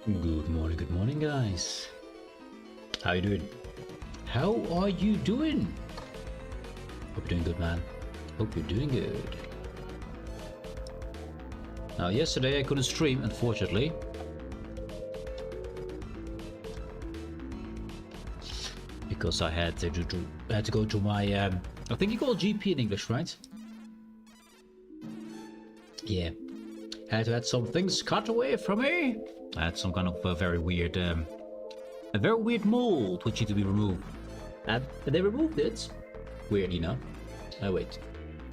Good morning, guys. How you doing? How are you doing? Hope you're doing good, man. Hope you're doing good. Now, yesterday I couldn't stream, unfortunately. Because I had to go to my, I think you call it GP in English, right? Yeah. Had to have some things cut away from me. I had some kind of a very weird mold which needed to be removed. And they removed it. Weirdly enough. Oh wait.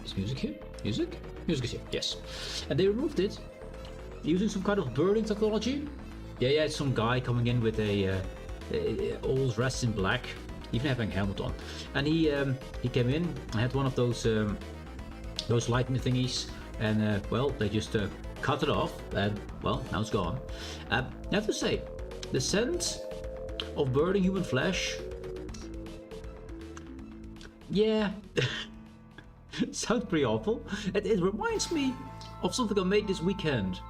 Is music here? Music? Music is here, yes. And they removed it using some kind of burning technology. Yeah, it's some guy coming in with a all dressed in black, even having a helmet on. And he came in and had one of those lightning thingies, and well, they just cut it off, and well, now it's gone. I have to say, the scent of burning human flesh, yeah, sounds pretty awful. It reminds me of something I made this weekend.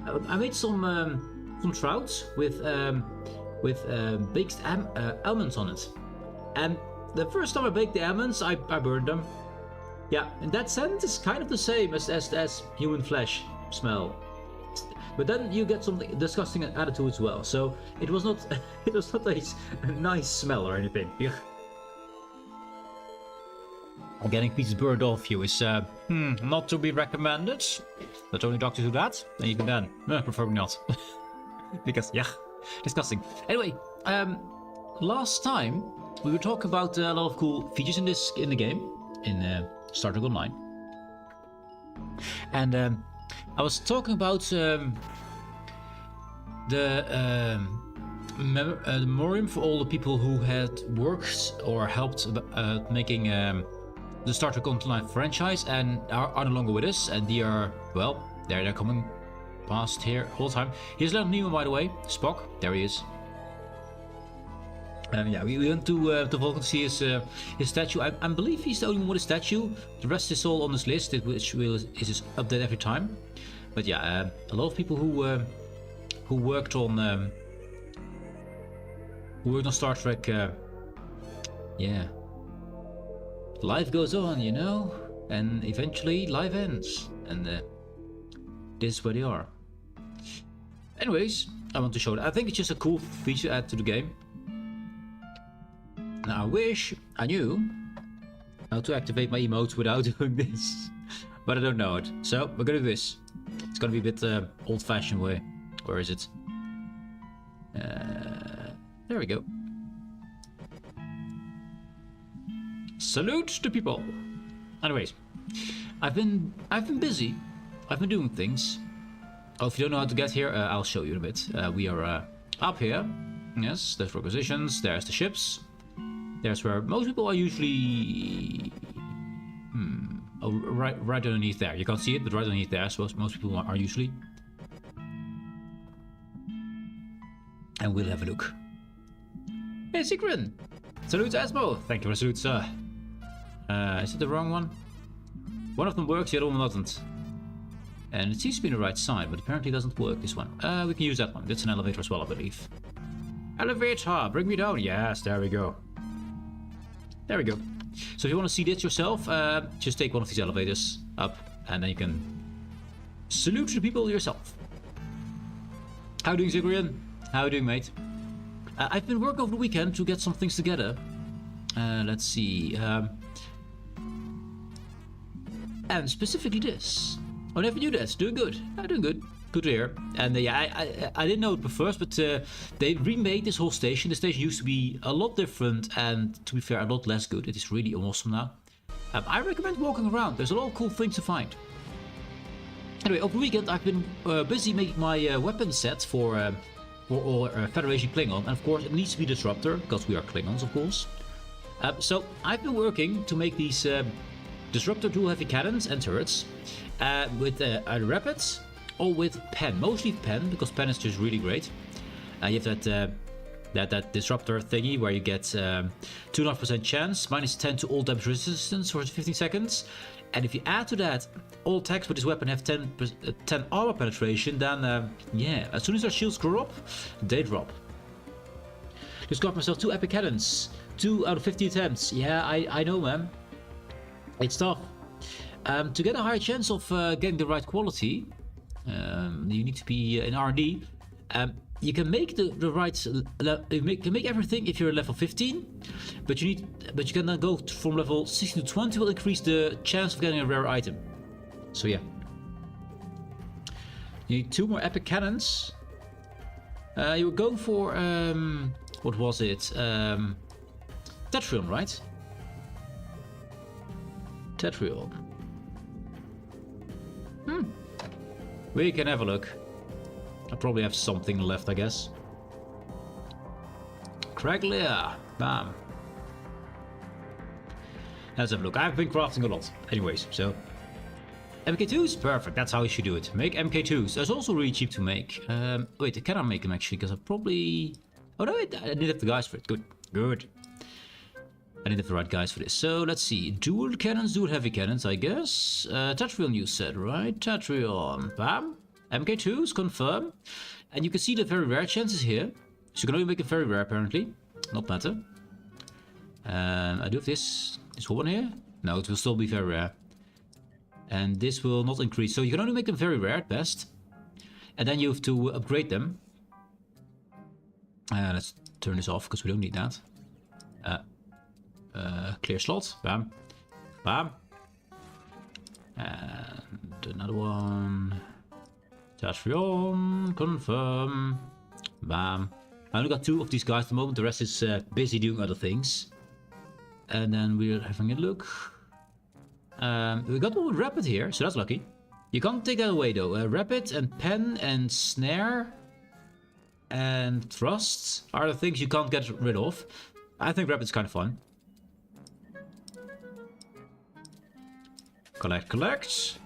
I made some trouts with baked almonds on it, and the first time I baked the almonds, I burned them. Yeah, and that scent is kind of the same as human flesh smell, but then you get something disgusting added to it as well. So it was not a nice smell or anything. Yeah. Getting pieces burned off you is not to be recommended. But only doctors do that, then you can preferably not. Because yeah, disgusting. Anyway, last time we were talking about a lot of cool features in the game in Star Trek Online, and I was talking about the memoriam for all the people who had worked or helped making the Star Trek Online franchise and are no longer with us, and they are, well, they're coming past here all the time. Here's Leonard Nimoy, by the way, Spock, there he is. Yeah, we went to Vulcan to see his statue. I believe he's the only one with a statue. The rest is all on this list, which is updated every time. But yeah, a lot of people who worked on Star Trek. Yeah, life goes on, you know, and eventually life ends, and this is where they are. Anyways, I want to show that. I think it's just a cool feature to add to the game. Now I wish I knew how to activate my emotes without doing this, but I don't know it. So we're gonna do this. It's gonna be a bit old-fashioned way. Where is it? There we go. Salute to people. Anyways, I've been busy. I've been doing things. Oh, if you don't know how to get here, I'll show you in a bit. We are up here. Yes, there's requisitions. There's the ships. There's where most people are usually. Oh, right underneath there. You can't see it, but right underneath there, so most people are usually. And we'll have a look. Hey, Sigrid! Salute Asmo! Thank you for the salute, sir. Is it the wrong one? One of them works, the other one doesn't. And it seems to be on the right side, but apparently it doesn't work, this one. We can use that one. It's an elevator as well, I believe. Elevator! Bring me down! Yes, there we go. There we go. So if you want to see this yourself, just take one of these elevators up, and then you can salute the people yourself. How are you doing, Zigrian? How are you doing, mate? I've been working over the weekend to get some things together. Let's see. And specifically this. I never knew this. Doing good. Doing good. Good to hear. And yeah, I didn't know it first, but they remade this whole station. The station used to be a lot different, and to be fair, a lot less good. It is really awesome now. I recommend walking around. There's a lot of cool things to find. Anyway, over the weekend I've been busy making my weapon set for all Federation Klingon, and of course it needs to be Disruptor because we are Klingons, of course. So I've been working to make these Disruptor dual heavy cannons and turrets with either rapids or with pen, mostly pen, because pen is just really great. You have that disruptor thingy where you get 2.5% chance, -10 to all damage resistance for 15 seconds. And if you add to that, all attacks with this weapon have 10 armor penetration, then yeah, as soon as our shields grow up, they drop. Just got myself 2 epic cannons. 2 out of 50 attempts. Yeah, I know, man. It's tough. To get a higher chance of getting the right quality, you need to be in R&D. You can make the right, you can make everything if you're level 15, but you can then go from level 16 to 20 will increase the chance of getting a rare item. So yeah, you need 2 more epic cannons. You were going for what was it? Tetrion, right? Tetrion. We can have a look. I probably have something left, I guess. Craglia. Bam. Let's have a look. I've been crafting a lot. Anyways, so... MK2s? Perfect. That's how you should do it. Make MK2s. That's also really cheap to make. Wait, can I make them actually? Because I probably... Oh no, I didn't have the guys for it. Good. Good. I didn't have the right guys for this. So, let's see. Dual cannons, dual heavy cannons, I guess. Tetrion you said, right? Tetrion. Bam. MK2s, confirm. And you can see the very rare chances here. So you can only make it very rare, apparently. Not matter. I do have this one here. No, it will still be very rare. And this will not increase. So you can only make them very rare at best. And then you have to upgrade them. Let's turn this off, because we don't need that. Clear slot. Bam. Bam. And another one. Tetrion, confirm. Bam. I only got 2 of these guys at the moment. The rest is busy doing other things. And then we're having a look. We got one with Rapid here, so that's lucky. You can't take that away though. Rapid and Pen and Snare and Thrust are the things you can't get rid of. I think Rapid's kind of fun. Collect, collect.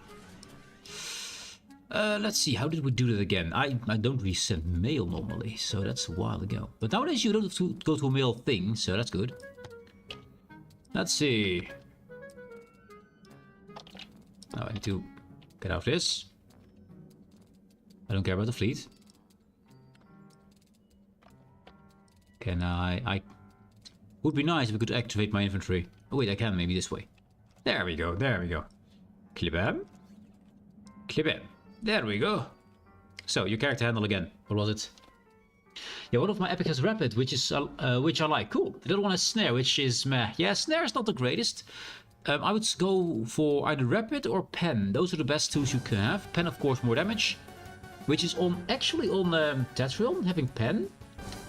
Let's see, how did we do that again? I don't really send mail normally, so that's a while ago. But nowadays you don't have to go to a mail thing, so that's good. Let's see. Now I need to get out of this. I don't care about the fleet. Can I... Would be nice if we could activate my inventory. Oh wait, I can maybe this way. There we go, there we go. Clip-em. Clip-em. There we go. So, your character handle again. What was it? Yeah, one of my epic has Rapid, which I like. Cool. The other one has Snare, which is meh. Yeah, Snare is not the greatest. I would go for either Rapid or Pen. Those are the best tools you can have. Pen, of course, more damage. Which is actually on Tetrion. Having Pen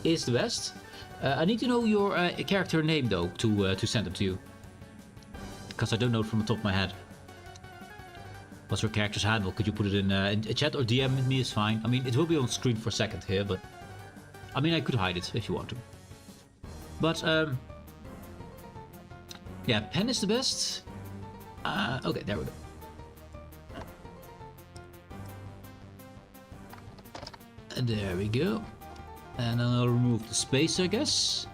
is the best. I need to know your character name, though, to send them to you. Because I don't know it from the top of my head. What's your character's handle? Could you put it in a chat or DM me is fine. I mean, it will be on screen for a second here, but... I mean, I could hide it if you want to. But, yeah, Pen is the best. Okay, there we go. And there we go. And then I'll remove the space, I guess.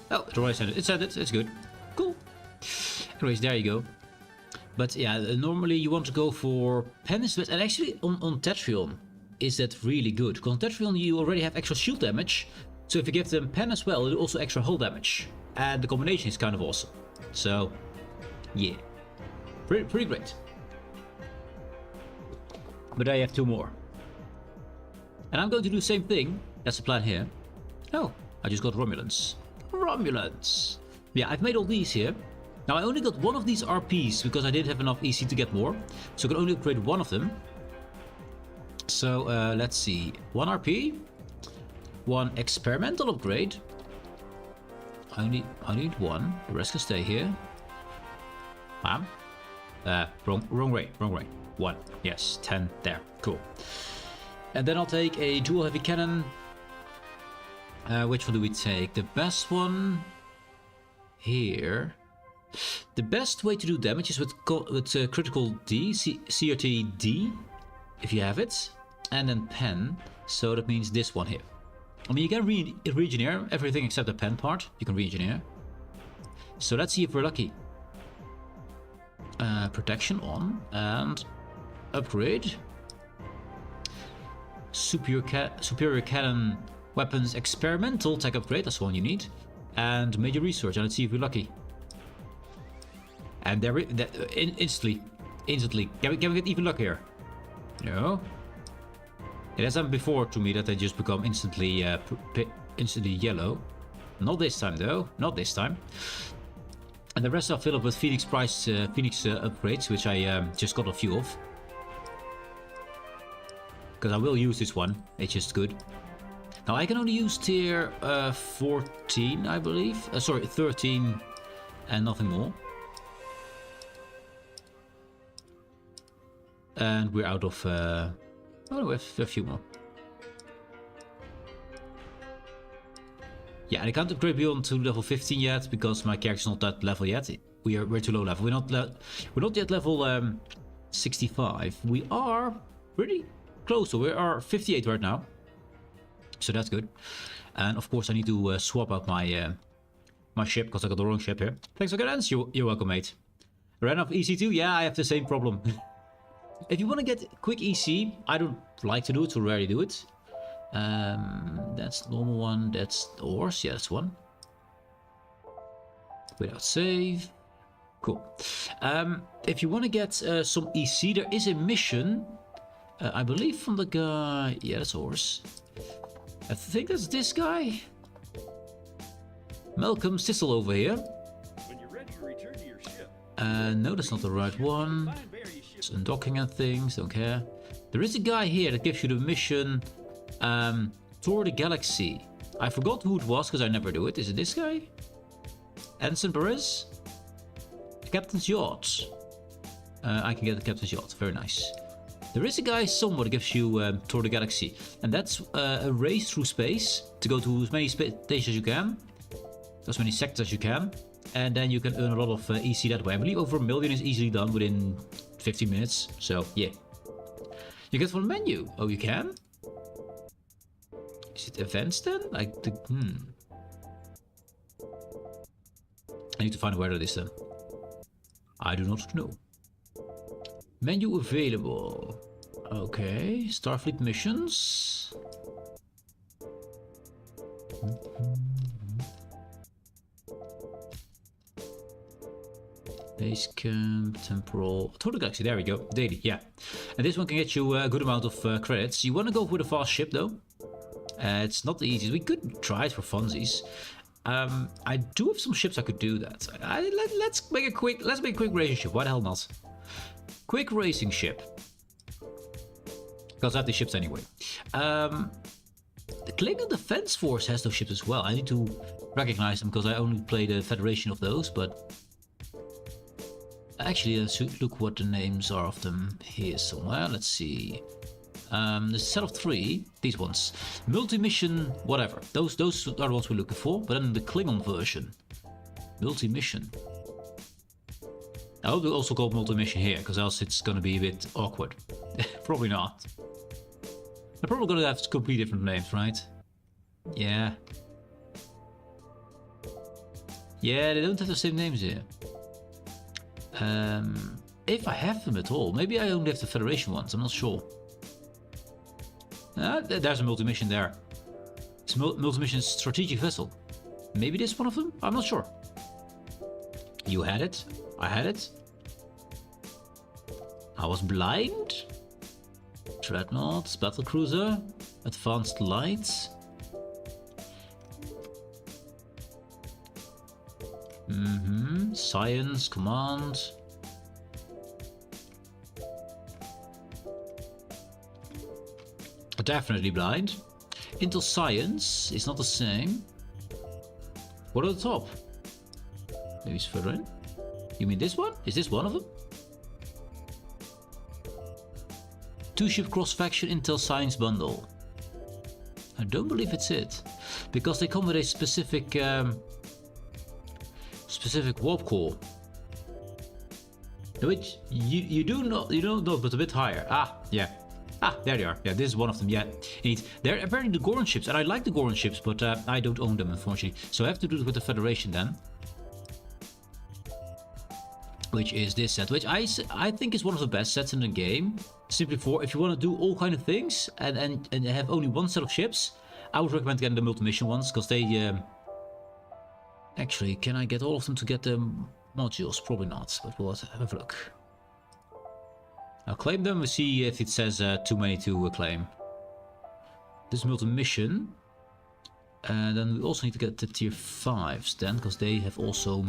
Oh, it already said it. It said it. It's good. Cool. Anyways, there you go. But yeah, normally you want to go for Pen is best. And actually, on Tetrion, is that really good. Because on Tetrion, you already have extra shield damage. So if you give them Pen as well, it'll also extra hull damage. And the combination is kind of awesome. So, yeah. Pretty great. But I have 2 more. And I'm going to do the same thing. That's the plan here. Oh, I just got Romulans. Romulans. Yeah, I've made all these here. Now I only got 1 of these RPs because I didn't have enough EC to get more. So I can only upgrade 1 of them. So let's see. 1 RP. 1 experimental upgrade. I need 1. The rest can stay here. Wrong way. 1. Yes, 10 there. Cool. And then I'll take a dual heavy cannon. Which one do we take? The best one here. The best way to do damage is with critical D, CRT D, if you have it, and then Pen. So that means this one here. I mean, you can re-engineer everything except the pen part. You can re-engineer. So let's see if we're lucky. Protection on and upgrade. Superior cannon weapons experimental tech upgrade. That's the one you need. And major research. And let's see if we're lucky. And there, instantly. Can we get even luckier? No. It has happened before to me that they just become instantly yellow. Not this time though. Not this time. And the rest I'll fill up with Phoenix upgrades, which I just got a few of. Because I will use this one. It's just good. Now I can only use tier 14, I believe. Sorry, 13 and nothing more. And we're out of... oh, we have a few more. Yeah, and I can't upgrade beyond to level 15 yet because my character's not that level yet. We're too low level. We're not yet level 65. We are pretty close. So we are 58 right now. So that's good. And of course I need to swap out my my ship because I got the wrong ship here. Thanks for guidance. You're welcome, mate. Ran off EC2. Yeah, I have the same problem. If you want to get quick EC, I don't like to do it, so rarely do it. That's the normal one. That's the horse. Yeah, that's one. Without save. Cool. If you want to get some EC, there is a mission. I believe from the guy. Yeah, that's a horse. I think that's this guy. Malcolm Sissel over here. When you're ready to return to your ship. No, that's not the right one. It's undocking and things, don't care. There is a guy here that gives you the mission Tour the Galaxy. I forgot who it was because I never do it. Is it this guy? Ensign Perez? Captain's Yacht. I can get the Captain's Yacht. Very nice. There is a guy somewhere that gives you Tour the Galaxy. And that's a race through space to go to as many stations as you can. As many sectors as you can. And then you can earn a lot of EC that way. I believe over 1 million is easily done within 15 minutes. So, yeah. You get from the menu. Oh, you can? Is it events then? Like the... I need to find where that is then. I do not know. Menu available. Okay. Starfleet missions. Base camp, temporal, Tour the Galaxy, there we go, daily, yeah. And this one can get you a good amount of credits. You want to go with a fast ship though. It's not the easiest, we could try it for funsies. I do have some ships I could do that. Let's make a quick racing ship, why the hell not? Quick racing ship. Because I have the ships anyway. The Klingon Defense Force has those ships as well. I need to recognize them because I only play the Federation of those, but... Actually, let's look what the names are of them here somewhere. Let's see. The set of 3, these ones. Multi-mission, whatever. Those are the ones we're looking for. But then the Klingon version. Multi-mission. I hope they also call multi-mission here, because else it's going to be a bit awkward. Probably not. They're probably going to have completely different names, right? Yeah. Yeah, they don't have the same names here. If I have them at all. Maybe I only have the Federation ones, I'm not sure. There's a multi-mission there. It's a multi-mission strategic vessel. Maybe this one of them? I'm not sure. You had it. I had it. I was blind. Dreadnought, battlecruiser, advanced lights. Science, command. Definitely blind. Intel science is not the same. What at the top? Maybe it's further in. You mean this one? Is this one of them? 2-ship cross-faction Intel science bundle. I don't believe it's it. Because they come with a specific warp core. Which you don't know, but a bit higher. Ah, yeah. Ah, there they are. Yeah, this is one of them. Yeah, indeed. They're apparently the Goron ships, and I like the Goron ships, but I don't own them, unfortunately. So I have to do it with the Federation then. Which is this set, which I think is one of the best sets in the game. Simply for if you want to do all kind of things and have only one set of ships, I would recommend getting the multi-mission ones, because they... Actually, can I get all of them to get the modules? Probably not, but we'll have a look. I'll claim them, we'll see if it says too many to claim. This multi-mission. And then we also need to get the tier 5s then, because they have also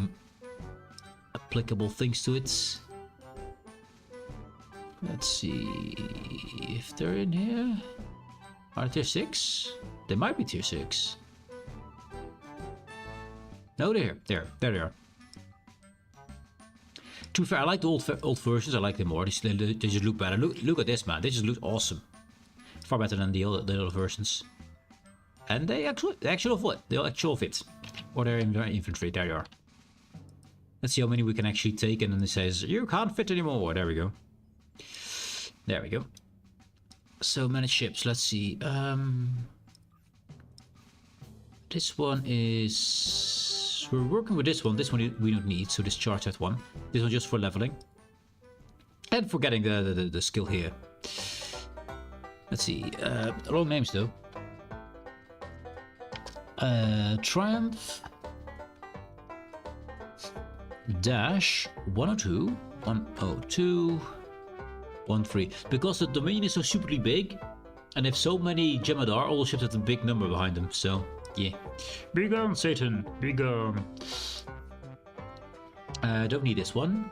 applicable things to it. Let's see if they're in here. Are they tier 6? They might be tier 6. No, they're here. There they are. To be fair, I like the old versions. I like them more. They just look better. Look at this, man. They just look awesome. Far better than the other versions. And they actually fit. They actually fit. Or they're in their infantry. There you are. Let's see how many we can actually take. And then it says, you can't fit anymore. There we go. There we go. So many ships. Let's see. This one is... We're working with this one. This one we don't need, so discharge that one. This one just for leveling. And for getting the skill here. Let's see. Long names though. Triumph. Dash 102. 102. 13. Because the domain is so superly big. And if so many Jemadar, all the ships have a big number behind them, so... Yeah. Be gone, Satan. Be gone. Don't need this one.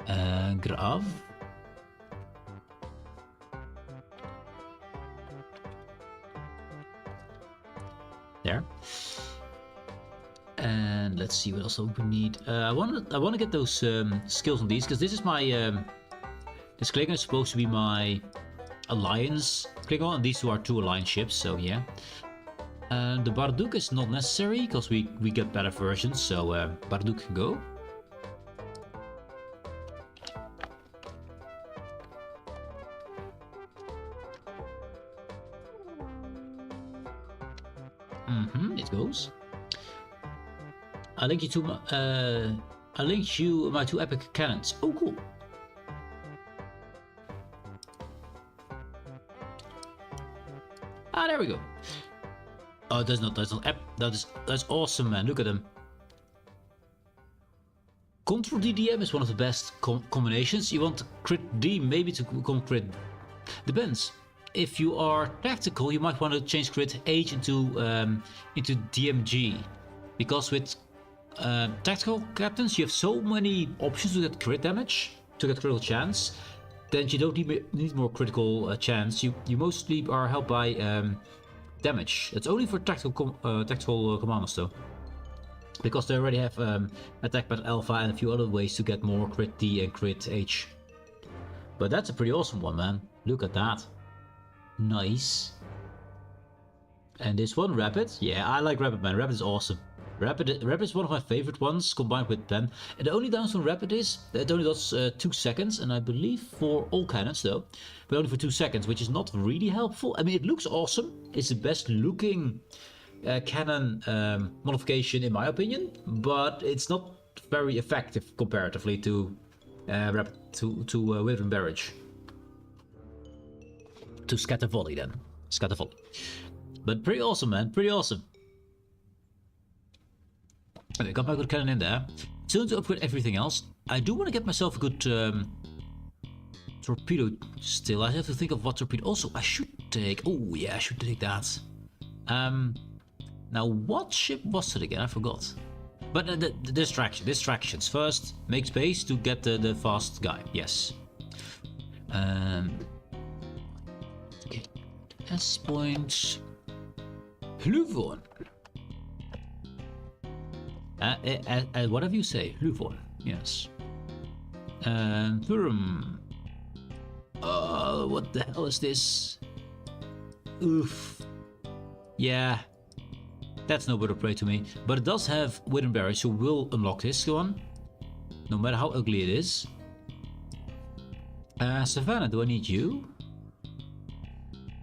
Grav. There. And let's see what else we need. I want to get those skills on these, because this is my this Klingon is supposed to be my Alliance Klingon, and these two are 2 Alliance ships, so yeah. The Barduk is not necessary, because we get better versions, so Barduk can go. It goes. I link you my 2 epic cannons. Oh, cool. Ah, there we go. Oh, that's not that's awesome, man. Look at them. Control DDM is one of the best combinations. You want crit D, maybe to become crit. Depends. If you are tactical, you might want to change crit H into DMG, because with tactical captains you have so many options to get crit damage, to get critical chance. Then you don't need more critical chance. You mostly are helped by damage. It's only for tactical commanders though, because they already have attack pad alpha and a few other ways to get more crit D and crit H. But that's a pretty awesome one, man. Look at that. Nice. And this one, Rapid. Yeah, I like Rapid, man. Rapid is awesome. Rapid is one of my favorite ones, combined with Pen. And the only downside on Rapid is that it only does 2 seconds, and I believe for all cannons though, but only for 2 seconds, which is not really helpful. I mean, it looks awesome. It's the best looking cannon modification in my opinion, but it's not very effective comparatively to Withering Barrage. To Scatter Volley then. Scatter Volley. But pretty awesome, man. Pretty awesome. Okay, got my good cannon in there. Soon to upgrade everything else. I do want to get myself a good torpedo still. I have to think of what torpedo. Also, I should take... Oh, yeah, I should take that. Now, what ship was it again? I forgot. But the distractions. First, make space to get the fast guy. Yes. Okay. S point. Hluvon. Whatever you say. Hluvon. Yes. Thurum. What the hell is this? Oof. Yeah. That's no bird of prey to me. But it does have Withering Barrage, so we'll unlock this one. no matter how ugly it is. Savannah, do I need you?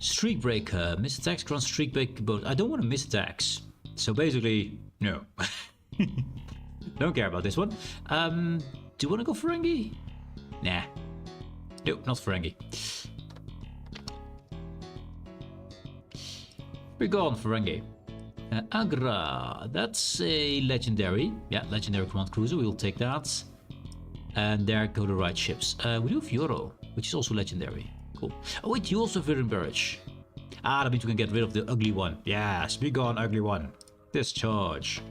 Streak breaker, miss attacks, grant streak breaker bonus. I don't want to miss attacks, so basically no. Don't care about this one. Do you want to go Ferengi? Nah. Nope, not Ferengi. We're gone, Ferengi. Agra, that's a legendary. Yeah, legendary command cruiser, we will take that. And there go the right ships. We do have Yoro, which is also legendary. Cool. Oh wait, you also have Viren Barrage. Ah, that means we can get rid of the ugly one. Yes, be gone, ugly one. Discharge.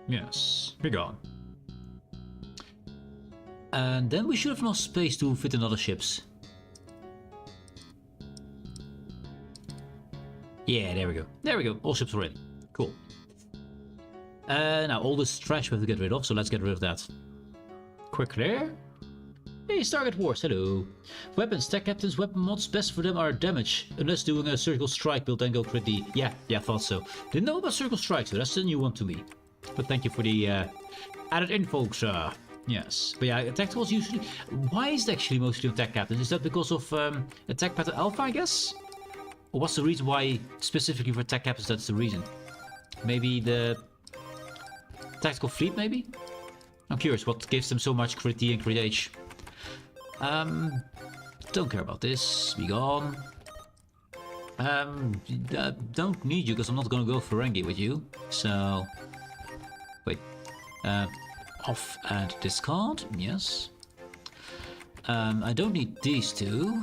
Yes, be gone. And then we should have enough space to fit in other ships. Yeah, there we go. There we go. All ships are in. Cool. Now all this trash we have to get rid of, so let's get rid of that. Quick there. Hey, Stargate Wars, hello. Weapons, tech captains, weapon mods, best for them are damage. Unless doing a surgical strike build, then go crit D. Yeah, thought so. Didn't know about surgical strikes, so that's a new one to me. But thank you for the added info, sir. Yes. But yeah, attack tools usually... Why is it actually mostly on tech captains? Is that because of attack pattern alpha, I guess? Or what's the reason why specifically for attack captains that's the reason? Maybe the tactical fleet, maybe? I'm curious what gives them so much crit D and crit H. Don't care about this. Be gone. Don't need you because I'm not gonna go Ferengi with you. So, wait. Off and discard. Yes. I don't need these two.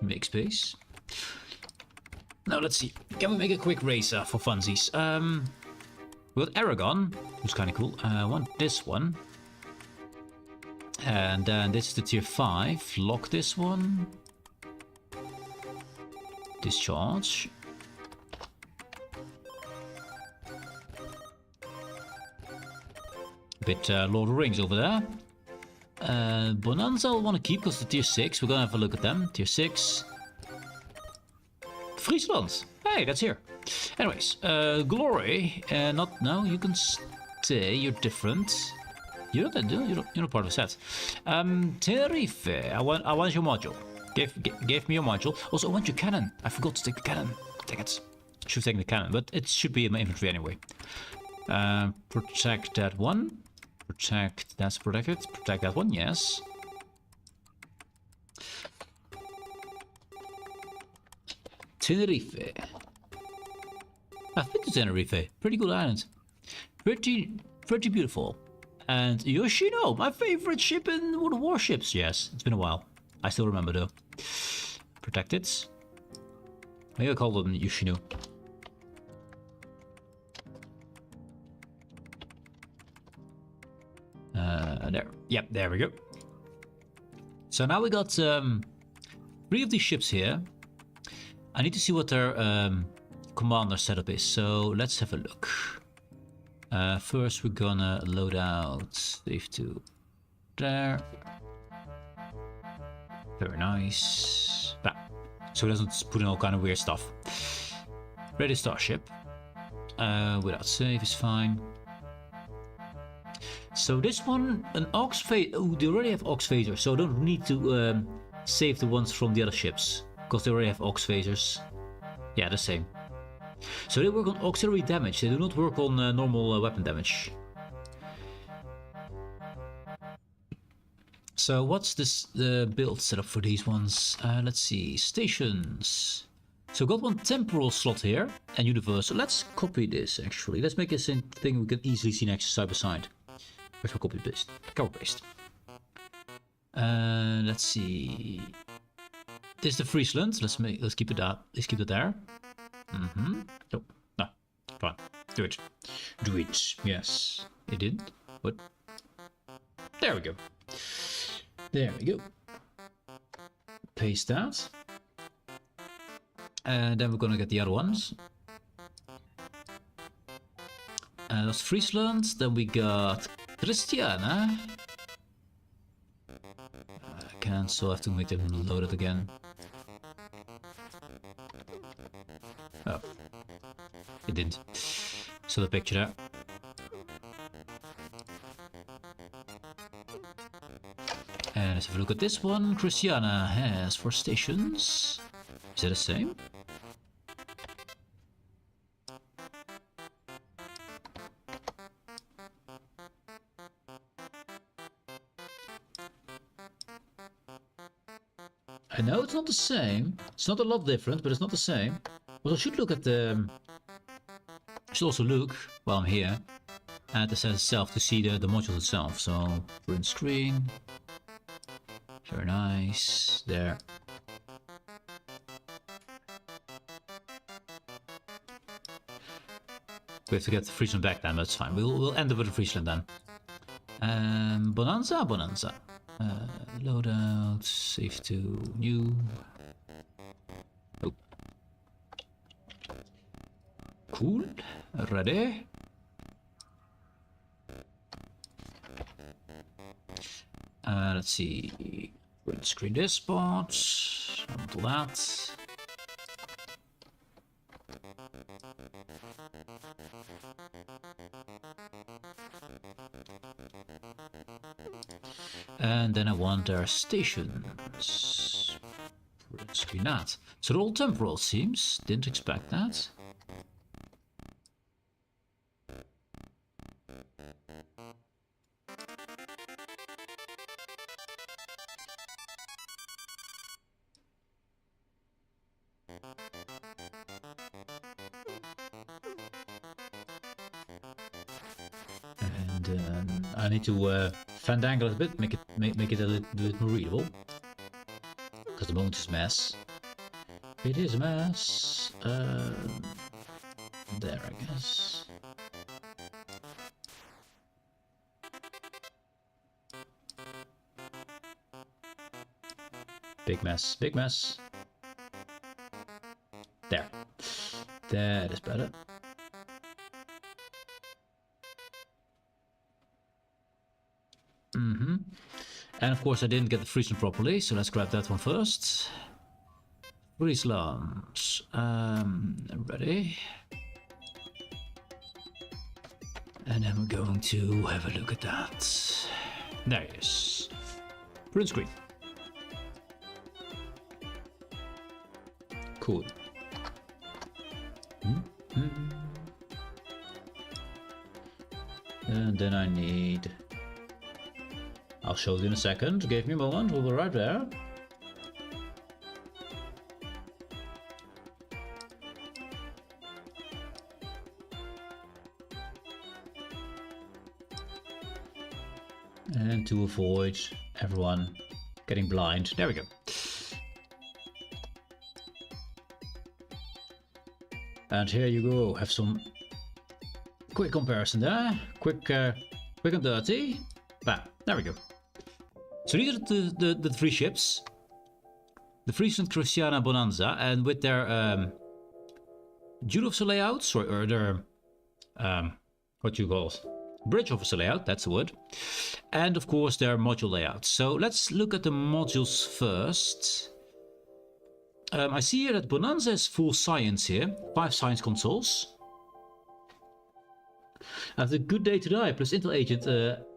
Make space. Now let's see. Can we make a quick race for funsies? We got Aragon, who's kind of cool. I want this one. And then this is the tier 5. Lock this one. Discharge. Bit Lord of the Rings over there. Bonanza I'll want to keep because the tier 6. We're gonna have a look at them. Tier 6. Friesland. Hey, that's here. Anyways, Glory. No, you can stay. You're different. You're not part of the set. Tenerife. I want your module. Give me your module. Also, I want your cannon. I forgot to take the cannon. Dang it. Should have taken the cannon, but it should be in my inventory anyway. Protect that one. Protect. That's protected. Protect that one. Yes. Tenerife. I've been to Tenerife. Pretty good island. Pretty beautiful. And Yoshino, my favorite ship in World of Warships. Yes, it's been a while. I still remember though. Protected. Maybe I call them Yoshino. There. Yep, there we go. So now we got 3 of these ships here. I need to see what their commander setup is. So let's have a look. First we're gonna load out Save 2 there. Very nice. Bah. So it doesn't put in all kind of weird stuff. Ready starship. Without save is fine. So this one, an aux phaser. Oh, they already have aux phasers, so I don't need to save the ones from the other ships because they already have aux phasers. Yeah, the same. So they work on auxiliary damage, they do not work on normal weapon damage. So what's this build setup for these ones? Let's see, stations. So got one temporal slot here and universal. Let's copy this actually. Let's make this a thing we can easily see next to side by side. Where's my copy paste? Copy paste. Let's see. This is the Friesland. Let's keep it up. Let's keep it there. Oh, no, fine. Do it. Do it. Yes. It didn't. What? There we go. There we go. Paste that. And then we're gonna get the other ones. That's Friesland. Then we got Christiana. Cancel. I have to make them loaded again. It didn't. So the picture there. And let's have a look at this one. Christiana has 4 stations. Is that the same? I know it's not the same. It's not a lot different, but it's not the same. Well, I should look at the... I should also look, while I'm here, at the set itself to see the module itself. So, print screen. Very nice. There. We have to get the Friesland back then, but that's fine. We'll end up with the Friesland then. Bonanza. Loadout, save to new. Oh. Cool. Ready. Let's see. Print screen this spot. Onto that. And then I want our stations. Print screen that. So they're all temporal, seems. Didn't expect that. And I need to fandangle it a bit, make it a little bit more readable. Because the moment is a mess. It is a mess. There, I guess. Big mess, big mess. There. That is better. And of course I didn't get the Friesland properly, so let's grab that one first. Friesland. Ready. And then we're going to have a look at that. There it is. Print screen. Cool. And then I need... I'll show you in a second. Give me a moment. We'll be right there. And to avoid everyone getting blind. There we go. And here you go. Have some quick comparison there. Quick and dirty. Bam. There we go. So these are the 3 ships. The Friesland, Christiana, Bonanza, and with their duty officer layouts, or their what do you call it? Bridge officer layout, that's the word. And of course their module layouts. So let's look at the modules first. I see here that Bonanza is full science here. 5 science consoles. After good day to die plus Intel Agent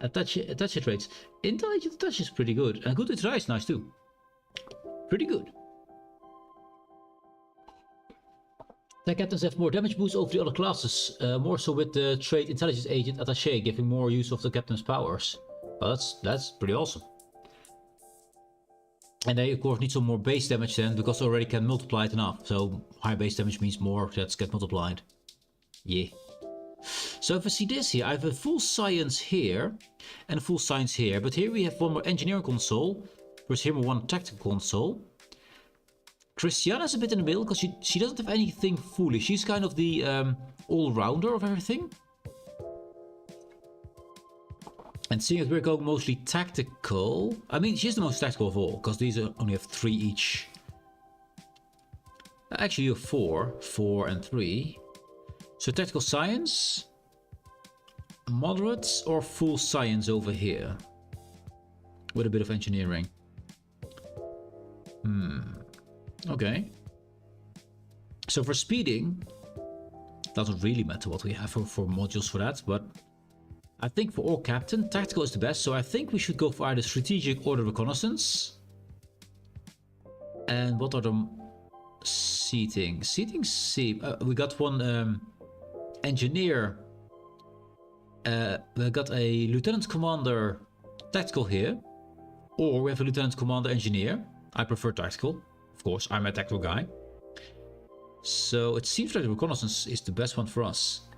attache traits. Intel Agent attach is pretty good. And good day to die is nice too. Pretty good. Tech captains have more damage boost over the other classes. More so with the trait Intelligence Agent attache, giving more use of the captain's powers. Well, that's pretty awesome. And they of course need some more base damage then, because they already can multiply it enough. So high base damage means more that's get multiplied. Yeah. So if I see this here, I have a full science here and a full science here. But here we have one more engineering console. Whereas here we one tactical console. Christiana's a bit in the middle because she doesn't have anything fully. She's kind of the all-rounder of everything. And seeing as we're going mostly tactical... I mean, she's the most tactical of all, because these only have 3 each. Actually, you have 4. 4 and 3. So tactical science, moderate, or full science over here. With a bit of engineering. Okay. So for speeding, Doesn't really matter what we have for modules for that, but I think for Orc Captain, tactical is the best, so I think we should go for either strategic or the reconnaissance. And what are the seating? Seating, see, we got one engineer. We got a lieutenant commander tactical here, or we have a lieutenant commander engineer. I prefer tactical, of course. I'm a tactical guy. So it seems like the reconnaissance is the best one for us.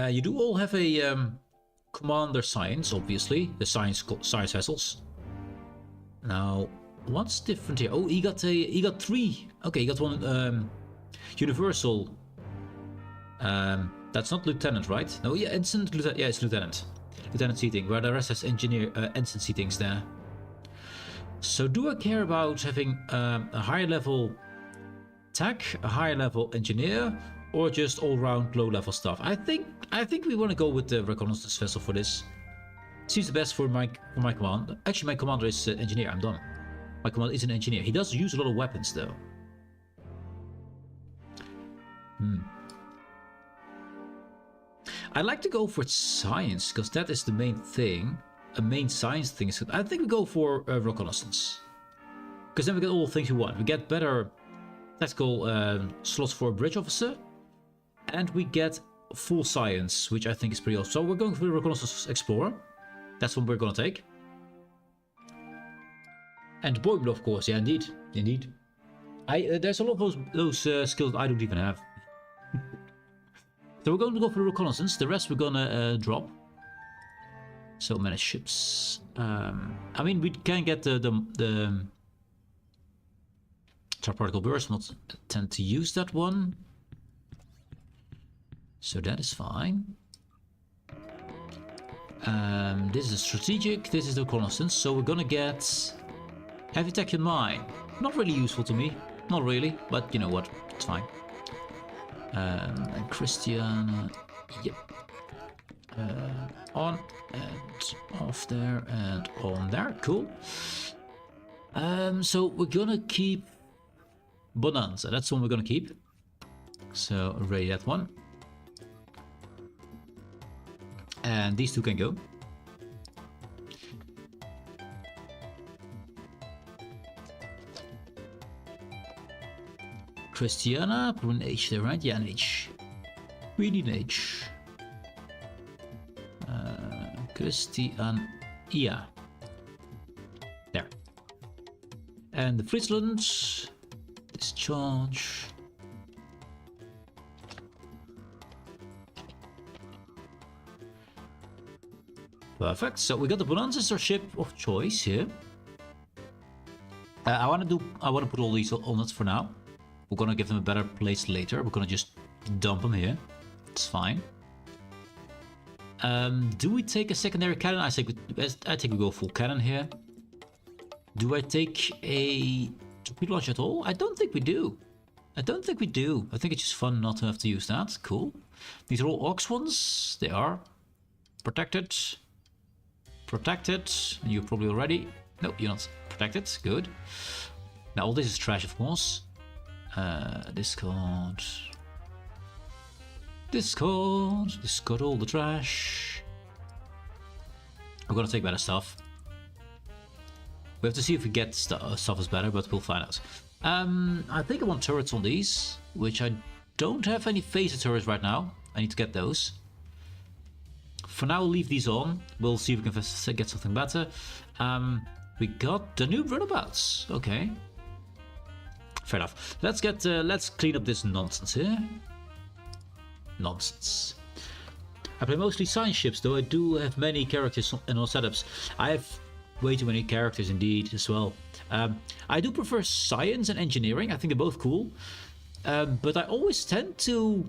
You do all have a commander science, obviously, the science vessels. Now, what's different here? Oh, he got 3. Okay, he got one universal. That's not lieutenant, right? No, yeah, ensign, lieutenant. Yeah, it's lieutenant. Lieutenant seating, where the rest has engineer ensign seatings there. So, do I care about having a higher level tech, a higher level engineer, or just all-round low-level stuff? I think we want to go with the reconnaissance vessel for this. Seems the best for my command. Actually, my commander is engineer. I'm done. My commander is an engineer. He does use a lot of weapons, though. I like to go for science because that is the main thing. A main science thing is good. I think we go for reconnaissance, because then we get all the things we want. We get better tactical slots for a bridge officer, and we get full science, which I think is pretty awesome. So we're going for the reconnaissance explorer. That's what we're gonna take. And Boimler, of course. Yeah, indeed. There's a lot of those skills I don't even have. So we're going to go for the reconnaissance. The rest we're gonna drop. So many ships. I mean, we can get the charge particle burst. Not tend to use that one. So that is fine. This is strategic, this is the reconnaissance, so we're gonna get heavy tachyon mine. Not really useful to me, not really, but you know what, it's fine. And Christian, yep. On and off there and on there, cool. So we're gonna keep Bonanza, that's the one we're gonna keep. So ready that one. And these two can go. Christiana, put an H there, right? Yeah, an H. We need an H. Christian, yeah. There. And the Friesland. Discharge. Perfect. So we got the Bonanza as our ship of choice here. I want to put all these on it for now. We're gonna give them a better place later. We're gonna just dump them here. It's fine. Do we take a secondary cannon? I think we go full cannon here. Do I take a torpedo launcher at all? I don't think we do. I think it's just fun not to have to use that. Cool. These are all Orcs ones. They are protected. Protected. You're probably already. No, you're not protected. Good. Now all this is trash, of course. Discard. Discard all the trash. We're gonna take better stuff. We have to see if we get stuff is better, but we'll find out. I think I want turrets on these, which I don't have any phaser turrets right now. I need to get those. For now, we'll leave these on. We'll see if we can get something better. We got the new runabouts. Okay. Fair enough. Let's clean up this nonsense here. Nonsense. I play mostly science ships, though I do have many characters in all setups. I have way too many characters indeed as well. I do prefer science and engineering. I think they're both cool. But I always tend to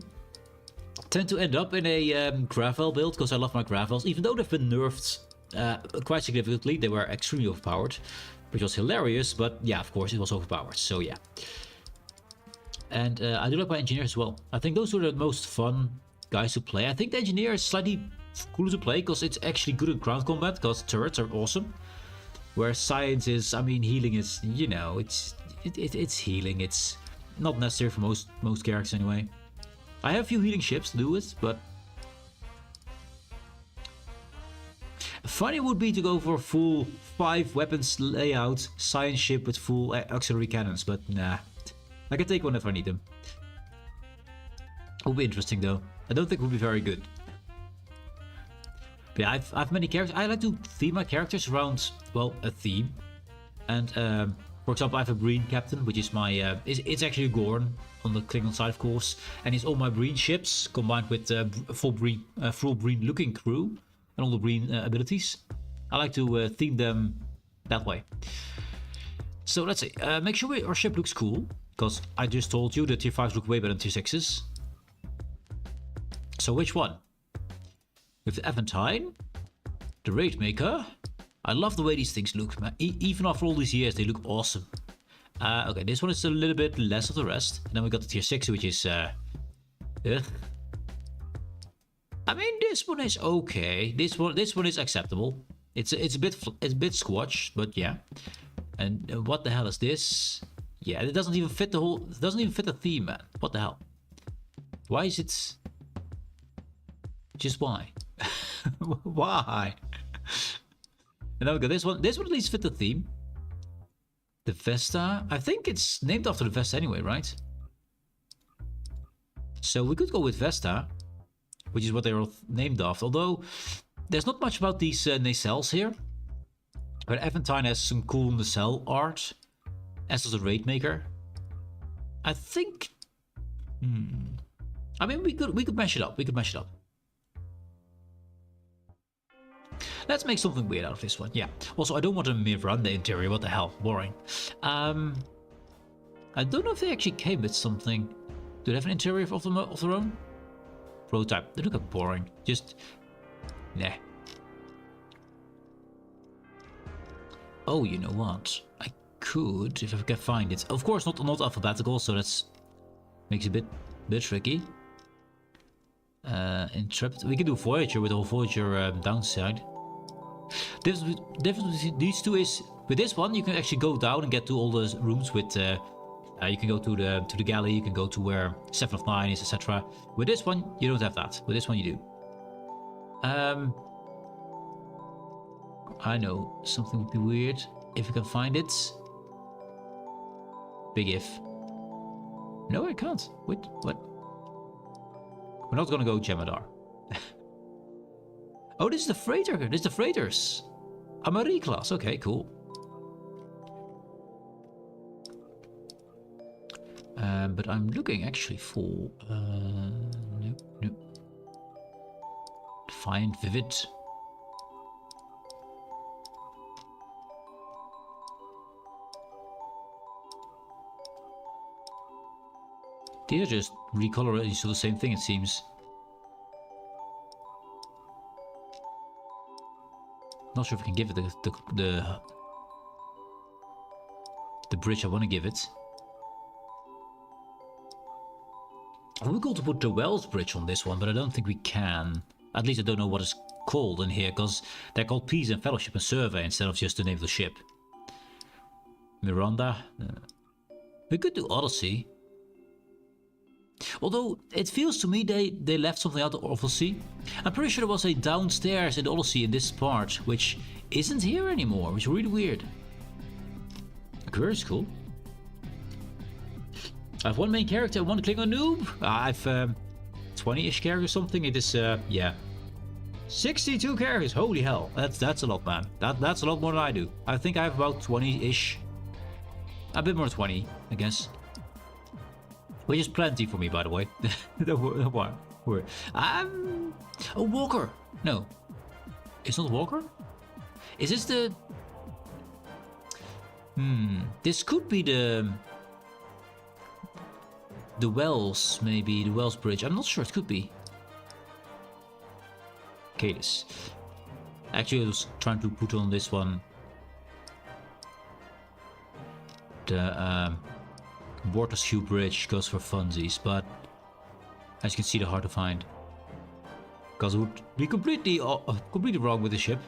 end up in a Gravel build because I love my Gravels. Even though they've been nerfed quite significantly, they were extremely overpowered, which was hilarious. But yeah, of course, it was overpowered. So yeah. And I do like my engineer as well. I think those were the most fun guys to play. I think the engineer is slightly cooler to play because it's actually good at ground combat because turrets are awesome. Where science is, I mean, healing is, you know, it's healing. It's not necessary for most characters anyway. I have a few healing ships to do it, but funny would be to go for a full 5 weapons layout science ship with full auxiliary cannons, but nah. I can take one if I need them. Will be interesting though. I don't think it will be very good. But yeah, I've many characters. I like to theme my characters around, well, a theme. And for example, I have a Breen captain, which is my it's actually a Gorn on the Klingon side, of course, and it's all my Breen ships combined with full Breen looking crew and all the Breen abilities. I like to theme them that way. So let's see. Make sure our ship looks cool, because I just told you that tier 5s look way better than tier 6s. So which one? With the Aventine, the Raidmaker. I love the way these things look, man. Even after all these years, they look awesome. Okay, this one is a little bit less of the rest. And then we got the tier 6, which is I mean, this one is okay. This one is acceptable. It's a bit squatch, but yeah. And what the hell is this? Yeah, it doesn't even fit the whole. It doesn't even fit the theme, man. What the hell? Why is it? Just why? Why? And then we got this one. This one at least fit the theme. The Vesta. I think it's named after the Vesta anyway, right? So we could go with Vesta, which is what they're all named after. Although there's not much about these nacelles here. But Aventine has some cool nacelle art, as does the Raidmaker. I think. I mean, we could mash it up. We could mash it up. Let's make something weird out of this one. Yeah. Also, I don't want a Miranda interior. What the hell? Boring. I don't know if they actually came with something. Do they have an interior of their own? Prototype. They look like boring. Just nah. Oh, you know what? I could, if I can find it. Of course, not alphabetical, so that's makes it a bit tricky. Intrepid. We can do Voyager with the whole Voyager downside. Difference between these two is with this one you can actually go down and get to all the rooms with. You can go to the galley. You can go to where 7 of 9 is, etc. With this one, you don't have that. With this one, you do. I know something would be weird if you can find it. Big if. No, I can't. Wait, what? We're not gonna go Jemadar. Oh, this is the freighter. This is the freighters. A Marie class. Okay, cool. But I'm looking actually for no. Find Vivid. They're just recolor it into the same thing, it seems. Not sure if I can give it the bridge I want to give it. We're going to put the Wells Bridge on this one, but I don't think we can. At least I don't know what it's called in here, because they're called Peace and Fellowship and Survey instead of just the name of the ship. Miranda. We could do Odyssey. Although, it feels to me they left something out of Odyssey. I'm pretty sure there was a downstairs in Odyssey in this part, which isn't here anymore, which is really weird. Aquarius is cool. I have one main character, one Klingon noob. I've 20-ish characters or something. It is, yeah. 62 characters, holy hell. That's a lot, man. That's a lot more than I do. I think I have about 20-ish. A bit more than 20, I guess. Which is plenty for me, by the way. Don't worry. A Walker. No. It's not a Walker? Is this the... This could be the Wells, maybe. The Wells Bridge. I'm not sure. It could be. Cadis. Actually, I was trying to put on this one the Bortashew Bridge goes for funsies, but as you can see, they're hard to find. Because it would be completely wrong with the ship.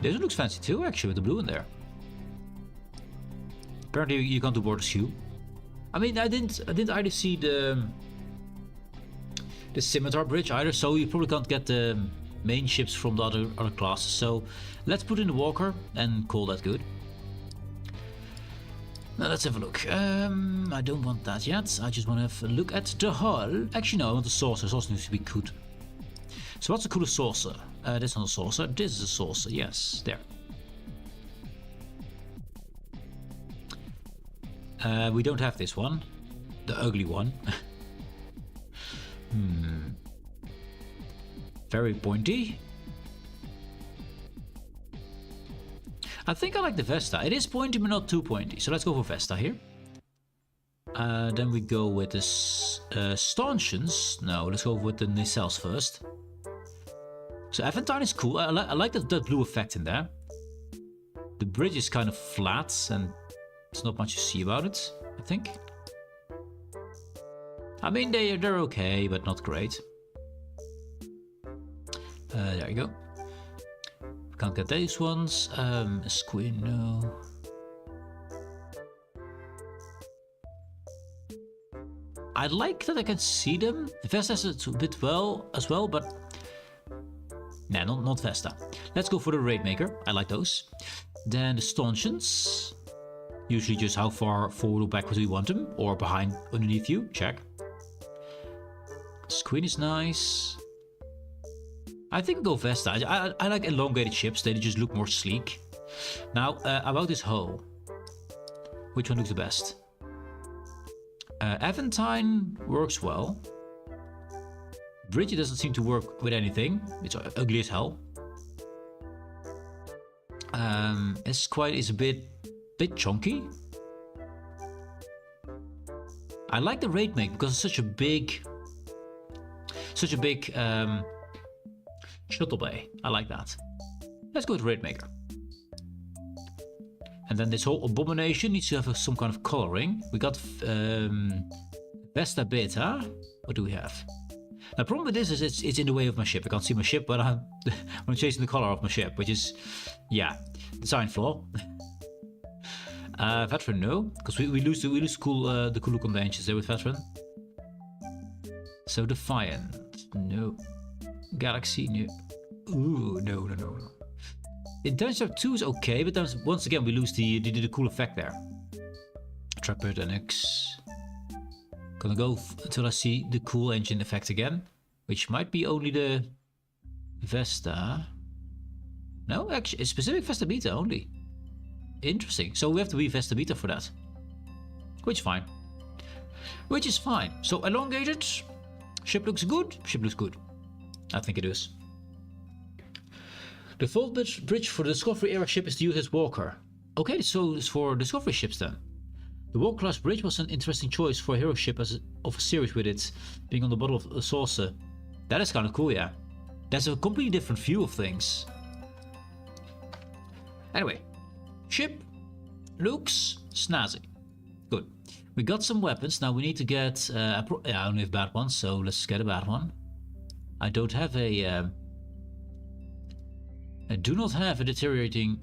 This one looks fancy too, actually, with the blue in there. Apparently, you can't do border skew. I mean, I didn't either see the scimitar bridge either, so you probably can't get the main ships from the other classes. So let's put in the walker and call that good. Now let's have a look. I don't want that yet. I just want to have a look at the hull. Actually, no, I want the saucer. The saucer needs to be good. So what's the coolest saucer? This is not a saucer. This is a saucer. Yes, there. We don't have this one. The ugly one. Very pointy. I think I like the Vesta. It is pointy, but not too pointy. So let's go for Vesta here. Then we go with the stanchions. No, let's go with the nacelles first. So Aventine is cool. I like that blue effect in there. The bridge is kind of flat and there's not much to see about it, I think. I mean, they're okay, but not great. There you go. Can't get these ones. Squid, no. I like that I can see them. The Vesta has it a bit well as well, but nah, not Vesta. Let's go for the Raidmaker. I like those. Then the stanchions. Usually just how far forward or backwards we want them, or behind, underneath you. Check. Screen is nice. I think we'll go Vesta. I like elongated ships. They just look more sleek. Now, about this hull. Which one looks the best? Aventine works well. Bridget doesn't seem to work with anything. It's ugly as hell. Esquire is a bit chunky. I like the Raidmaker because it's such a big shuttle bay. I like that. Let's go with Raidmaker. And then this whole abomination needs to have some kind of coloring. We got Vesta Beta. What do we have? The problem with this is it's in the way of my ship. I can't see my ship, but I'm chasing the color of my ship, which is, yeah, design flaw. Veteran, no, because we lose the cool look on the engines there with Veteran. So Defiant, no. Galaxy, no. Ooh, no. Intention 2 is okay, but then once again we lose the cool effect there. Trapper NX. Gonna go until I see the cool engine effect again, which might be only the Vesta. No, actually, it's specific Vesta Beta only. Interesting. So we have to be Vesta Beta for that. Which is fine. So elongated. Ship looks good. I think it is. The default bridge for the Discovery era ship is the USS Walker. Okay, so it's for Discovery ships then. The Walker class bridge was an interesting choice for a hero ship of a series, with it being on the bottom of a saucer. That is kind of cool, yeah. That's a completely different view of things. Anyway, ship looks snazzy. Good. We got some weapons. Now we need to get... I only have bad ones, so let's get a bad one. I don't have a... I do not have a deteriorating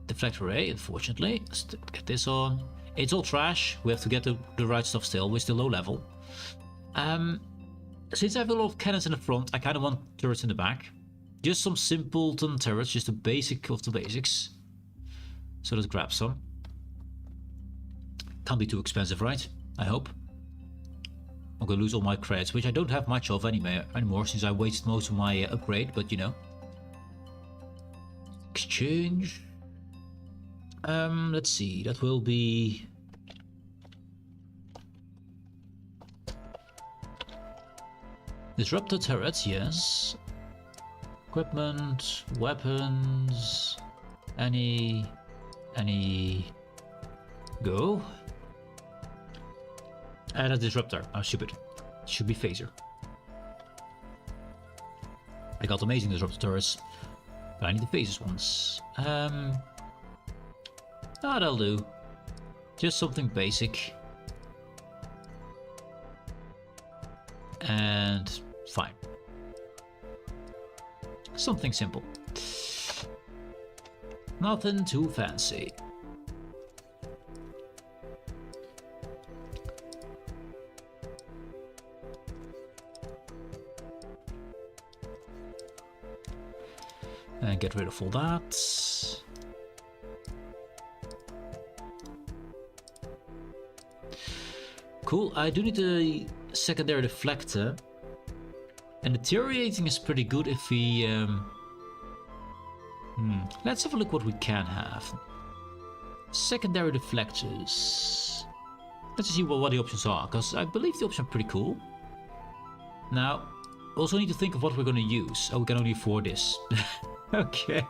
deflector array, unfortunately. Let's get this on. It's all trash. We have to get the right stuff still. We're still low level. Since I have a lot of cannons in the front, I kind of want turrets in the back. Just some simpleton turrets, just the basic of the basics. So let's grab some. Can't be too expensive, right? I hope. I'm gonna lose all my credits, which I don't have much of anymore since I wasted most of my upgrade, but you know. Exchange. Let's see, that will be... Disruptor turrets, yes. Equipment, weapons, any... Go. And a disruptor. I'm stupid. It should be phaser. I got amazing disruptor turrets, but I need the phasers ones. That'll do. Just something basic. And fine. Nothing too fancy. And get rid of all that. Cool, I do need a secondary deflector. And deteriorating is pretty good if we... let's have a look what we can have. Secondary deflectors. Let's see what the options are, because I believe the options are pretty cool. Now, also need to think of what we're going to use. Oh, we can only afford this. Okay.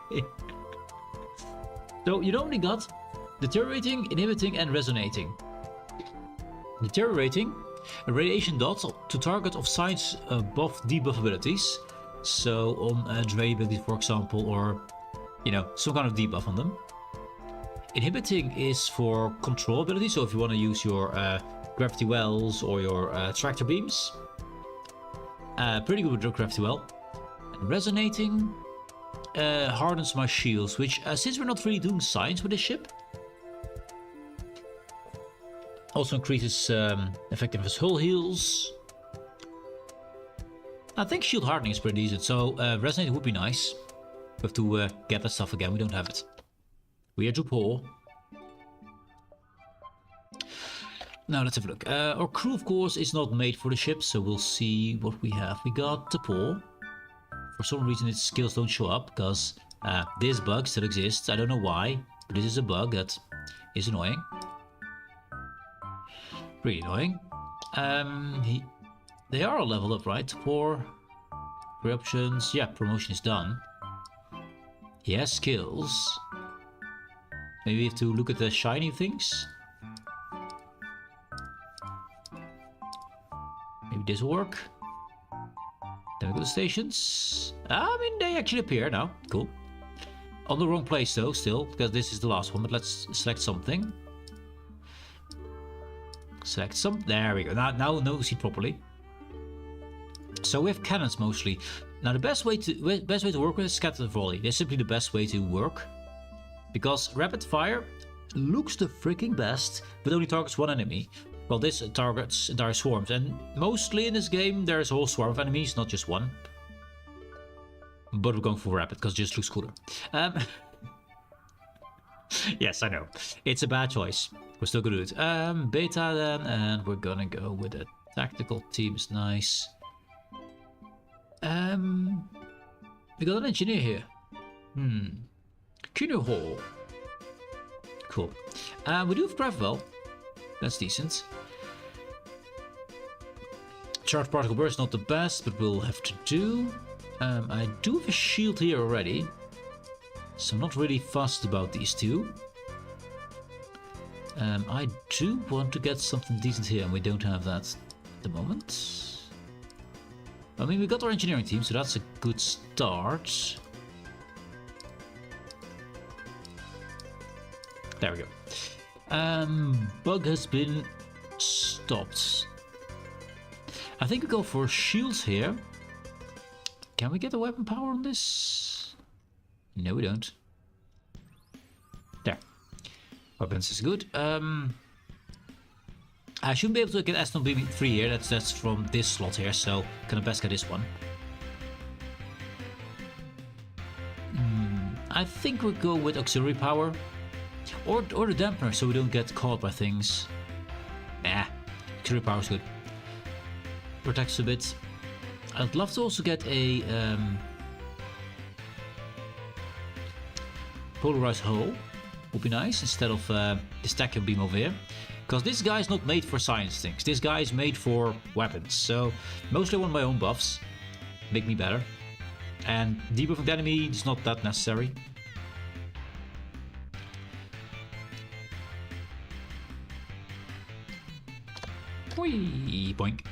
So you only got deteriorating, inhibiting, and resonating. Deteriorating, a radiation dot to target of science debuff abilities. So on Dre abilities, for example, or some kind of debuff on them. Inhibiting is for control abilities, so if you want to use your gravity wells or your tractor beams. Pretty good with your gravity well. And resonating hardens my shields, which since we're not really doing science with this ship, also increases effectiveness hull heals. I think shield hardening is pretty decent, so resonating would be nice. We have to get that stuff again, we don't have it. We are too poor. Now let's have a look. Our crew, of course, is not made for the ship, so we'll see what we have. We got the poor. For some reason its skills don't show up, because this bug still exists. I don't know why, but this is a bug that is annoying. Pretty annoying. They are all leveled up, right? Poor. Career options. Yeah, promotion is done. He has skills. Maybe we have to look at the shiny things. Maybe this will work. Then we go to stations. I mean, they actually appear now. Cool. On the wrong place though, still, because this is the last one. But let's select something. Select some. There we go. Now we see properly. So we have cannons mostly. Now the best way to work with is scatter volley. That's simply the best way to work, because rapid fire looks the freaking best, but only targets one enemy. Well, this targets entire swarms, and mostly in this game there's a whole swarm of enemies, not just one. But we're going for rapid because it just looks cooler. Yes, I know. It's a bad choice. We're still gonna do it. Beta then, and we're gonna go with a tactical team. Is nice. We got an engineer here. Kuno Hall. Cool. We do have Gravel. That's decent. Charge particle burst not the best, but we'll have to do. I do have a shield here already, so I'm not really fussed about these two. I do want to get something decent here, and we don't have that at the moment. I mean, we got our engineering team, so that's a good start. There we go. Bug has been stopped. I think we go for shields here. Can we get the weapon power on this? No, we don't. There. Weapons is good. I shouldn't be able to get Asmodom Beam 3 here. That's from this slot here, so can I best get this one? I think we'll go with auxiliary power. Or the dampener, so we don't get caught by things. Nah, auxiliary power is good. Protects a bit. I'd love to also get a polarized hull. Would be nice instead of this tachyon beam over here. Because this guy is not made for science things. This guy is made for weapons. So mostly I want my own buffs. Make me better. And debuffing the enemy is not that necessary. Whee! Boink.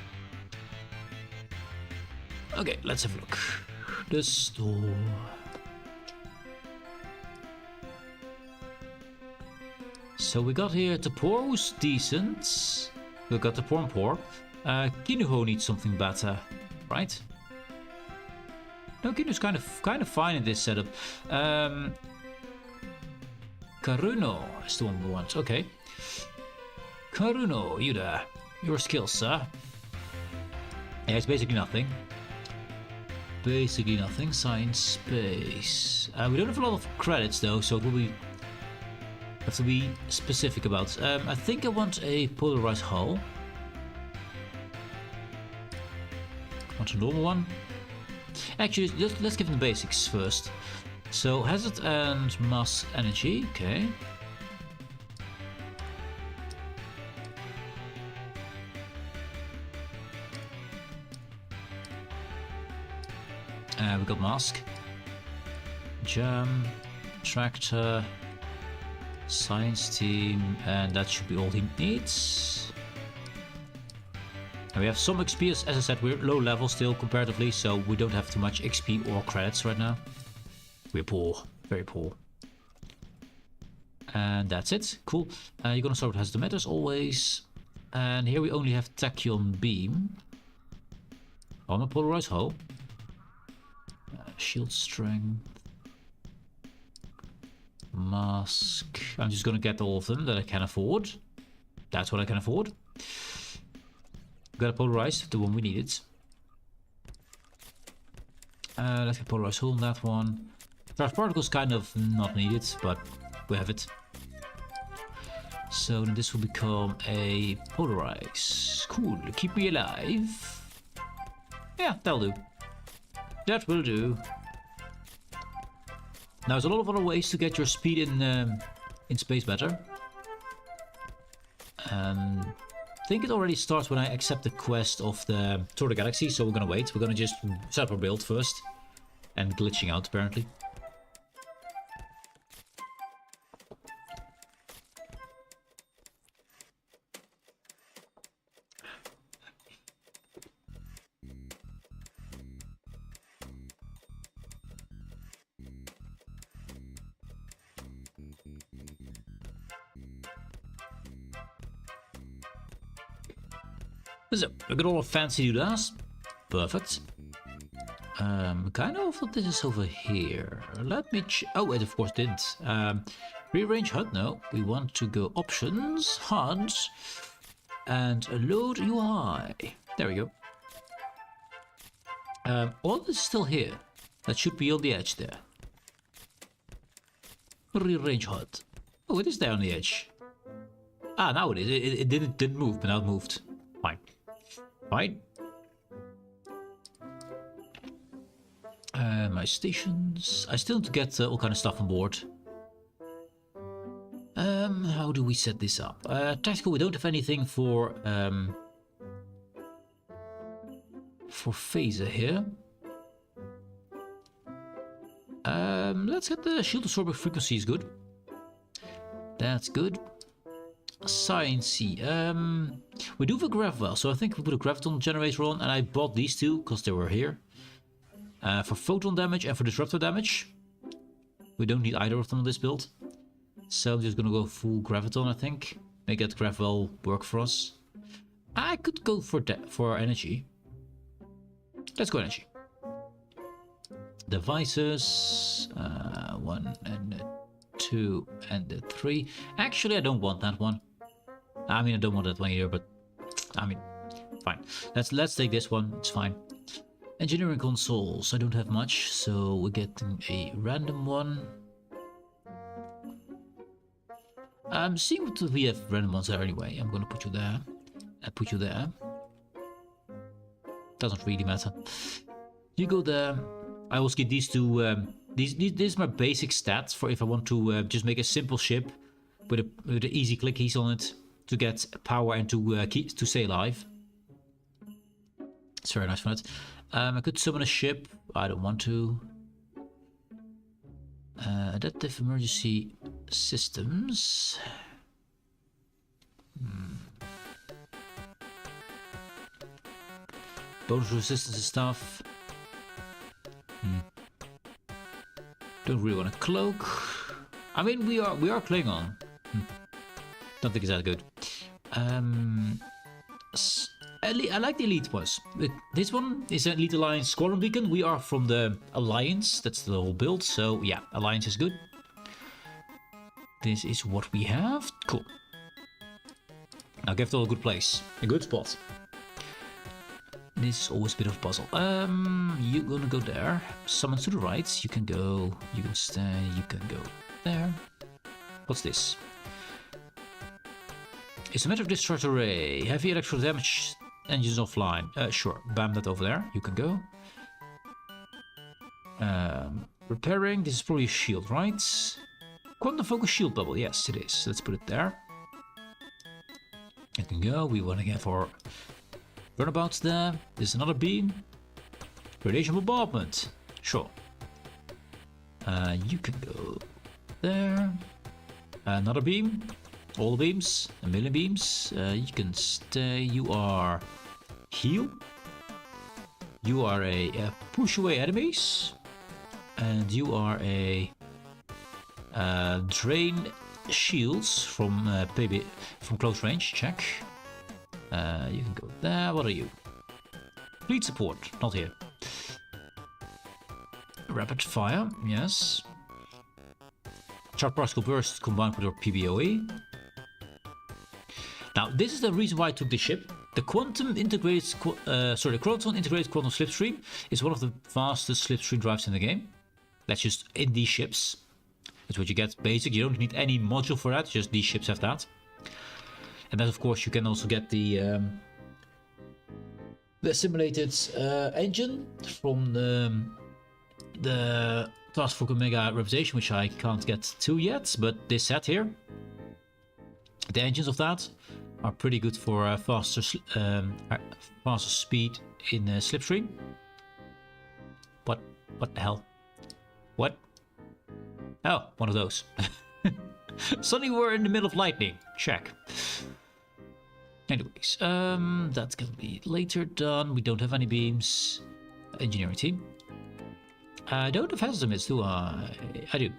Okay, let's have a look. The store. So we got here Tapor, who's decent. We got Tapor and Por. Kinuho needs something better, right? No, Kinuho's kind of fine in this setup. Karuno is the one we want. Okay. Karuno, you there. Your skills, sir. Yeah, it's basically nothing. Basically nothing. Science, space. We don't have a lot of credits though, so it will be have to be specific about. I think I want a polarized hull. I want a normal one. Actually, let's give them the basics first. So hazard and mass energy. Okay. We got mask, jam, tractor, science team, and that should be all he needs. And we have some XP, as I said, we're low level still comparatively, so we don't have too much XP or credits right now. We're poor, very poor. And that's it, cool. You're gonna start with hazard matters always. And here we only have tachyon beam. On a polarized hull. Shield strength, mask. I'm just gonna get all of them that I can afford. That's what I can afford. Got a polarized, the one we needed. Let's get polarized hull on that one. Charged particles kind of not needed, but we have it. So then this will become a polarize. Cool, keep me alive. Yeah, that'll do. That will do. Now there's a lot of other ways to get your speed in space better. I think it already starts when I accept the quest of the Tour de Galaxy, so we're gonna wait. We're gonna just set up our build first. And glitching out apparently. So, look at all the fancy doodads. Perfect. Kind of thought this is over here. Let me oh, it of course didn't. Rearrange HUD, no. We want to go options, HUD, and load UI. There we go. All this is still here. That should be on the edge there. Rearrange HUD. Oh, it is there on the edge. Ah, now it is. It didn't move, but now it moved. Fine. Fine. My stations. I still need to get all kind of stuff on board. How do we set this up? Tactical, we don't have anything for phaser here. Let's get the shield absorbing frequency is good. That's good. Sciencey. We do have a gravel, so I think we put a graviton generator on, and I bought these two because they were here. For photon damage and for disruptor damage. We don't need either of them on this build. So I'm just gonna go full graviton, I think. Make that gravel work for us. I could go for energy. Let's go energy. Devices. 1 and 2 and 3. Actually, I don't want that one. I mean, I don't want that one either, but I mean, fine. Let's take this one. It's fine. Engineering consoles. I don't have much, so we're getting a random one. I'm seeing what we have random ones there anyway. I'm gonna put you there. I put you there. Doesn't really matter. You go there. I also get these two. These are my basic stats for if I want to just make a simple ship with an easy click keys on it to get power and to stay alive. It's very nice for that. I could summon a ship. I don't want to. Adaptive emergency systems. Bonus resistance and stuff. Don't really want a cloak. I mean, we are Klingon. Don't think it's that good. I like the elite ones. This one is an elite alliance squadron beacon. We are from the alliance. That's the whole build. So yeah, alliance is good. This is what we have. Cool. Now give it all a good place. A good spot. This is always a bit of a puzzle. You're gonna go there. Someone to the right. You can go. You can stay. You can go there. What's this? It's a matter of discharge array. Heavy electrical damage. Engines offline. Sure. Bam that over there. You can go. Repairing. This is probably a shield, right? Quantum focus shield bubble. Yes, it is. Let's put it there. You can go. We want to get for runabouts there. There's another beam. Radiation bombardment. Sure. You can go there. Another beam. All the beams. A million beams. You can stay. You are heal. You are a push away enemies. And you are a drain shields from from close range. Check. You can go there. What are you? Fleet support. Not here. Rapid fire. Yes. Charge particle burst combined with your PBOE. Now this is the reason why I took this ship. The quantum integrated, the Chronoton integrated quantum slipstream is one of the fastest slipstream drives in the game. That's just in these ships. That's what you get basic. You don't need any module for that. Just these ships have that. And then of course you can also get the simulated engine from the Task Force Omega Reputation, which I can't get to yet. But this set here, the engines of that are pretty good for faster speed in slipstream. What the hell? What? Oh, one of those. Suddenly we're in the middle of lightning. Check. Anyways, that's gonna be later done. We don't have any beams. Engineering team. I don't have estimates, do I? I do.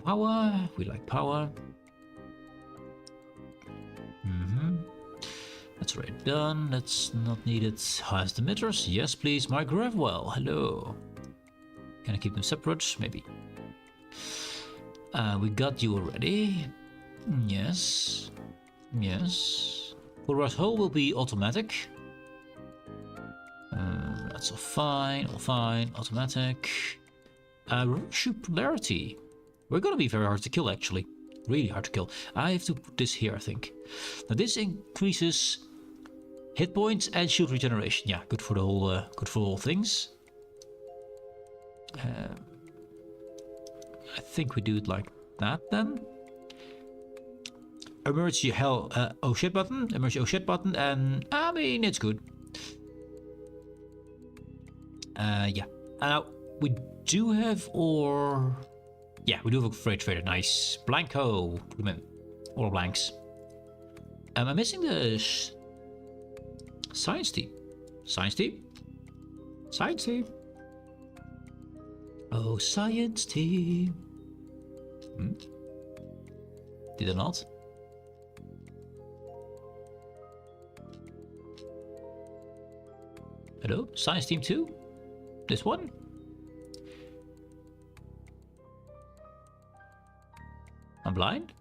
Power. We like power. That's already done. That's not needed. Has the emitters? Yes, please. Mike Gravwell. Hello. Can I keep them separate? Maybe. We got you already. Yes. Yes. Polarized hull will be automatic. That's all fine. All fine. Automatic. Shoot polarity. We're gonna be very hard to kill, actually. Really hard to kill. I have to put this here, I think. Now this increases hit points and shield regeneration. Yeah, good for the whole, good for all things. I think we do it like that then. Emergency oh shit button, emergency oh shit button, and I mean it's good. Yeah. We do have yeah, we do have a freight trader. Nice. Blanco. Put them in. All blanks. Am I missing the science team? Science team? Science team. Oh, science team. Did I not? Hello? Science team 2? This one? I'm blind?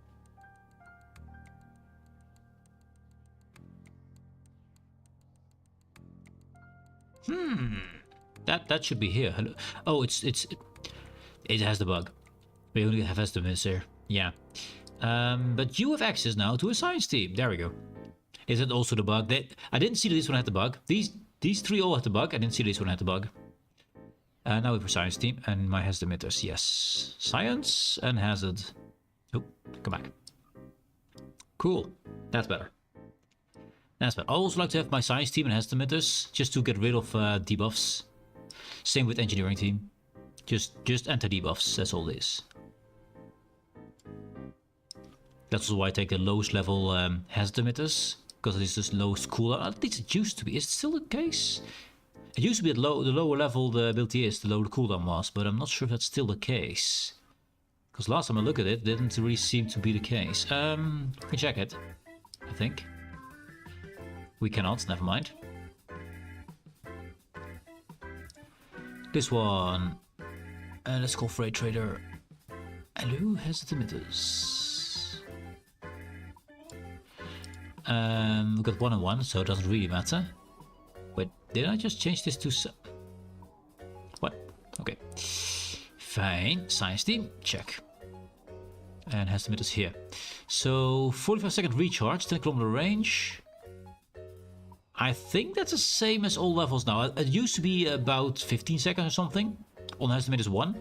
That should be here. Hello. Oh, it has the bug. We only have estimates here. Yeah. But you have access now to a science team. There we go. Is it also the bug? I didn't see that this one had the bug. These three all had the bug. I didn't see this one had the bug. Now we have a science team and my hazard emitters. Yes. Science and hazard. Oh, come back. Cool. That's better. That's better. I also like to have my science team and hazard emitters just to get rid of debuffs. Same with engineering team. Just anti-debuffs. That's all it is. That's also why I take the lowest level hazard emitters. Because it is just lowest cooldown. At least it used to be. Is it still the case? It used to be at the lower level the ability is, the lower the cooldown was. But I'm not sure if that's still the case. Because last time I looked at it, didn't really seem to be the case. We can check it. I think. We cannot. Never mind. This one. Let's call Freight Trader. Hello, hazard emitters. We got 1 and 1, so it doesn't really matter. Wait, did I just change this to... What? Okay. Fine. Science team, check. And has emitters here. So, 45-second recharge, 10 kilometer range. I think that's the same as all levels now. It used to be about 15 seconds or something on has emitters 1.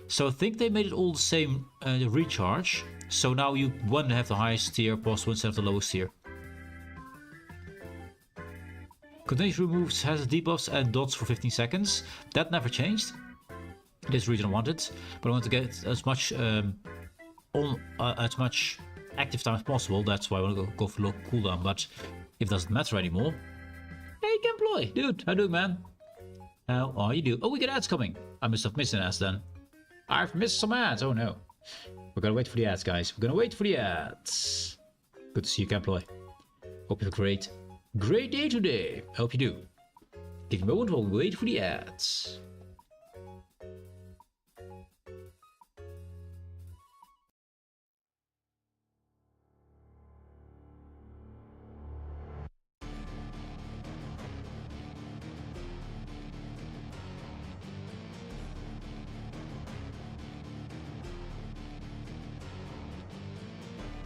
So I think they made it all the same recharge. So now you want to have the highest tier possible instead of the lowest tier. Continuously removes hazard debuffs and dots for 15 seconds. That never changed. This region I wanted, but I want to get as much as much active time as possible. That's why I want to go for low cooldown. But if it doesn't matter anymore, hey, Gameplay, dude, how you doing, man? How are you doing? Oh, we got ads coming. I must have missed an ads then. I've missed some ads. Oh no. We're gonna wait for the ads, guys. We're gonna wait for the ads. Good to see you, Gameplay. Hope you have a great day today. I hope you do. Take a moment while we wait for the ads.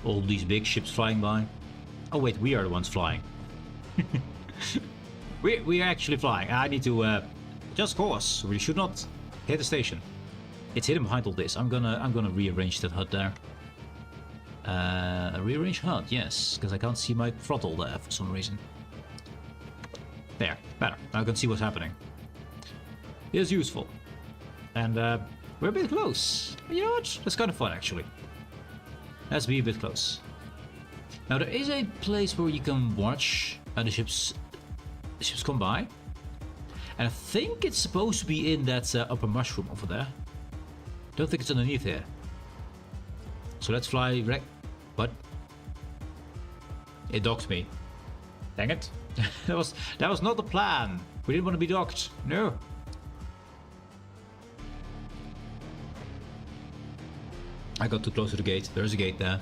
All these big ships flying by. Oh wait, we are the ones flying. we are actually flying. I need to just course. We should not hit the station. It's hidden behind all this. I'm gonna rearrange that HUD there. Rearrange HUD, yes, because I can't see my throttle there for some reason. There, better. Now I can see what's happening. It is useful. And we're a bit close. You know what? That's kind of fun actually. Let's be a bit close. Now there is a place where you can watch the ships come by, and I think it's supposed to be in that upper mushroom over there. Don't think it's underneath here. So let's fly. What? It docked me. Dang it! that was not the plan. We didn't want to be docked. No. I got too close to the gate. There's a gate there.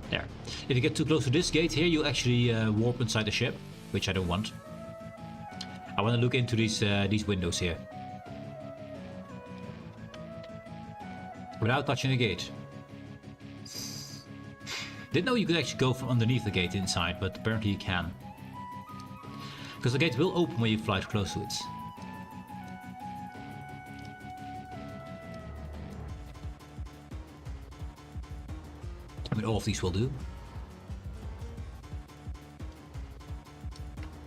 There. If you get too close to this gate here, you actually warp inside the ship, which I don't want. I want to look into these windows here. Without touching the gate. Didn't know you could actually go from underneath the gate inside, but apparently you can. Because the gate will open when you fly close to it. I mean, all of these will do.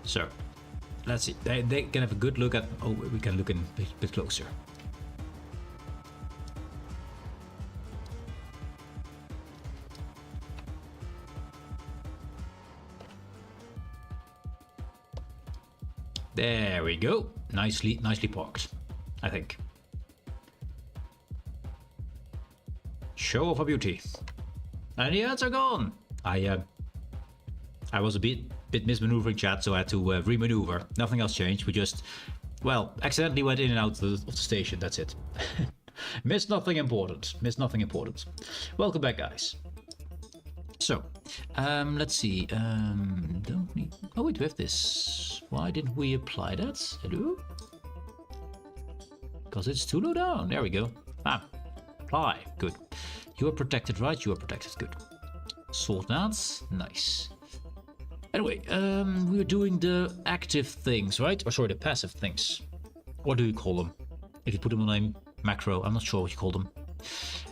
So, let's see. They can have a good look at... Oh, we can look in a bit closer. There we go. Nicely parked, I think. Show off a beauty. And the ads are gone. I was a bit mismaneuvering, chat, so I had to remaneuver. Nothing else changed. We just, well, accidentally went in and out of the station. That's it. Missed nothing important. Missed nothing important. Welcome back, guys. So, let's see. Don't need. Oh wait, we have this. Why didn't we apply that? Hello? Because it's too low down. There we go. Ah, apply. Good. You are protected, right? You are protected. Good. Sort that. Nice. Anyway, we are doing the active things, right? Or sorry, the passive things. What do you call them? If you put them on a macro, I'm not sure what you call them.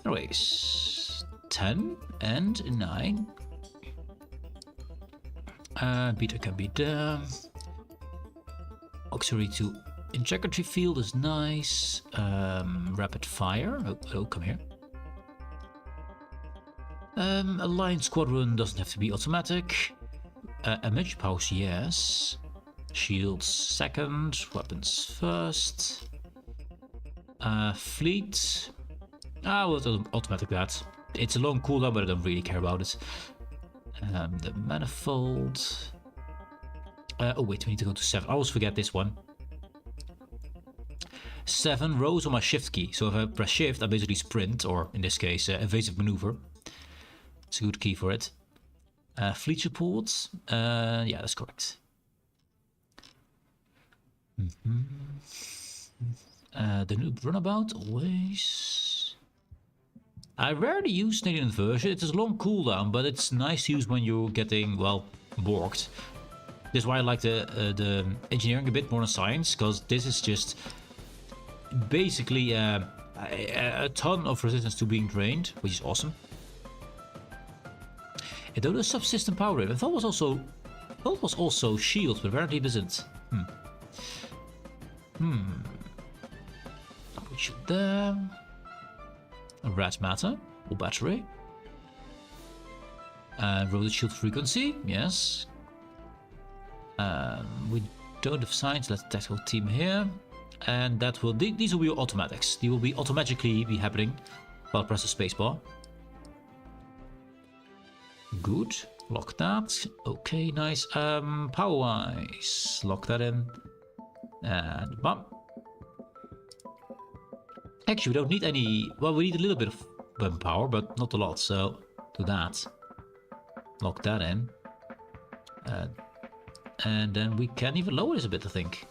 Anyways, 10 and 9. Beta can be there. Auxiliary to integrity field is nice. Rapid fire. Oh, come here. Alliance squadron doesn't have to be automatic. Image pause, yes. Shields second. Weapons first. Fleet. We'll automatic that. It's a long cooldown, but I don't really care about it. The manifold. Oh wait, we need to go to 7. I always forget this one. 7 rows on my shift key. So if I press shift, I basically sprint, or in this case, evasive maneuver. It's a good key for it. Fleet support. Yeah, that's correct. The new runabout, always. I rarely use Canadian inversion. It is a long cooldown, but it's nice to use when you're getting, well, borked. This is why I like the engineering a bit more than science, because this is just basically a ton of resistance to being drained, which is awesome. It does subsystem power rate. I thought it was also shields, but apparently it isn't. I'll put you there. A red matter or battery. Rotate shield frequency, yes. We don't have science. Let's tactical team here, and that will these will be automatics. They will be automatically be happening while I press the spacebar. Good. Lock that. Okay, nice. Power wise, lock that in, and bam. Actually, we don't need any. Well, we need a little bit of weapon power, but not a lot. So do that. Lock that in. And then we can even lower this a bit, I think.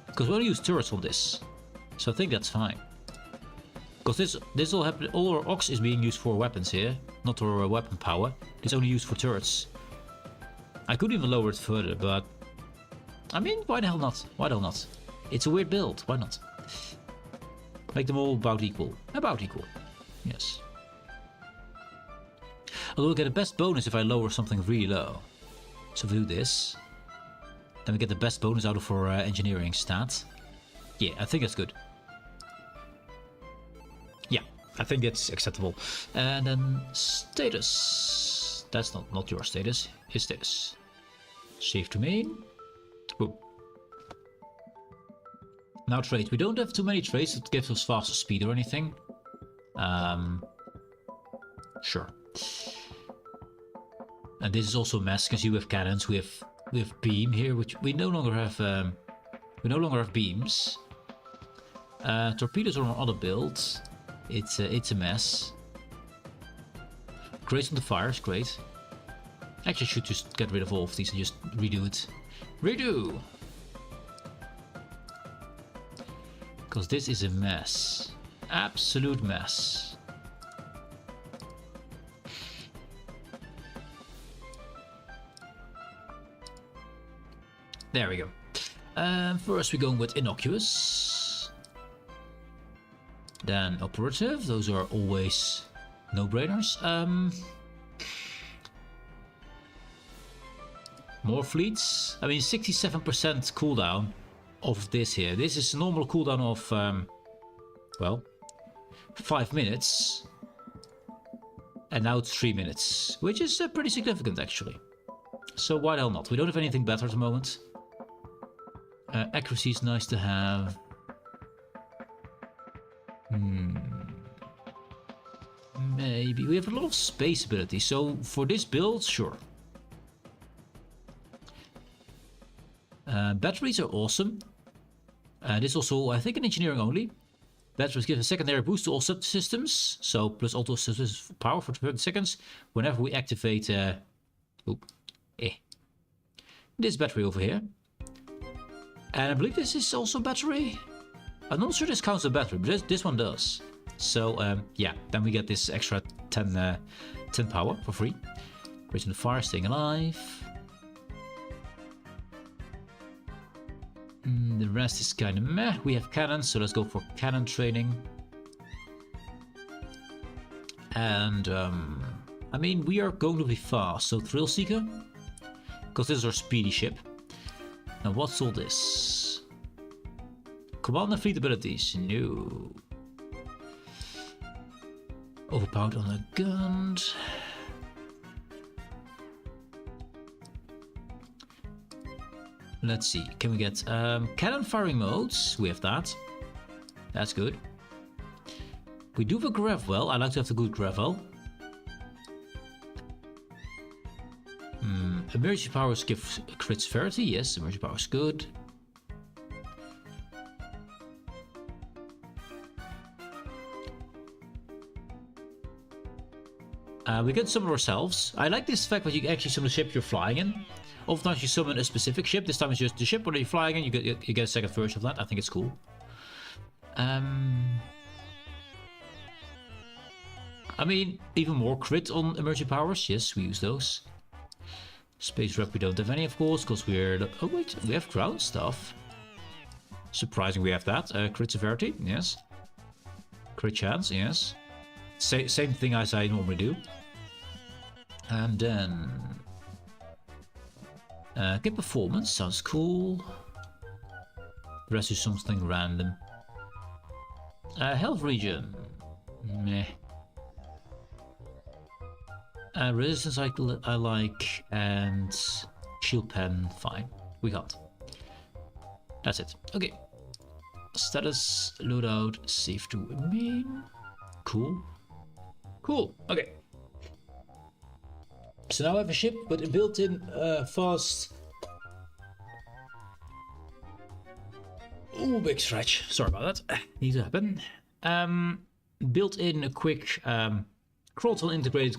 Because we only use turrets on this. So I think that's fine. Because this will happen. All our ox is being used for weapons here, not our weapon power. It's only used for turrets. I could even lower it further, but I mean, why the hell not? Why the hell not? It's a weird build. Why not? Make them all about equal. About equal. Yes. Although we get the best bonus if I lower something really low. So if we do this, then we get the best bonus out of our engineering stat. Yeah, I think that's good. Yeah, I think that's acceptable. And then status. That's not your status. His status. Save domain. Boom. Now traits. We don't have too many traits that gives us faster speed or anything. Sure. And this is also a mess because you have cannons. We have beam here, which we no longer have. We no longer have beams. Torpedoes are on other builds. It's a mess. Grace on the fires, great. Actually, I should just get rid of all of these and just redo it. Redo. Because this is a mess. Absolute mess. There we go. First we're going with innocuous. Then operative. Those are always no-brainers. More fleets. I mean, 67% cooldown of this here. This is a normal cooldown of, well, 5 minutes. And now it's 3 minutes, which is pretty significant actually. So why the hell not? We don't have anything better at the moment. Accuracy is nice to have. Maybe. We have a lot of space ability, so for this build, sure. Batteries are awesome. This is also, I think, an engineering only. Batteries give a secondary boost to all subsystems, so plus auto systems power for 30 seconds whenever we activate this battery over here. And I believe this is also battery. I'm not sure this counts as a battery, but this one does. So yeah, then we get this extra 10 power for free. Raising the fire, staying alive. The rest is kind of meh. We have cannons, so let's go for cannon training. And I mean, we are going to be fast, so Thrill Seeker, because this is our speedy ship. Now what's all this? Command and fleet abilities. No. Overpowered on a gun. Let's see. Can we get cannon firing modes? We have that. That's good. We do have a Gravel. I like to have the good Gravel. Emergency powers give crit severity. Yes, emergency powers good. We can summon ourselves. I like this fact that you can actually summon the ship you're flying in. Oftentimes you summon a specific ship. This time it's just the ship where you're flying in. You get a second version of that. I think it's cool. I mean, even more crit on emergency powers. Yes, we use those. Space rep we don't have any, of course, because we're... Oh wait, we have ground stuff. Surprising we have that. Crit severity, yes. Crit chance, yes. Same thing as I normally do. And then... get performance, sounds cool. The rest is something random. Health region. Meh. Resistance I like, and shield pen, fine. We got. That's it. Okay. Status, loadout, save to main. Cool. Cool. Okay. So now I have a ship with a built-in fast. Ooh, big stretch. Sorry about that. Needs to happen. Built-in a quick Chronoton integrated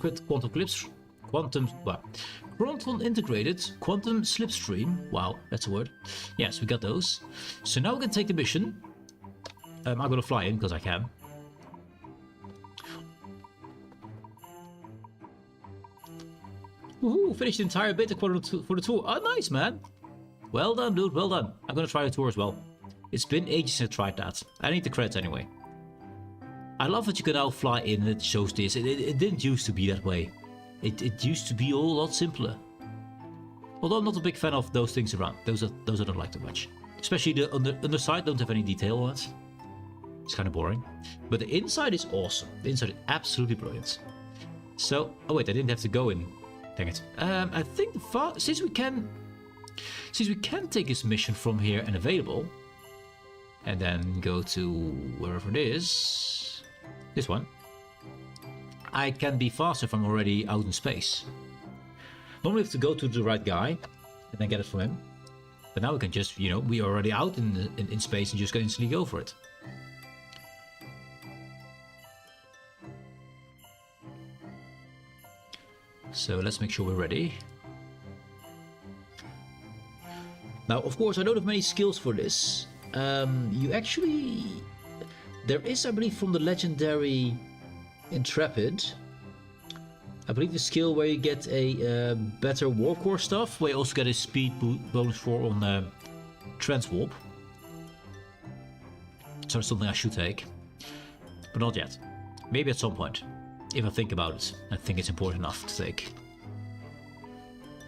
quantum slipstream. Wow, that's a word. Yes, we got those. So now we can take the mission. I'm gonna fly in because I can. Woohoo! Finished the entire beta for the tour. Oh, nice, man. Well done, dude. Well done. I'm gonna try the tour as well. It's been ages since I tried that. I need the credits anyway. I love that you can now fly in and it shows this. It didn't used to be that way. It used to be a whole lot simpler. Although I'm not a big fan of those things around. Those I don't like too much. Especially the underside don't have any detail on it. It's kind of boring. But the inside is awesome. The inside is absolutely brilliant. So, oh wait, I didn't have to go in. Dang it. I think since we can take this mission from here and available, and then go to wherever it is, this one, I can be faster if I'm already out in space. Normally we have to go to the right guy and then get it from him. But now we can just, you know, we are already out in space and just can instantly go for it. So let's make sure we're ready. Now, of course, I don't have many skills for this. You actually... There is, I believe, from the legendary Intrepid, I believe the skill where you get a better warp core stuff, where you also get a speed bonus for on Transwarp. So it's something I should take. But not yet. Maybe at some point. If I think about it, I think it's important enough to take.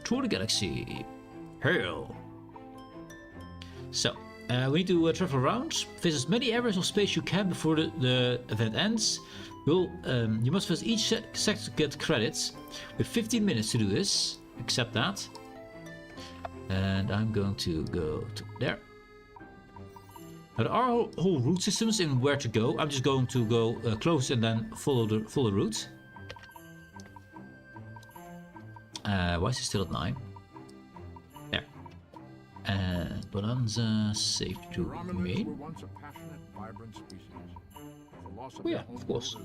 Through the galaxy. Hail! So, we need to travel around, visit as many areas of space you can before the event ends. You must visit each sector to get credits. We have 15 minutes to do this. Accept that. And I'm going to go to there. Now, there are whole route systems in where to go. I'm just going to go close and then follow the route. Why is it still at 9? There. And Bonanza, safe to main. Oh yeah, of course.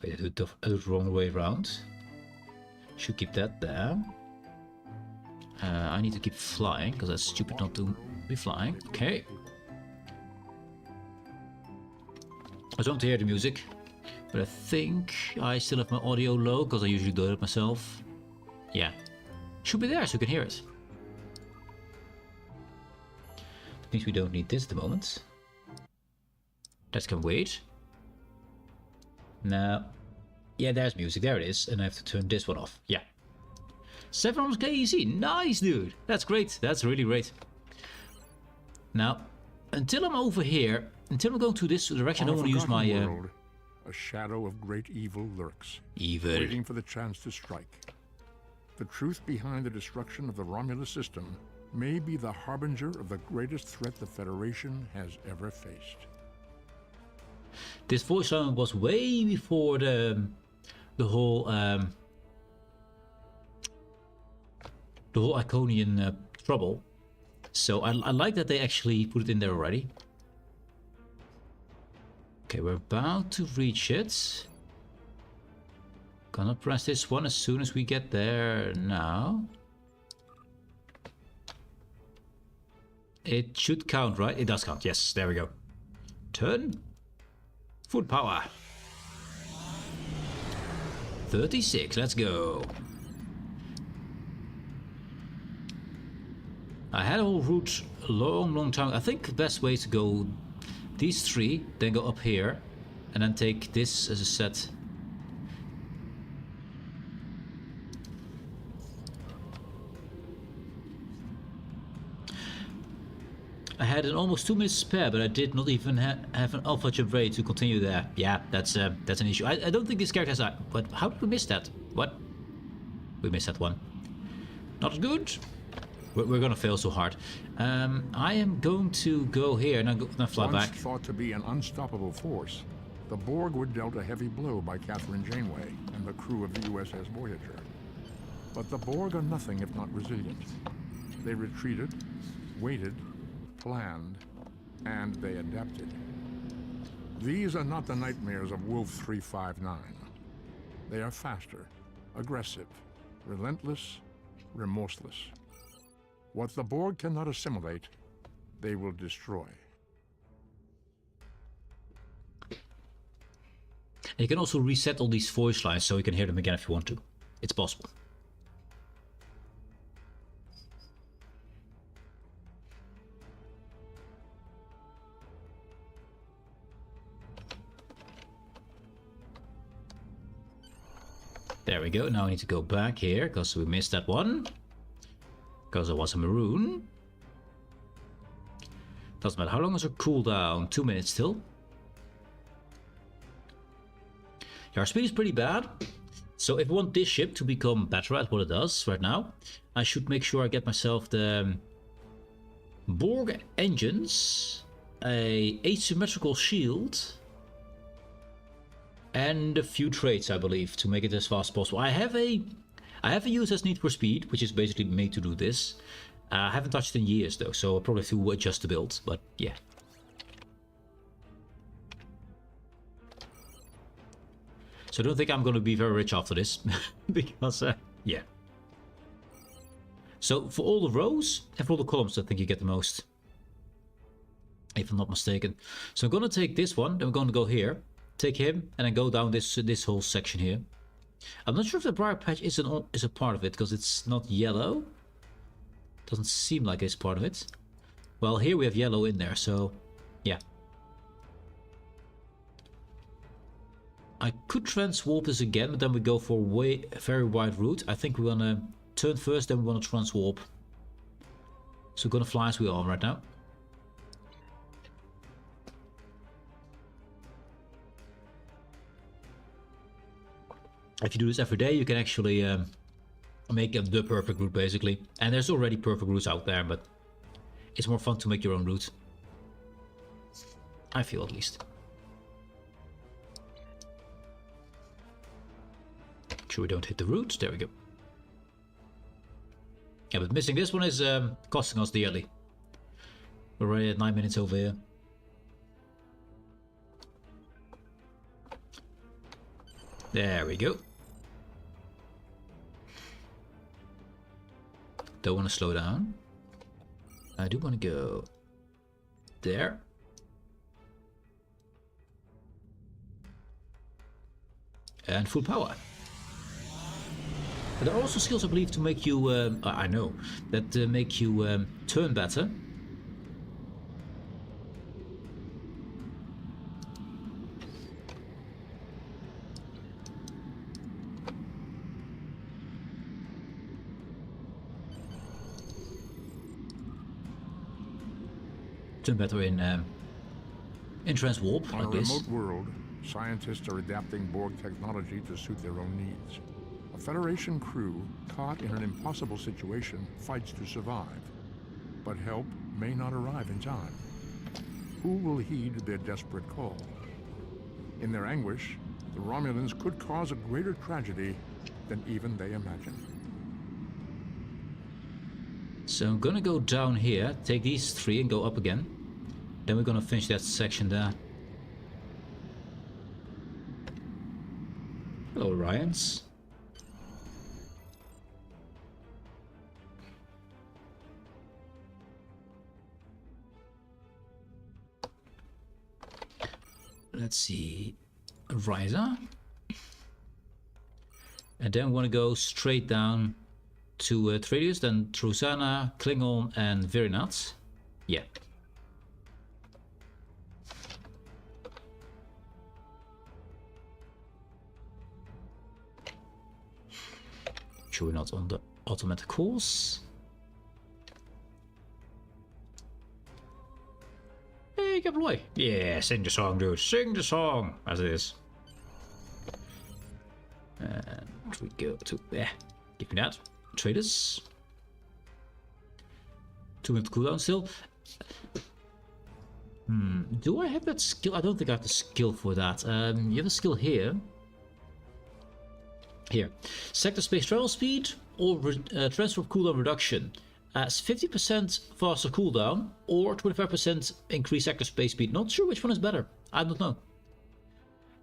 Wait, I did it the wrong way around. Should keep that there. I need to keep flying, because that's stupid not to be flying. Okay. I don't hear the music, but I think I still have my audio low, because I usually do it myself. Yeah. Should be there, so you can hear it. That means we don't need this at the moment. That can wait. Now... Yeah, there's music. There it is. And I have to turn this one off. Yeah. 700 KEC. Nice, dude. That's great. That's really great. Now, until I'm over here, until I'm going to this direction, I don't want to use my... World, a shadow of great evil lurks. Evil. Waiting for the chance to strike. The truth behind the destruction of the Romulus system may be the harbinger of the greatest threat the Federation has ever faced. This voice line was way before the whole Iconian trouble. So I like that they actually put it in there already. Okay, we're about to reach it. Gonna press this one as soon as we get there now. It should count, right? It does count. Yes, there we go. Turn. Full power. 36, let's go. I had a whole route a long time. I think the best way to go these three, then go up here, and then take this as a set. I had an almost 2 minutes spare, but I did not even have an alpha jump ready to continue there. Yeah, that's an issue. I don't think these characters are. But how did we miss that? What? We missed that one. Not good. We're gonna fail so hard. I am going to go here and I'm gonna fly back. Once thought to be an unstoppable force, the Borg were dealt a heavy blow by Catherine Janeway and the crew of the USS Voyager. But the Borg are nothing if not resilient. They retreated, waited, planned, and they adapted. These are not the nightmares of Wolf 359. They are faster, aggressive, relentless, remorseless. What the Borg cannot assimilate, they will destroy. And you can also reset all these voice lines so you can hear them again if you want to. It's possible. There we go. Now I need to go back here because we missed that one. Because there was a maroon. Doesn't matter. How long is our cooldown? 2 minutes still. Yeah, our speed is pretty bad. So if I want this ship to become better at what it does right now, I should make sure I get myself the Borg engines, a asymmetrical shield, and a few traits, I believe, to make it as fast as possible. I have a USS Need for Speed, which is basically made to do this. I haven't touched it in years though, so I'll probably have to adjust the build, but yeah. So I don't think I'm going to be very rich after this, because, yeah. So for all the rows and for all the columns, I think you get the most, if I'm not mistaken. So I'm going to take this one, then we're going to go here, take him, and then go down this whole section here. I'm not sure if the briar patch is a part of it, because it's not yellow. Doesn't seem like it's part of it. Well, here we have yellow in there, so yeah. I could transwarp this again, but then we go for a very wide route. I think we're gonna turn first, then we're gonna transwarp. So we're gonna fly as we are right now. If you do this every day, you can actually make the perfect route, basically. And there's already perfect routes out there, but it's more fun to make your own route. I feel, at least. Make sure we don't hit the route. There we go. Yeah, but missing this one is costing us dearly. We're already at 9 minutes over here. There we go. Don't want to slow down. I do want to go there. And full power. But there are also skills, I believe, to make you, I know, that make you turn better. Turn better in transwarp, like this. On a remote world, scientists are adapting Borg technology to suit their own needs. A Federation crew caught in an impossible situation fights to survive, but help may not arrive in time. Who will heed their desperate call? In their anguish, the Romulans could cause a greater tragedy than even they imagine. So I'm gonna go down here, take these 3 and go up again. Then we're gonna finish that section there. Hello, Ryans. Let's see. Riser. And then we want to go straight down to Tradius, then Trusana, Klingon, and Virinat. Yeah. Sure, we're not on the automatic course. Hey, get away! Yeah, sing the song, dude. Sing the song, as it is. And we go to there. Give me that. Traders. 2-minute cooldown still. Do I have that skill? I don't think I have the skill for that. You have a skill here. Here. Sector space travel speed or transfer cooldown reduction. As 50% faster cooldown or 25% increased sector space speed. Not sure which one is better. I don't know.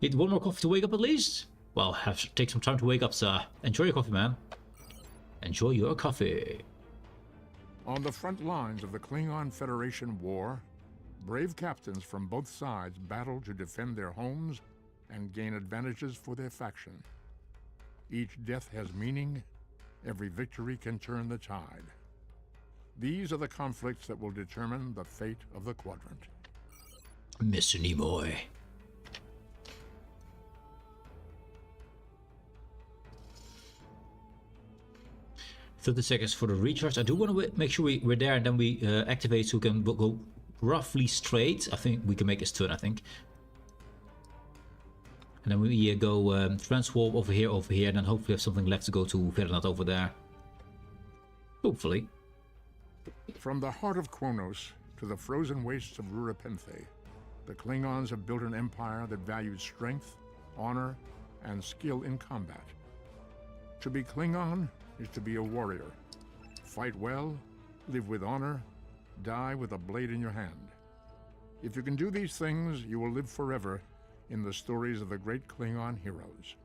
Need one more coffee to wake up at least? Well, have to take some time to wake up, sir. Enjoy your coffee, man. Enjoy your coffee. On the front lines of the Klingon Federation war, brave captains from both sides battle to defend their homes and gain advantages for their faction. Each death has meaning. Every victory can turn the tide. These are the conflicts that will determine the fate of the quadrant. Mr. Nimoy. 30 seconds for the recharge. I do want to make sure we're there and then we activate so we can go roughly straight. I think we can make his turn, I think. And then we go transwarp over here, and then hopefully have something left to go to Virinat over there. Hopefully. From the heart of Kronos to the frozen wastes of Rurapenthe, the Klingons have built an empire that values strength, honor, and skill in combat. To be Klingon is to be a warrior. Fight well, live with honor, die with a blade in your hand. If you can do these things, you will live forever in the stories of the great Klingon heroes.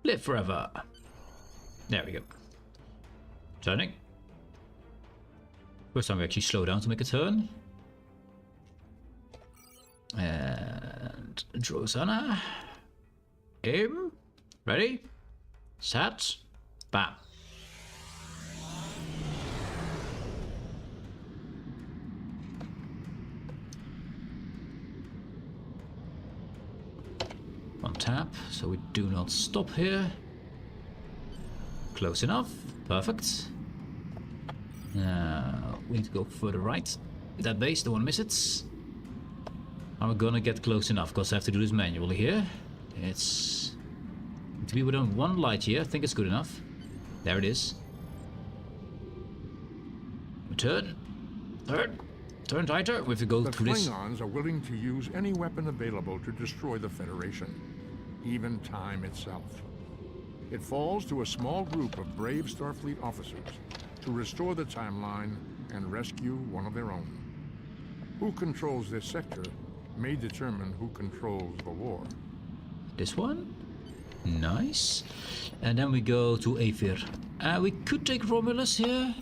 Live forever. There we go. Turning. First time we actually slow down to make a turn. And Drosana. Aim. Ready. Set. Bam. On tap, so we do not stop here. Close enough. Perfect. Now we need to go further right. That base, don't want to miss it. I'm gonna get close enough because I have to do this manually here. It's to be within 1 light here. I think it's good enough. There it is. Turn. Turn. Turn tighter. We have to go through this. The Klingons are willing to use any weapon available to destroy the Federation, even time itself. It falls to a small group of brave Starfleet officers to restore the timeline and rescue one of their own. Who controls this sector may determine who controls the war. This one? Nice. And then we go to Aether. We could take Romulus here.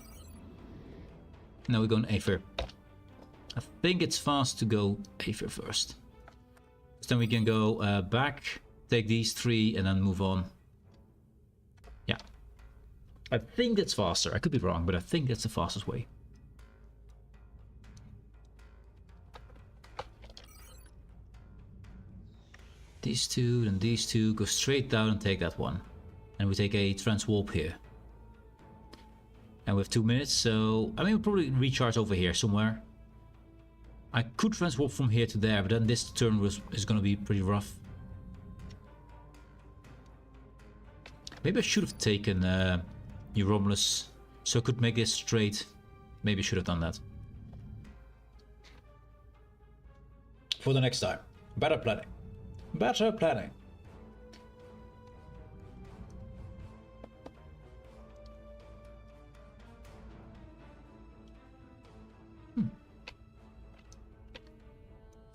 No, we're going Aether. I think it's fast to go Aether first. So then we can go back, take these 3 and then move on. Yeah. I think that's faster. I could be wrong, but I think that's the fastest way. These 2 and these 2 go straight down and take that one. And we take a transwarp here. And we have 2 minutes, so I mean we'll probably recharge over here somewhere. I could transwarp from here to there, but then this turn is going to be pretty rough. Maybe I should have taken New Romulus so I could make this straight. Maybe I should have done that. For the next time. Better planning. Better planning.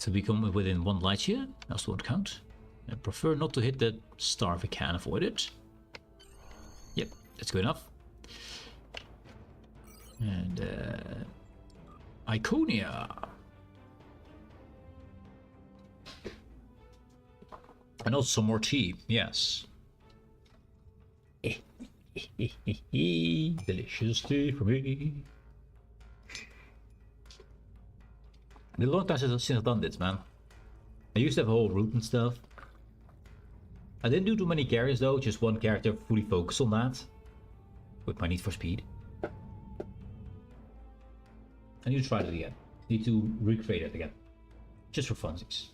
To become within 1 light year, that won't count. I prefer not to hit that star if we can avoid it. Yep, that's good enough. And Iconia. And also some more tea, yes. Delicious tea for me. It's been a long time since I've done this, man. I used to have a whole route and stuff. I didn't do too many carriers though, just one character fully focused on that. With my need for speed. I need to try it again. Need to recreate it again. Just for funsies.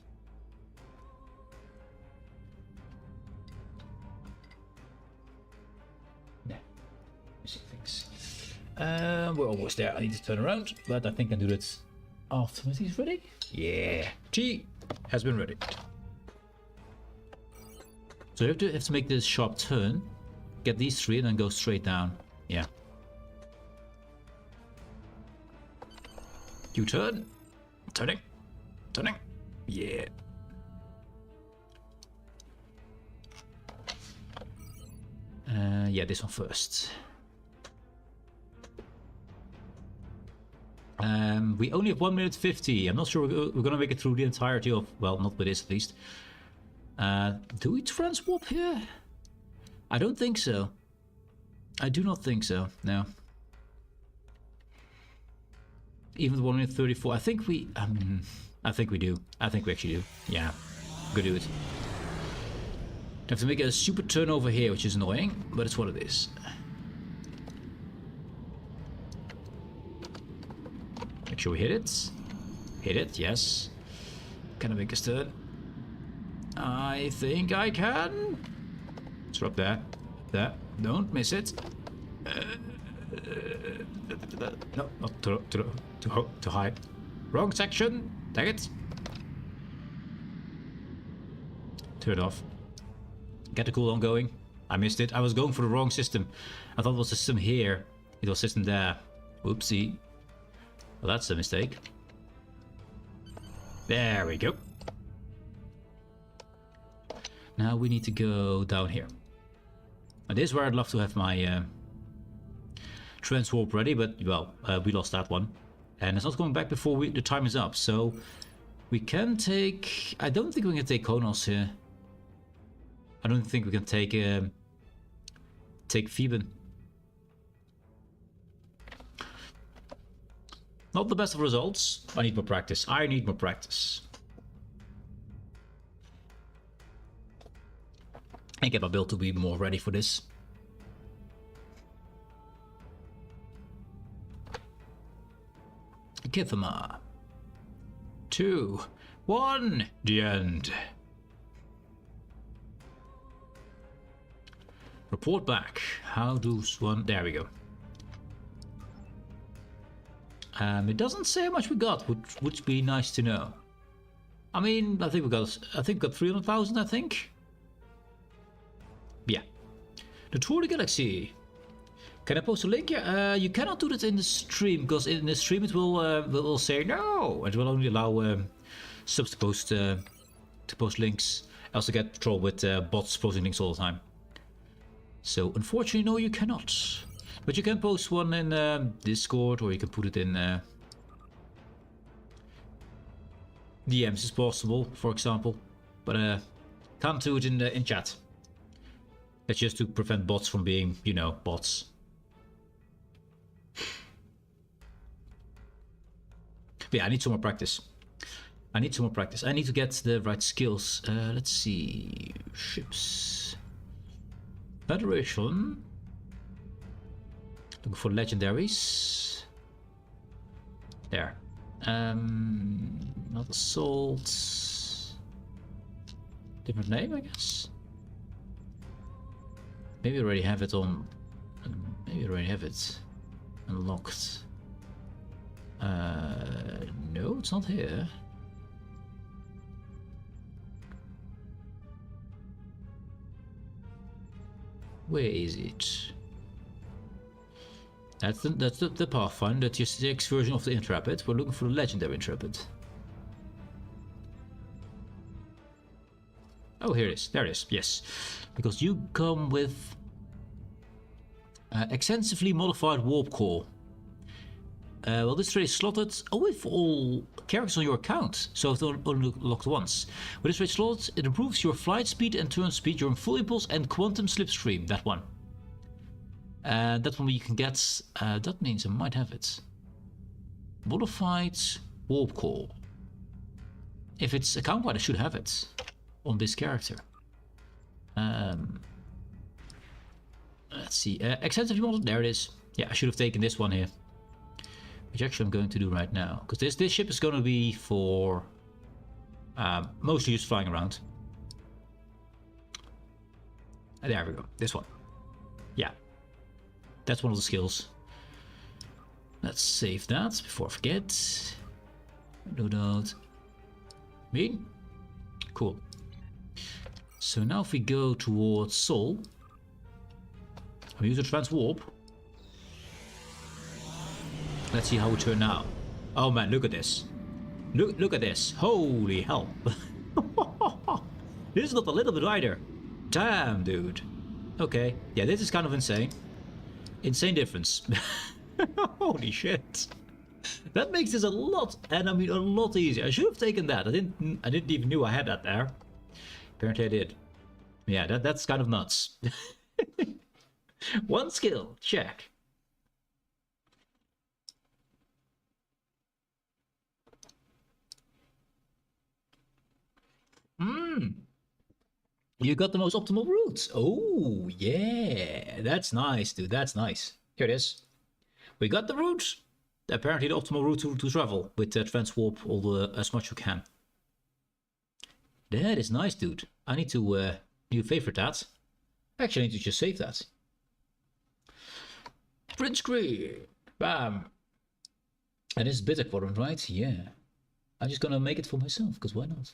Nah. Missing things. We're almost there. I need to turn around, but I think I can do it after my tea's ready. Yeah. Tea has been ready. So you have to make this sharp turn, get these 3 and then go straight down. Yeah. You turn. Turning. Turning. Yeah. Yeah, this one first. We only have 1 minute 50. I'm not sure we're gonna make it through the entirety of, well, not with this at least. Do we transwarp here? I don't think so. I do not think so, no. Even the 1 minute 34, I think we do. I think we actually do. Yeah, go do it. Have to make a super turn over here, which is annoying, but it's what it is. Make sure we hit it. Hit it, yes. Can I make a turn? I think I can. Drop that. That. Don't miss it. No, not too high. Wrong section. Take it. Turn it off. Get the cooldown going. I missed it. I was going for the wrong system. I thought it was system here. It was system there. Whoopsie. Well, that's a mistake. There we go. Now we need to go down here. And this is where I'd love to have my transwarp ready, but well, we lost that one. And it's not coming back before the time is up, so we can take... I don't think we can take Konos here. I don't think we can take Phoeben. Not the best of results. I need more practice. I need more practice. And get my build to be more ready for this. Kithama. 2, 1, the end. Report back. How does one... There we go. It doesn't say how much we got, which would be nice to know. I mean, I think we got 300,000, I think. Yeah. The Tour of the Galaxy. Can I post a link? Yeah, you cannot do that in the stream, because in the stream it will say no. It will only allow subs to post links. I also get trolled with bots posting links all the time. So unfortunately, no, you cannot. But you can post one in Discord, or you can put it in DMs is possible, for example. But can't do it in chat. That's just to prevent bots from being, you know, bots. But yeah, I need some more practice. I need to get the right skills. Let's see. Ships. Federation. Looking for legendaries. There. Not assault. Different name, I guess. Maybe I already have it on. Maybe I already have it unlocked. No, it's not here. Where is it? That's the Pathfinder, the Tier 6 version of the Intrepid. We're looking for the Legendary Intrepid. Oh, here it is. There it is. Yes. Because you come with extensively modified warp core. Well, this trait is slotted with all characters on your account, so it's only locked once. With this trait slotted, it improves your flight speed and turn speed during full impulse and quantum slipstream. That one. That one you can get. That means I might have it. Modified warp core. If it's account-wide, I should have it on this character. Let's see. Extensively modeled. There it is. Yeah, I should have taken this one here. Which actually I'm going to do right now. Because this ship is going to be for mostly just flying around. There we go. This one. Yeah. That's one of the skills. Let's save that before I forget. No doubt. Me? Cool. So now if we go towards Sol. I'll use a trans warp. Let's see how we turn now. Oh man, look at this. Look at this. Holy hell. This is not a little bit either. Damn, dude. Okay. Yeah, this is kind of insane. Insane difference. Holy shit. That makes this a lot, and I mean a lot easier. I should have taken that. I didn't even know I had that there. Apparently I did. Yeah, that's kind of nuts. One skill, check. You got the most optimal route. Oh, yeah. That's nice, dude. That's nice. Here it is. We got the route. Apparently the optimal route to travel with transwarp as much as you can. That is nice, dude. I need to new favorite that. Actually, I need to just save that. Print screen. Bam. And this is bitter quadrant, right? Yeah. I'm just gonna make it for myself, because why not?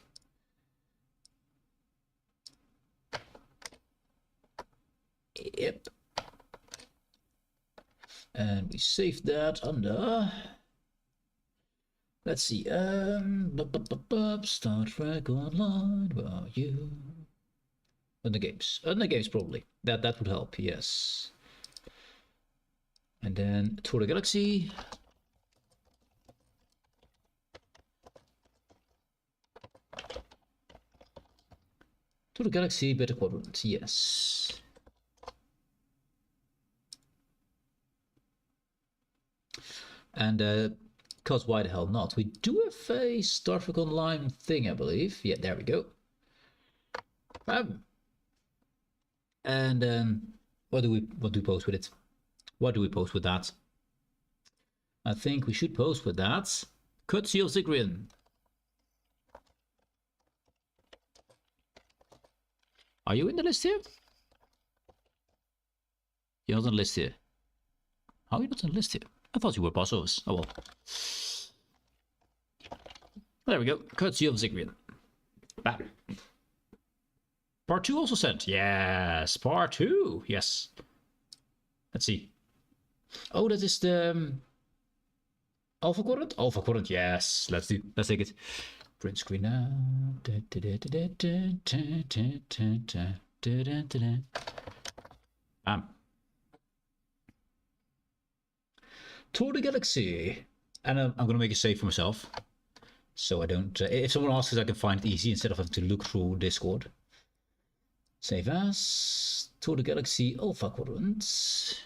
Yep. And we save that under. Let's see. Star Trek Online. Where are you? On the games. On the games, probably. That would help. Yes. And then Tour the Galaxy. Tour the Galaxy, Beta Quadrant. Yes. And because why the hell not? We do have a Star Trek Online thing, I believe. Yeah, there we go. And what do we post with it? What do we post with that? I think we should post with that. Courtesy of Zigrin. Are you in the list here? You're not on the list here. How are you not on the list here? I thought you were boss office. Oh well. There we go. Courtesy of Zigrian. Bam. Part 2 also sent. Yes, part 2. Yes. Let's see. Oh, that is the Alpha Quadrant? Alpha Quadrant, yes. Let's take it. Print screen now. Bam. Tour the Galaxy. And I'm going to make a save for myself. So I don't... if someone asks, I can find it easy instead of having to look through Discord. Save as. Tour the Galaxy Alpha Quadrant.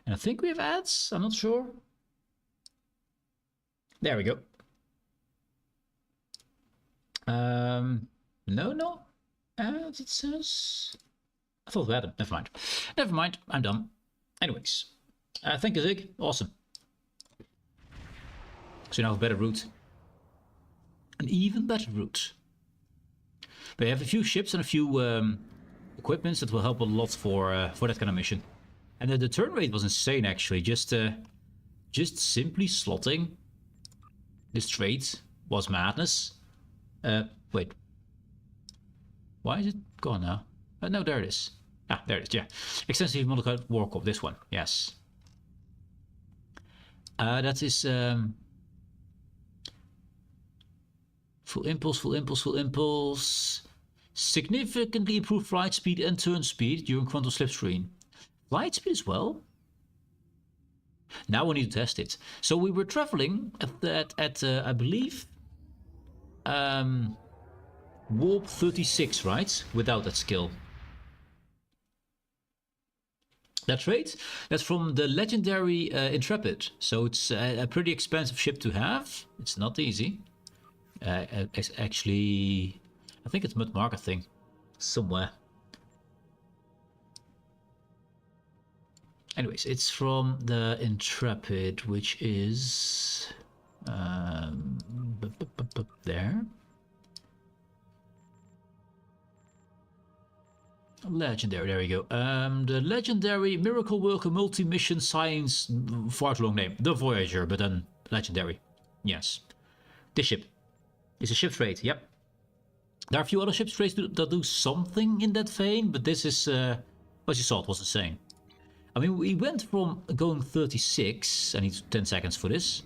And I think we have ads. I'm not sure. There we go. No ads, it says. I thought we had them. Never mind. Never mind. I'm done. Anyways, thank you, Zig. Awesome. So now a better route. An even better route. But you have a few ships and a few equipments that will help a lot for that kind of mission. And the turn rate was insane, actually. Just simply slotting this trait was madness. Wait. Why is it gone now? No, there it is. Ah, there it is, yeah. Extensively modified Warcop, this one, yes. That is full impulse, full impulse, full impulse. Significantly improved flight speed and turn speed during quantum slipstream. Flight speed as well? Now we need to test it. So we were traveling at I believe, warp 36, right? Without that skill. That's right. That's from the legendary Intrepid. So it's a pretty expensive ship to have. It's not easy. Actually, I think it's Mud Market thing somewhere. Anyways, it's from the Intrepid, which is there. Legendary, there we go. The legendary Miracle Worker multi-mission science, far too long name. The Voyager, but then legendary. Yes. This ship. It's a ship trait, yep. There are a few other ship traits that do something in that vein, but this is what you saw, it was insane. I mean, we went from going 36, I need 10 seconds for this.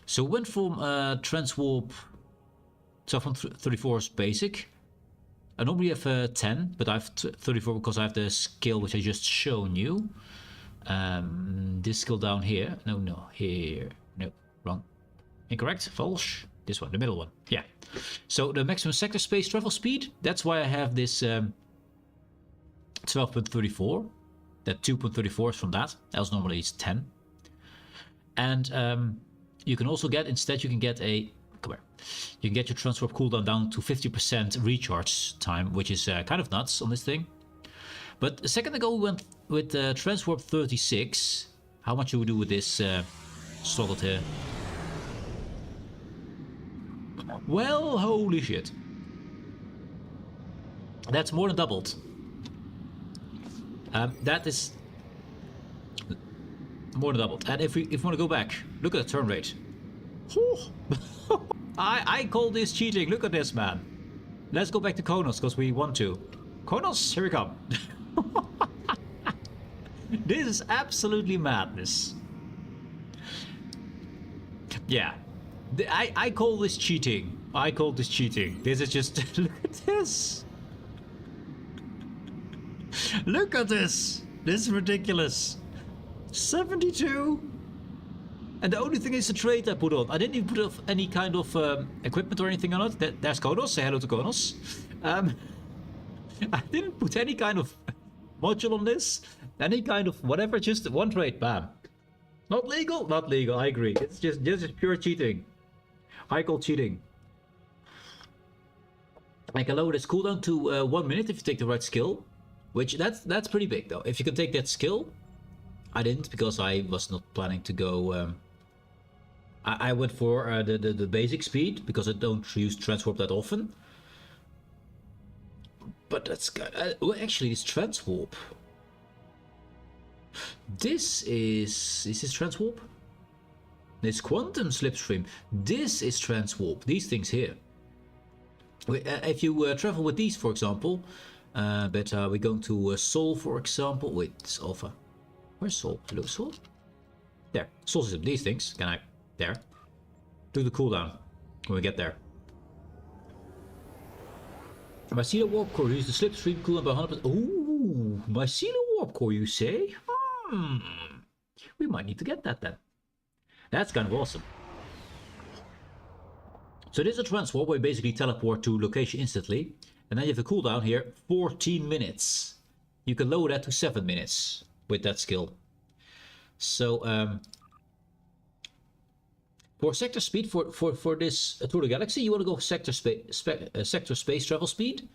So we went from transwarp, so from 34 is basic. I normally have 10, but I have 34 because I have the skill which I just shown you. This skill down here, no, here, no, wrong. Incorrect, false. This one, the middle one, yeah. So the maximum sector space travel speed, that's why I have this 12.34. That 2.34 is from that, else normally it's 10. And you can also get, instead you can get a, come here, you can get your transwarp cooldown down to 50% recharge time, which is kind of nuts on this thing. But a second ago we went with transwarp 36. How much do we do with this slotted here? Well, holy shit. That's more than doubled. That is more than doubled. And if we want to go back, look at the turn rate. I call this cheating. Look at this, man. Let's go back to Konos because we want to. Konos, here we come. This is absolutely madness. Yeah. I call this cheating. I call this cheating. This is just... Look at this. Look at this. This is ridiculous. 72. And the only thing is the trait I put on. I didn't even put off any kind of equipment or anything on it. There's Konos. Say hello to Konos. I didn't put any kind of module on this. Any kind of whatever. Just one trait. Bam. Not legal? Not legal. I agree. It's just pure cheating. I call cheating. I can lower this cooldown to 1 minute if you take the right skill. Which, that's pretty big though. If you can take that skill. I didn't because I was not planning to go... I went for the basic speed because I don't use transwarp that often. But that's good. Well, actually, this transwarp. This is transwarp? This quantum slipstream. This is transwarp. These things here. If you travel with these, for example, but we're going to Sol, for example. Wait, it's Alpha. Where's Sol? Hello, Sol? There. Sol system. These things. Can I? There. Do the cooldown when we get there. Mycelial Warp Core. Use the slipstream cooldown by 100%. Ooh, Mycelial Warp Core, you say? We might need to get that then. That's kind of awesome. So this is a transwarp where you basically teleport to location instantly. And then you have a cooldown here, 14 minutes. You can lower that to 7 minutes with that skill. So, for sector speed, for this Tour de Galaxy, you want to go sector space travel speed.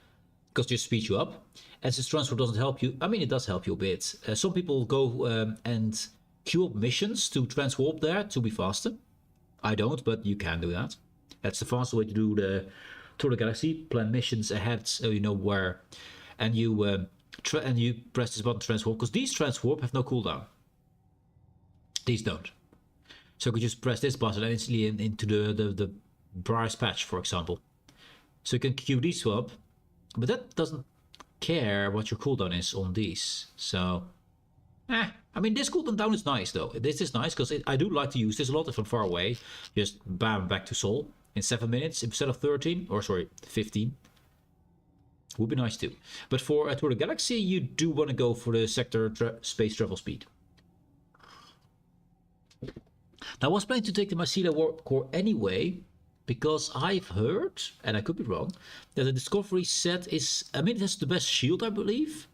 Because it just speeds you up. As this transfer doesn't help you, I mean it does help you a bit. Some people go and queue up missions to transwarp there to be faster. I don't, but you can do that. That's the fastest way to do the tour of the galaxy. Plan missions ahead, so you know where, and you press this button transwarp, because these transwarp have no cooldown. These don't. So you could just press this button and instantly into the Briar's Patch, for example. So you can queue these up, but that doesn't care what your cooldown is on these. So, I mean, this cooldown is nice though. This is nice because I do like to use this a lot if I'm far away. Just bam, back to Sol in 7 minutes instead of 13, or sorry, 15. Would be nice too. But for a Tour of the Galaxy, you do want to go for the sector space travel speed. Now, I was planning to take the Mycelia Warp Core anyway, because I've heard, and I could be wrong, that the Discovery set is, I mean, it has the best shield, I believe.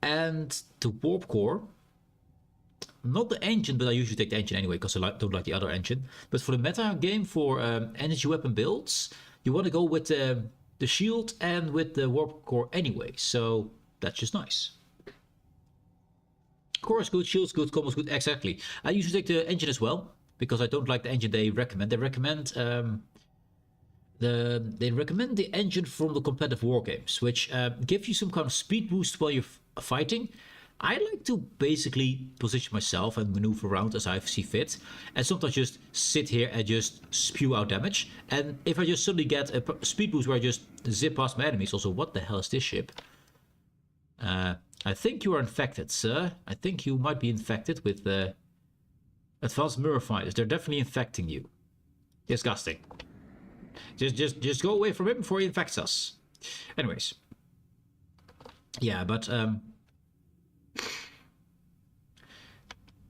And the Warp Core, not the engine, but I usually take the engine anyway, because I don't like the other engine. But for the meta game, for energy weapon builds, you want to go with the shield and with the Warp Core anyway. So that's just nice. Core is good, shield's good, combo's good, exactly. I usually take the engine as well, because I don't like the engine they recommend. They recommend the engine from the competitive war games, which give you some kind of speed boost while you're fighting. I like to basically position myself and maneuver around as I see fit, and sometimes just sit here and just spew out damage. And if I just suddenly get a speed boost where I just zip past my enemies, also, what the hell is this ship? I think you are infected, sir. I think you might be infected with advanced Murfighters. They're definitely infecting you. Disgusting. Just go away from him before he infects us. Anyways. Yeah, but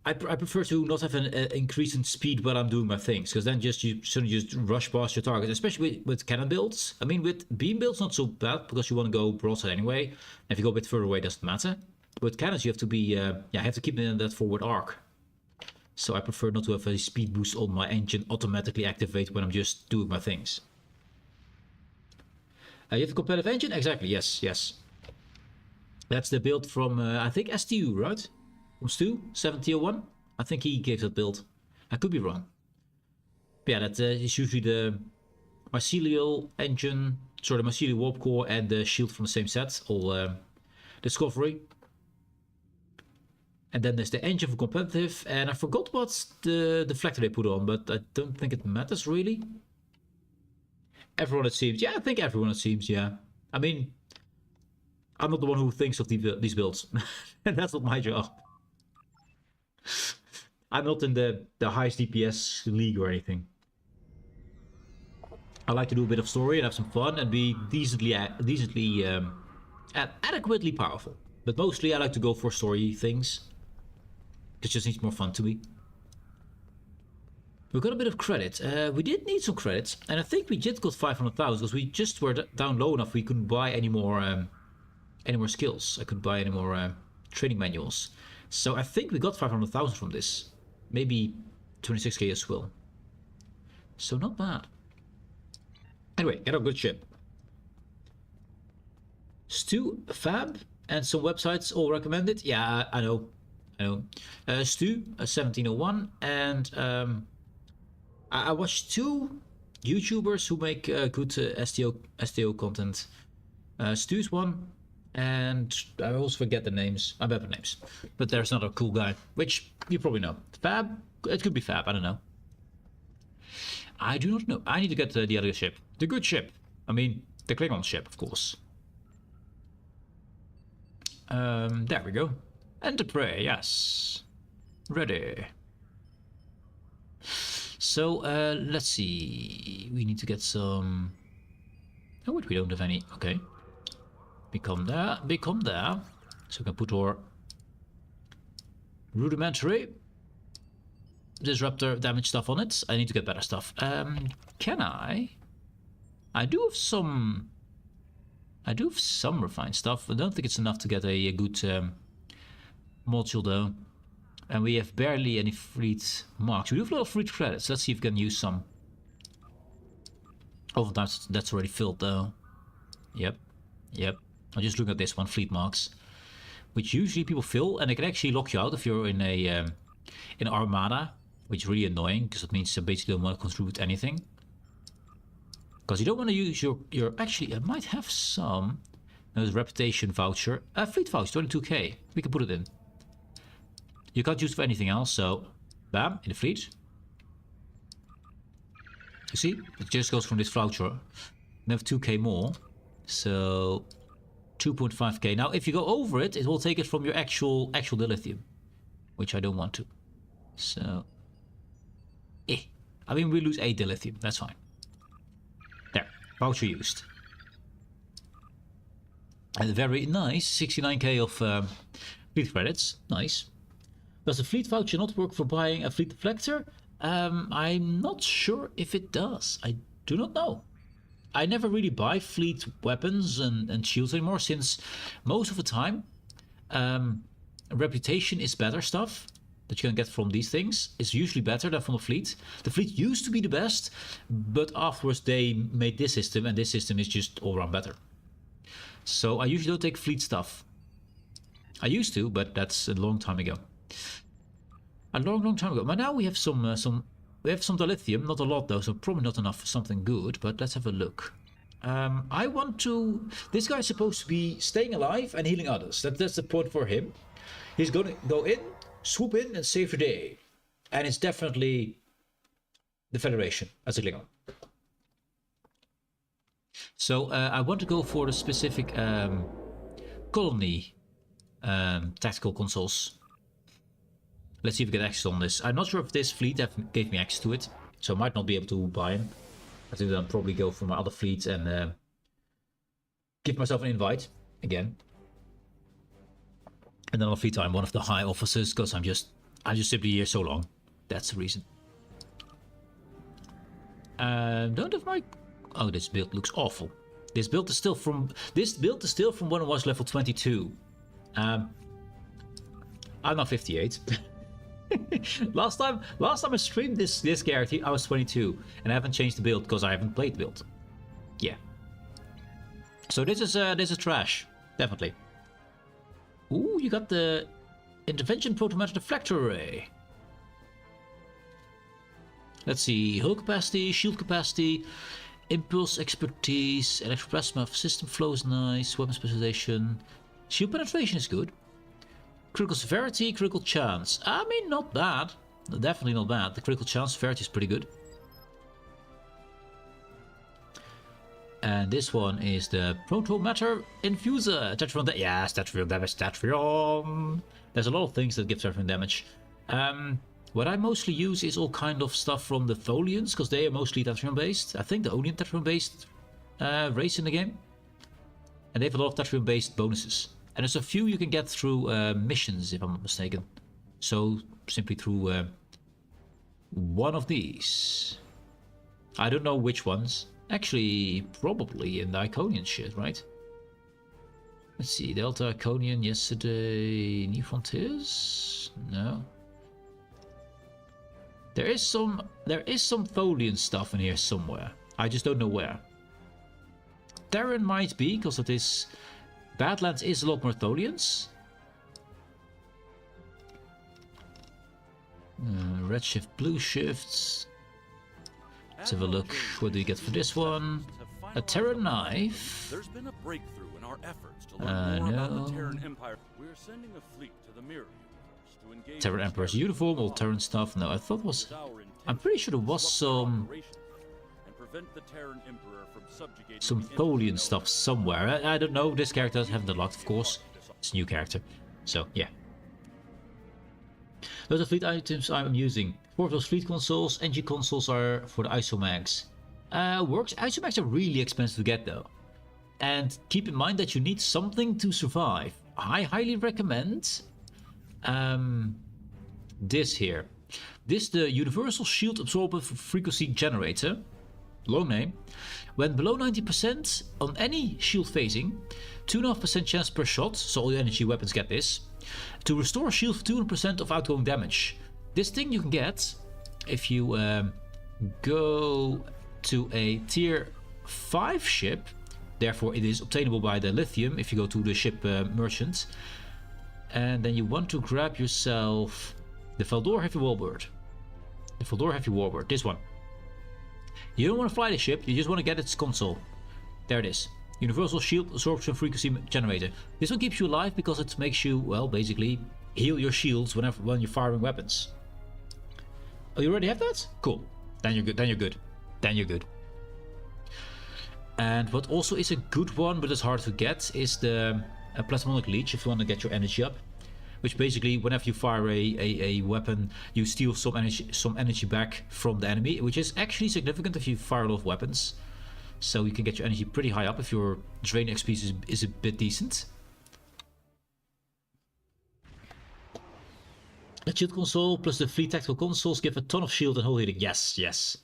I prefer to not have an increase in speed while I'm doing my things, because then you suddenly just rush past your target, especially with cannon builds. I mean, with beam builds, not so bad, because you want to go broadside anyway. If you go a bit further away, it doesn't matter. With cannons, you have to be, you have to keep in that forward arc. So I prefer not to have a speed boost on my engine automatically activate when I'm just doing my things. You have a competitive engine? Exactly, yes. That's the build from, I think, STU, right? From Stu, 701. I think he gave that build. I could be wrong. But yeah, that is usually the Mycelial engine, sorry, the Mycelial Warp Core and the shield from the same set, all Discovery. And then there's the engine for competitive, and I forgot what the deflector they put on, but I don't think it matters really. Everyone, it seems. Yeah, I think everyone, it seems, yeah. I mean, I'm not the one who thinks of these builds. And that's not my job. I'm not in the highest DPS league or anything. I like to do a bit of story and have some fun and be adequately powerful. But mostly I like to go for story things. It just needs more fun to me. We got a bit of credit. We did need some credits, and I think we just got 500,000 because we just were down low enough we couldn't buy any more skills. I couldn't buy any more training manuals. So I think we got 500,000 from this. Maybe 26k as well. So not bad. Anyway, get a good ship. Stu, Fab, and some websites all recommended. Yeah, I know. Stu, 1701, and I watched two YouTubers who make good STO content. Stu's one, and I also forget the names. I remember names, but there's another cool guy, which you probably know. Fab, it could be Fab. I don't know. I do not know. I need to get the other ship, the good ship. I mean, the Klingon ship, of course. There we go. Enter prey, yes. Ready. So, let's see. We need to get some... Oh, wait, we don't have any. Okay. Become there. So we can put our rudimentary disruptor damage stuff on it. I need to get better stuff. Can I? I do have some refined stuff. I don't think it's enough to get a good module though. And we have barely any fleet marks. We have a lot of fleet credits. Let's see if we can use some. Oftentimes that's already filled though. Yep. I'm just looking at this one, fleet marks, which usually people fill, and they can actually lock you out if you're in a in Armada, which is really annoying because it means they basically don't want to contribute anything. Because you don't want to use your... Actually, I might have some... There's a reputation voucher. Fleet voucher, 22k. We can put it in. You can't use it for anything else, so... Bam, in the fleet. You see? It just goes from this voucher. We have 2k more. So... 2.5k. Now, if you go over it, it will take it from your actual dilithium. Which I don't want to. So... I mean, we lose 8 dilithium. That's fine. There. Voucher used. And very nice, 69k of fleet credits. Nice. Does the fleet voucher not work for buying a fleet deflector? I'm not sure if it does. I do not know. I never really buy fleet weapons and shields anymore, since most of the time reputation is better stuff that you can get from these things. It's usually better than from the fleet. The fleet used to be the best, but afterwards they made this system, and this system is just all around better. So I usually don't take fleet stuff. I used to, but that's a long time ago. A long time ago. But now we have some dilithium, not a lot though, so probably not enough for something good. But let's have a look. I want to. This guy's supposed to be staying alive and healing others. That's the point for him. He's going to go in, swoop in, and save the day. And it's definitely the Federation as a Klingon. So I want to go for the specific colony tactical consoles. Let's see if we get access on this. I'm not sure if this fleet gave me access to it, so I might not be able to buy them. I think I'll probably go for my other fleet and give myself an invite again. And then on fleet I'm one of the high officers, because I'm just simply here so long. That's the reason. Don't have my... Oh, this build looks awful. This build is still from when I was level 22. I'm now 58. last time I streamed this character, I was 22, and I haven't changed the build because I haven't played the build. Yeah. So this is trash, definitely. Ooh, you got the intervention protomatter deflector array. Let's see, hull capacity, shield capacity, impulse expertise, electroplasma system flow is nice, weapon specialization, shield penetration is good. Critical severity, critical chance. I mean, not bad. Definitely not bad. The critical chance severity is pretty good. And this one is the protomatter infuser. Tetrion yes, Tetrion damage, Tetrion. There's a lot of things that give Tetrion damage. What I mostly use is all kind of stuff from the Tholians, because they are mostly Tetrion based. I think the only Tetrion based race in the game. And they have a lot of Tetrion based bonuses. And there's a few you can get through missions, if I'm not mistaken. So, simply through one of these. I don't know which ones. Actually, probably in the Iconian shit, right? Let's see, Delta Iconian yesterday. New Frontiers? No. There is some Tholian stuff in here somewhere. I just don't know where. Terran might be, because it is... Badlands is a lot more Tholians. Red shift, blue shifts. Let's have a look. What do you get for this one? A Terran knife. There's been a breakthrough in our efforts to learn more about the Terran Empire. We're sending a fleet to the Mirror Universe to engage Terran Emperor's uniform, all Terran stuff. No, I thought it was... I'm pretty sure there was some Tholian stuff somewhere. I don't know. This character haven't unlocked, of course. It's a new character. So, yeah. Those are fleet items I'm using. 4 of those fleet consoles, engine consoles are for the isomags. Works. Isomags are really expensive to get though. And keep in mind that you need something to survive. I highly recommend this here. This the Universal Shield Absorber Frequency Generator. Long name. When below 90% on any shield phasing, 2.5% chance per shot, so all your energy weapons get this, to restore shield for 200% of outgoing damage. This thing you can get if you go to a tier 5 ship, therefore it is obtainable by the lithium if you go to the ship merchant, and then you want to grab yourself the Valdor Heavy Warbird. The Valdor Heavy Warbird, this one. You don't want to fly the ship, you just want to get its console. There it is. Universal Shield Absorption Frequency Generator. This one keeps you alive because it makes you, well, basically heal your shields when you're firing weapons. Oh, you already have that? Cool. Then you're good. Then you're good. Then you're good. And what also is a good one, but it's hard to get, is the Plasmonic Leech if you want to get your energy up. Which basically, whenever you fire a weapon, you steal some energy back from the enemy, which is actually significant if you fire a lot of weapons. So you can get your energy pretty high up if your drain XP is a bit decent. The shield console plus the fleet tactical consoles give a ton of shield and hull healing. Yes, yes.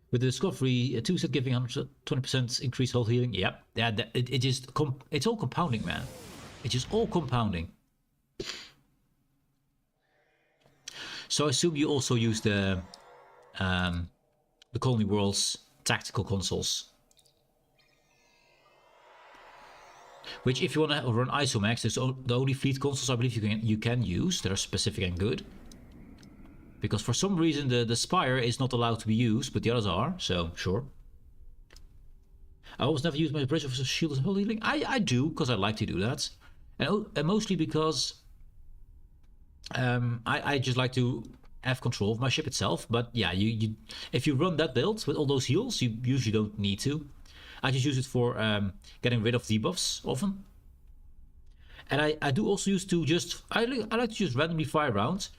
With the Discovery 2 set giving 120% increased hull healing. Yep. Yeah, it's all compounding, man. It's just all compounding. So I assume you also use the Colony Worlds tactical consoles. Which, if you want to run Isomax, there's the only fleet consoles I believe you can use that are specific and good. Because for some reason the Spire is not allowed to be used, but the others are, so sure. I always never use my Bridge of Shield and Hull Healing. I do, because I like to do that. And mostly because I just like to have control of my ship itself. But yeah, if you run that build with all those heals, you usually don't need to. I just use it for getting rid of debuffs often. And I do also use to just... I like to just randomly fire around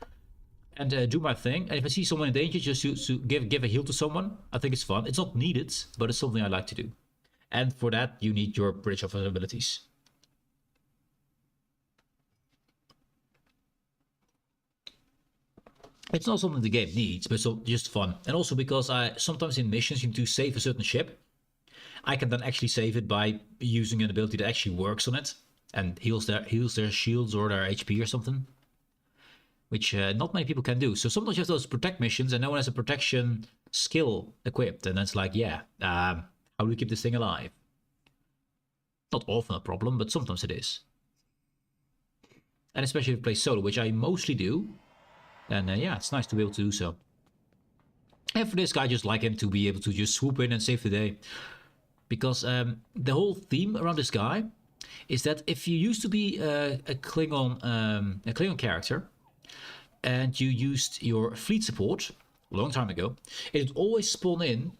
and do my thing. And if I see someone in danger, just to give a heal to someone. I think it's fun. It's not needed, but it's something I like to do. And for that, you need your Bridge of abilities. It's not something the game needs, but it's just fun. And also because sometimes in missions you need to save a certain ship. I can then actually save it by using an ability that actually works on it and heals their shields or their HP or something, which not many people can do. So sometimes you have those protect missions and no one has a protection skill equipped, and that's like, yeah, how do we keep this thing alive? Not often a problem, but sometimes it is. And especially if you play solo, which I mostly do, then yeah, it's nice to be able to do so. And for this guy, I just like him to be able to just swoop in and save the day. Because the whole theme around this guy is that if you used to be a Klingon character and you used your fleet support a long time ago, it would always spawn in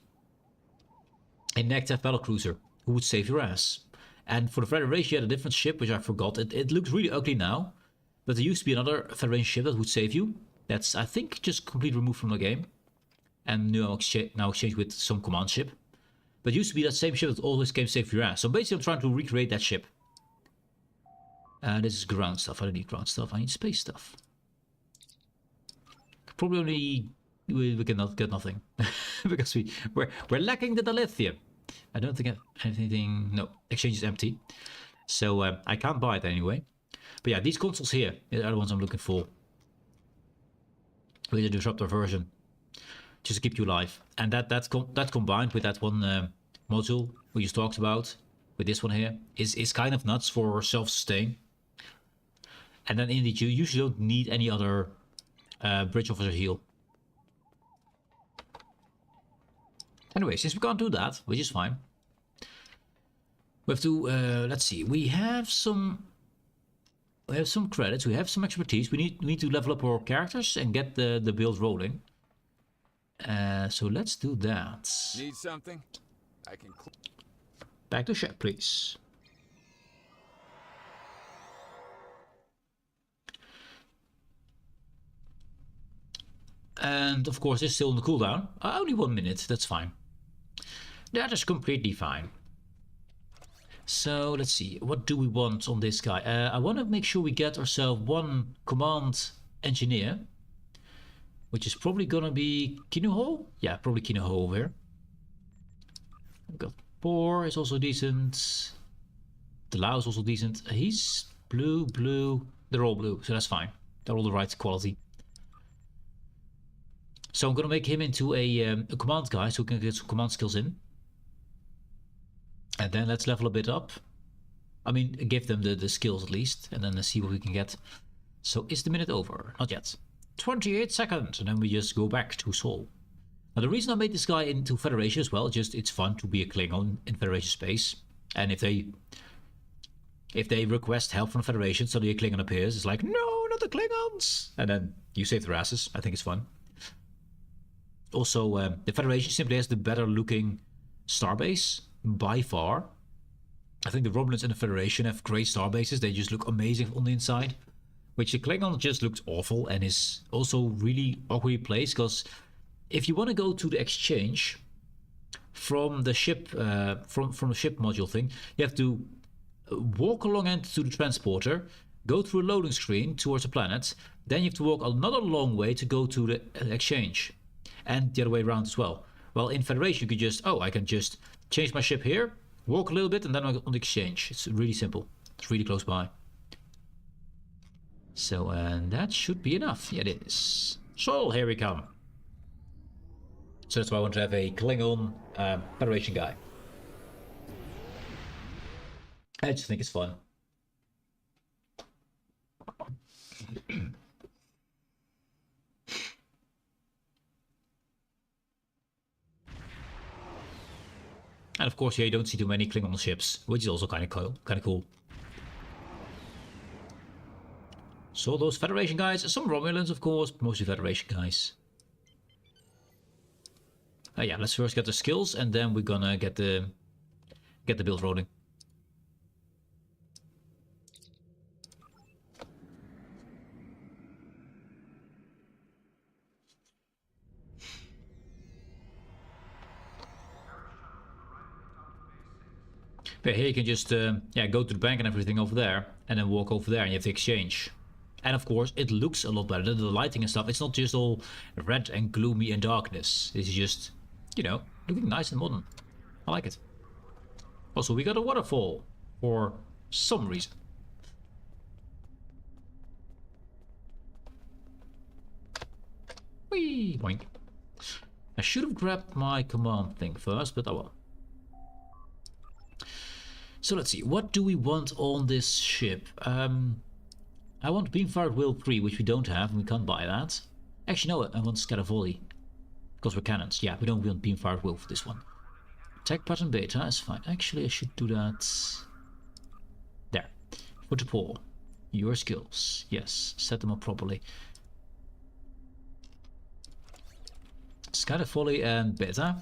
a Nectar battlecruiser who would save your ass. And for the Federation, you had a different ship, which I forgot. It looks really ugly now, but there used to be another Federation ship that would save you. That's, I think, just completely removed from the game, and now exchanged with some command ship. But it used to be that same ship that always came save your ass. So basically I'm trying to recreate that ship. This is ground stuff. I don't need ground stuff. I need space stuff. Probably only... We cannot get nothing. Because we're lacking the dilithium. I don't think I have anything... No, exchange is empty. So I can't buy it anyway. But yeah, these consoles here are the ones I'm looking for. With the disruptor version. Just to keep you alive. And that combined with that one module we just talked about, with this one here, is kind of nuts for self-sustain. And then indeed you usually don't need any other bridge officer heal. Anyway, since we can't do that, which is fine, we have to let's see, we have some credits, we have some expertise, we need to level up our characters and get the build rolling. So let's do that. Need something? I can. Back to ship, please. And of course, it's still on the cooldown. Only 1 minute. That's fine. That is completely fine. So let's see. What do we want on this guy? I want to make sure we get ourselves one command engineer. Which is probably gonna be Kinuho? Yeah, probably Kinuho over here. We've got Por is also decent. Delau is also decent. He's blue. They're all blue, so that's fine. They're all the right quality. So I'm gonna make him into a command guy so we can get some command skills in. And then let's level a bit up. I mean, give them the skills at least, and then let's see what we can get. So is the minute over? Not yet. 28 seconds, and then we just go back to Sol. Now the reason I made this guy into Federation as well, just it's fun to be a Klingon in Federation space. And if they request help from the Federation, suddenly a Klingon appears, it's like, no, not the Klingons! And then you save their asses. I think it's fun. Also, the Federation simply has the better looking starbase, by far. I think the Romulans and the Federation have great starbases. They just look amazing on the inside. Which the Klingon just looks awful and is also really awkwardly placed, because if you want to go to the exchange from the ship, from the ship module thing, you have to walk along into the transporter, go through a loading screen towards the planet, then you have to walk another long way to go to the exchange, and the other way around as well. Well, in Federation you could just, I can just change my ship here, walk a little bit, and then I'm on the exchange. It's really simple. It's really close by. So, and that should be enough. Yeah, it is. So, here we come. So that's why I want to have a Klingon Federation guy. I just think it's fun. And of course, yeah, you don't see too many Klingon ships, which is also kind of cool. So those Federation guys, some Romulans, of course, but mostly Federation guys. Yeah, let's first get the skills, and then we're gonna get the build rolling. But here you can just go to the bank and everything over there, and then walk over there, and you have the exchange. And of course, it looks a lot better. The lighting and stuff, it's not just all red and gloomy and darkness. This is just, you know, looking nice and modern. I like it. Also, we got a waterfall for some reason. Whee! Boink. I should have grabbed my command thing first, but oh well. So let's see, what do we want on this ship? I want Beamfire Wheel 3, which we don't have, and we can't buy that. Actually, no, I want Scatter Volley. Because we're cannons. Yeah, we don't want Beamfire Wheel for this one. Attack pattern beta is fine. Actually, I should do that. There. Put the paw. Your skills. Yes, set them up properly. Scatter Volley and beta.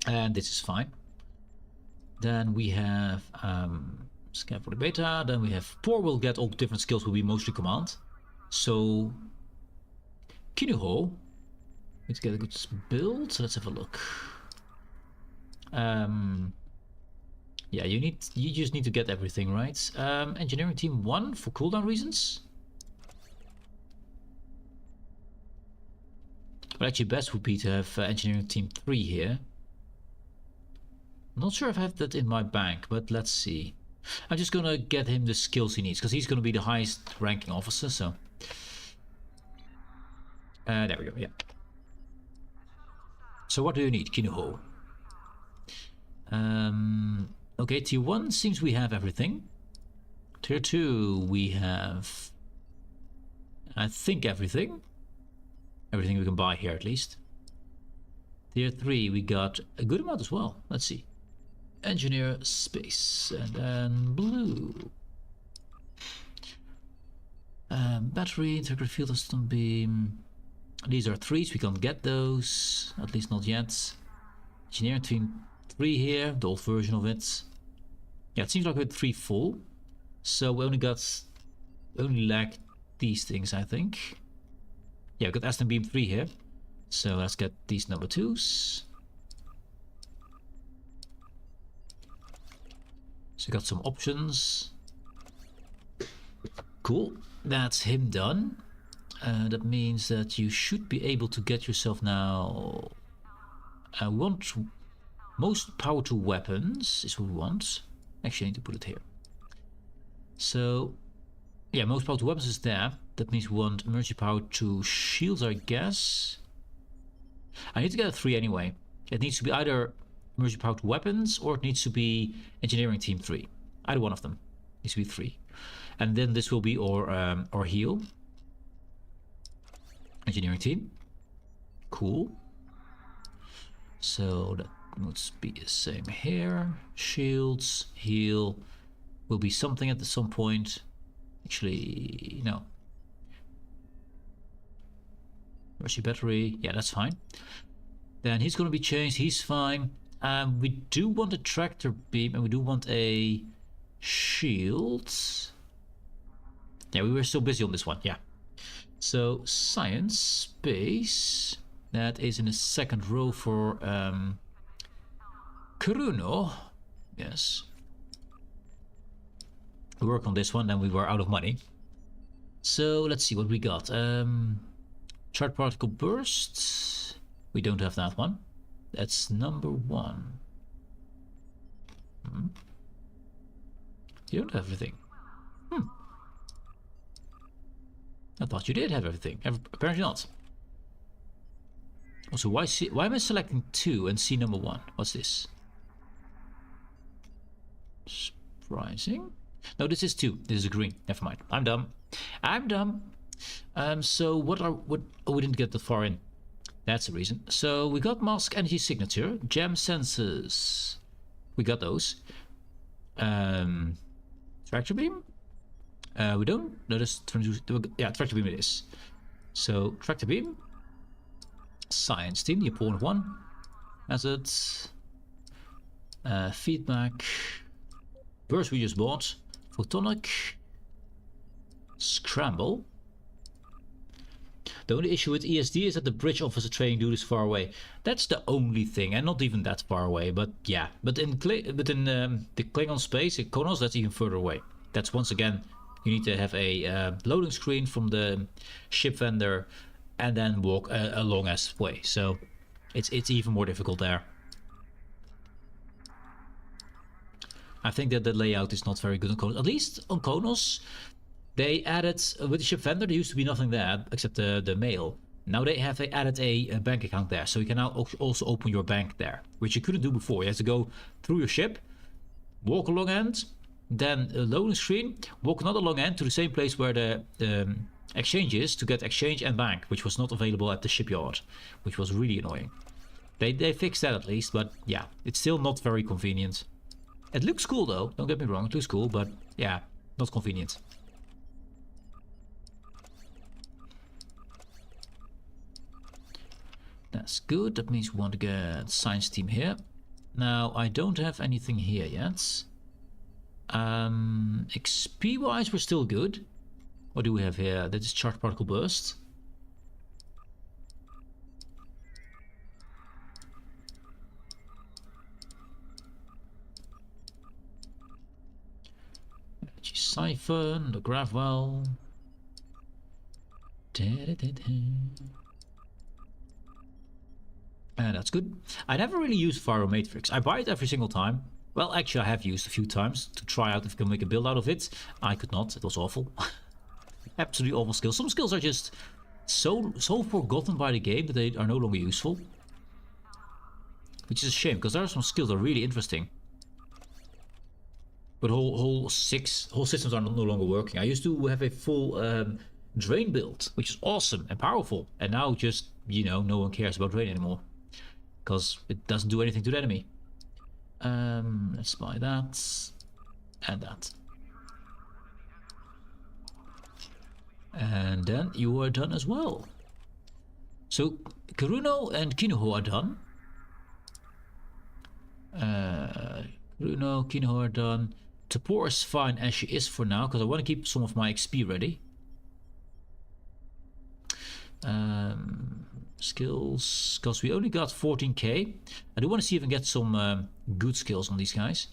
And this is fine. Then we have Scatter Volley beta. Then we have Poor will get all different skills, will be mostly command. So Kinuho. Let's get a good build. Let's have a look. Yeah, you just need to get everything right. Engineering team 1 for cooldown reasons. But actually best would be to have engineering team 3 here. Not sure if I have that in my bank, but let's see. I'm just gonna get him the skills he needs, because he's gonna be the highest ranking officer, so. There we go, yeah. So what do you need, Kinuho? Okay, tier 1 seems we have everything. Tier 2 we have, I think, everything. Everything we can buy here at least. Tier 3 we got a good amount as well. Let's see. Engineer space, and then blue. Battery, integrated field system beam. These are 3s, we can't get those, at least not yet. Engineering team 3 here, the old version of it. Yeah, it seems like we had 3 full. So we only lack these things, I think. Yeah, we got Aston Beam 3 here. So let's get these number 2s. So we got some options. Cool, that's him done. That means that you should be able to get yourself now. I want most power to weapons is what we want. Actually, I need to put it here. So, yeah, most power to weapons is there. That means we want emergency power to shields, I guess. I need to get a 3 anyway. It needs to be either emergency power to weapons, or it needs to be engineering team 3. Either one of them needs to be 3. And then this will be our heal. Engineering team. Cool. So that must be the same here. Shields, heal. Will be something at some point. Actually, no. Rusty battery. Yeah, that's fine. Then he's going to be changed. He's fine. We do want a tractor beam and we do want a shield. Yeah, we were so busy on this one. Yeah. So science, space. That is in the second row for Kuruno. Yes. We work on this one, then we were out of money. So let's see what we got. Charged particle burst. We don't have that one. That's number 1. You don't have everything. I thought you did have everything. Apparently not. Also, why am I selecting 2 and C number 1? What's this? Surprising. No, this is 2. This is a green. Never mind. I'm dumb. I'm dumb. So what? Oh, we didn't get that far in. That's the reason. So we got mask energy signature, gem sensors. We got those. Tractor beam. We don't. No, that's yeah, tractor beam it is. So tractor beam. Science team, the important one. Methods. Feedback. Burst we just bought. Photonic. Scramble. The only issue with ESD is that the bridge officer training dude is far away. That's the only thing, and not even that far away. But yeah, but in the Klingon space, in Konos, that's even further away. That's once again, you need to have a loading screen from the ship vendor, and then walk a long ass way. So it's even more difficult there. I think that the layout is not very good on Konos. At least on Konos, they added, with the ship vendor, there used to be nothing there except the mail. Now they added a bank account there, so you can now also open your bank there, which you couldn't do before. You had to go through your ship, walk a long end, then a loading screen, walk another long end to the same place where the exchange is to get exchange and bank, which was not available at the shipyard, which was really annoying. They fixed that at least, but yeah, it's still not very convenient. It looks cool though, don't get me wrong, it looks cool, but yeah, not convenient. That's good, that means we want to get science team here. Now, I don't have anything here yet. XP wise, we're still good. What do we have here? That is charged particle burst. Siphon, the Gravwell. That's good. I never really used Faro Matrix. I buy it every single time. Well, actually, I have used a few times to try out if I can make a build out of it. I could not. It was awful. Absolutely awful skills. Some skills are just so forgotten by the game that they are no longer useful. Which is a shame, because there are some skills that are really interesting. But whole systems are no longer working. I used to have a full drain build, which is awesome and powerful. And now just, you know, no one cares about drain anymore. Because it doesn't do anything to the enemy. Let's buy that. And that. And then you are done as well. So Kuruno and Kinoho are done. Kuruno, Kinoho are done. Tapor is fine as she is for now, because I want to keep some of my XP ready. Skills, because we only got 14k. I do want to see if I can get some good skills on these guys.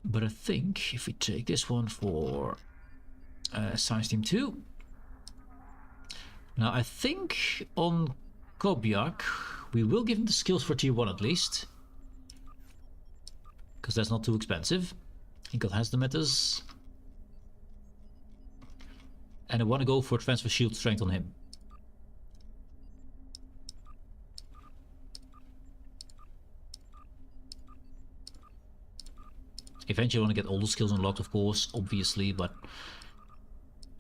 But I think if we take this one for Science Team 2. Now I think on Kobyak we will give him the skills for tier 1 at least. Because that's not too expensive. He has the metas. And I want to go for transfer shield strength on him. Eventually I want to get all the skills unlocked, of course, obviously, but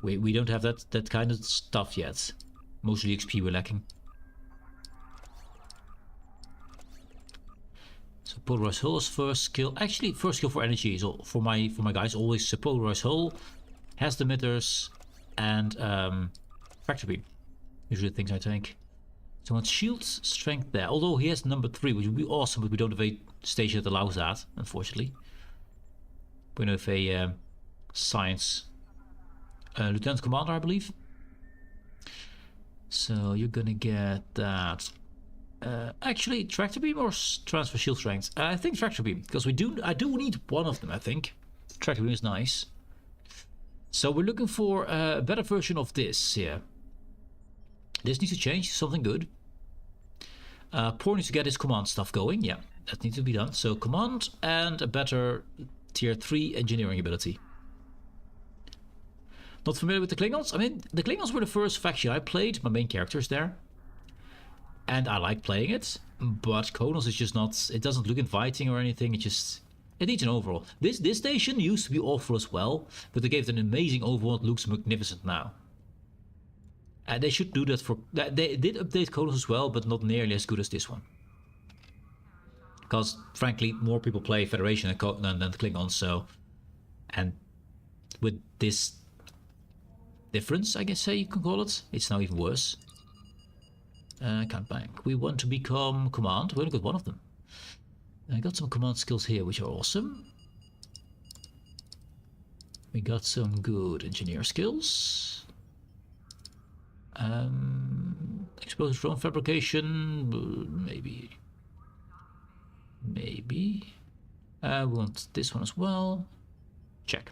we don't have that kind of stuff yet. Mostly XP we're lacking. So polarized hull is first skill. Actually, first skill for energy is all, for my guys always polarized hull, has the emitters, and fracture beam. Usually the things I take. So much shield strength there. Although he has number 3, which would be awesome, but we don't have a station that allows that, unfortunately. We don't have a science lieutenant commander, I believe. So you're gonna get that. Actually, tractor beam or transfer shield strength? I think tractor beam, because I do need one of them. I think tractor beam is nice. So we're looking for a better version of this here. This needs to change something good. Poor needs to get his command stuff going. Yeah, that needs to be done. So command and a better tier 3 engineering ability. Not familiar with the Klingons? I mean, the Klingons were the first faction I played. My main character is there. And I like playing it. But Konos is just not... It doesn't look inviting or anything. It needs an overhaul. This station used to be awful as well. But they gave it an amazing overhaul. It looks magnificent now. And they should do that for... They did update Konos as well, but not nearly as good as this one. Because, frankly, more people play Federation than the Klingons, so... And with this difference, I guess you can call it, it's now even worse. Can't bank. We want to become command. We only got one of them. I got some command skills here, which are awesome. We got some good engineer skills. Explosive drone fabrication, maybe. Maybe. We want this one as well. Check.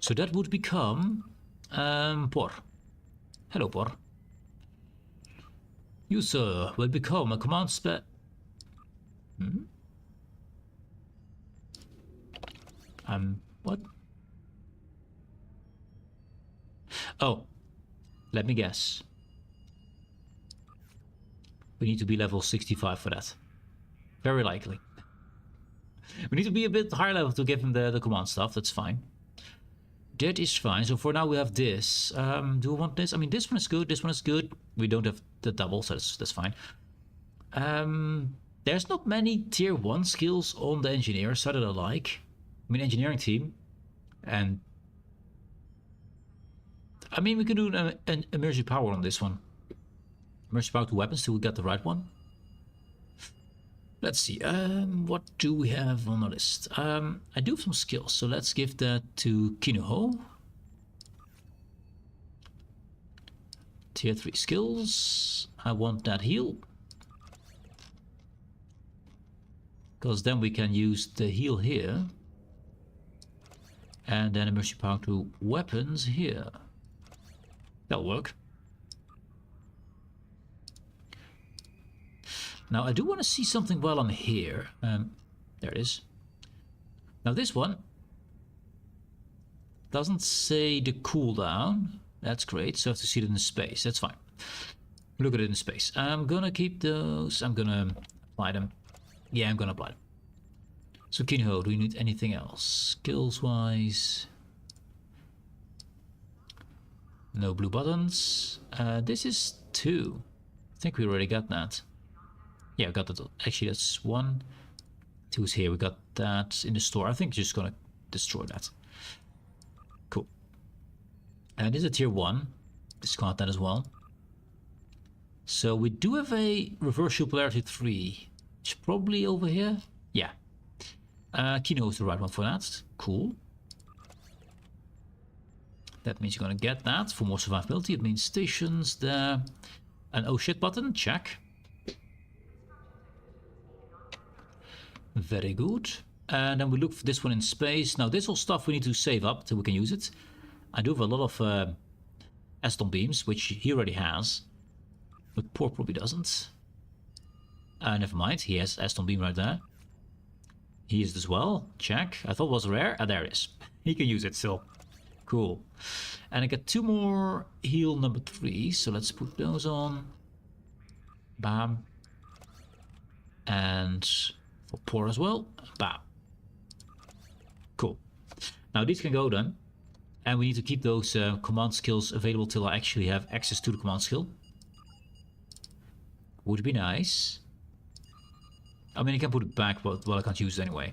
So that would become Por. Hello, Por. You, sir, will become a command what? Oh, let me guess. We need to be level 65 for that. Very likely. We need to be a bit higher level to give him the command stuff. That's fine. That is fine. So for now we have this. Do we want this? I mean, this one is good. This one is good. We don't have the double, so that's fine. There's not many tier 1 skills on the engineer side that I like. I mean, engineering team. And I mean, we can do an emergency power on this one. Emergency power to weapons till we get the right one. Let's see. What do we have on the list? I do have some skills, so let's give that to Kinuho. Tier 3 skills. I want that heal. Because then we can use the heal here. And then emergency power to weapons here. That'll work. Now I do want to see something while I'm here. There it is. Now this one doesn't say the cooldown. That's great. So I have to see it in space. That's fine. Look at it in space. I'm gonna keep those. I'm gonna apply them. Yeah, I'm gonna apply them. So Kinho, do we need anything else? Skills wise. No blue buttons. This is 2. I think we already got that. Yeah, I got that. Actually, that's 1. 2 is here. We got that in the store. I think just gonna destroy that. Cool. And this is a tier 1. Discard that as well. So we do have a reverse polarity 3. It's probably over here. Yeah. Kino is the right one for that. Cool. That means you're gonna get that for more survivability. It means stations there. An oh shit button. Check. Very good. And then we look for this one in space. Now this all stuff we need to save up till we can use it. I do have a lot of Aston beams, which he already has. But Poor probably doesn't. Never mind, he has Aston beam right there. He is as well. Check. I thought it was rare. Ah, there it is. He can use it still. Cool. And I got 2 more heal number 3. So let's put those on. Bam. And for Poor as well. Bam. Cool. Now these can go then. And we need to keep those command skills available till I actually have access to the command skill. Would be nice. I mean, I can put it back, but well, I can't use it anyway.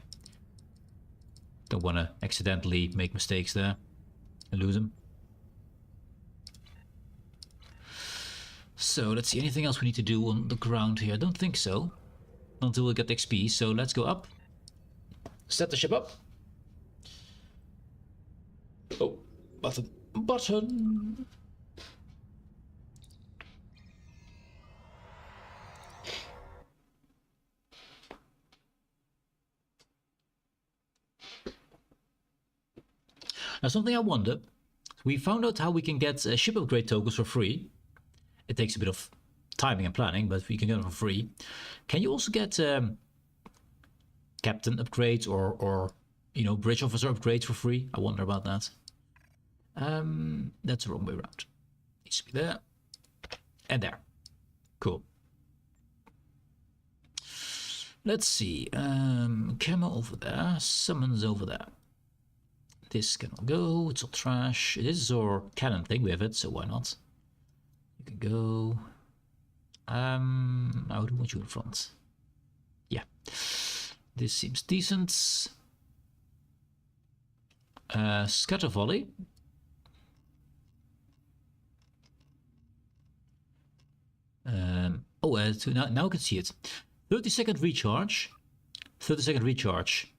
Don't want to accidentally make mistakes there and lose them. So let's see, anything else we need to do on the ground here? I don't think so. Until we get the XP, so let's go up. Set the ship up. Oh, button. Button! Now something I wonder. We found out how we can get ship upgrade tokens for free. It takes a bit of timing and planning, but we can get them for free. Can you also get captain upgrades or you know, bridge officer upgrades for free? I wonder about that. That's the wrong way around. Needs to be there and there. Cool. Let's see. Camo over there. Summons over there. This cannot go. It's all trash. This is our cannon thing. We have it, so why not? You can go. I would want you in front. Yeah. This seems decent. Scatter volley. Now I can see it. 30-second recharge. 30-second recharge.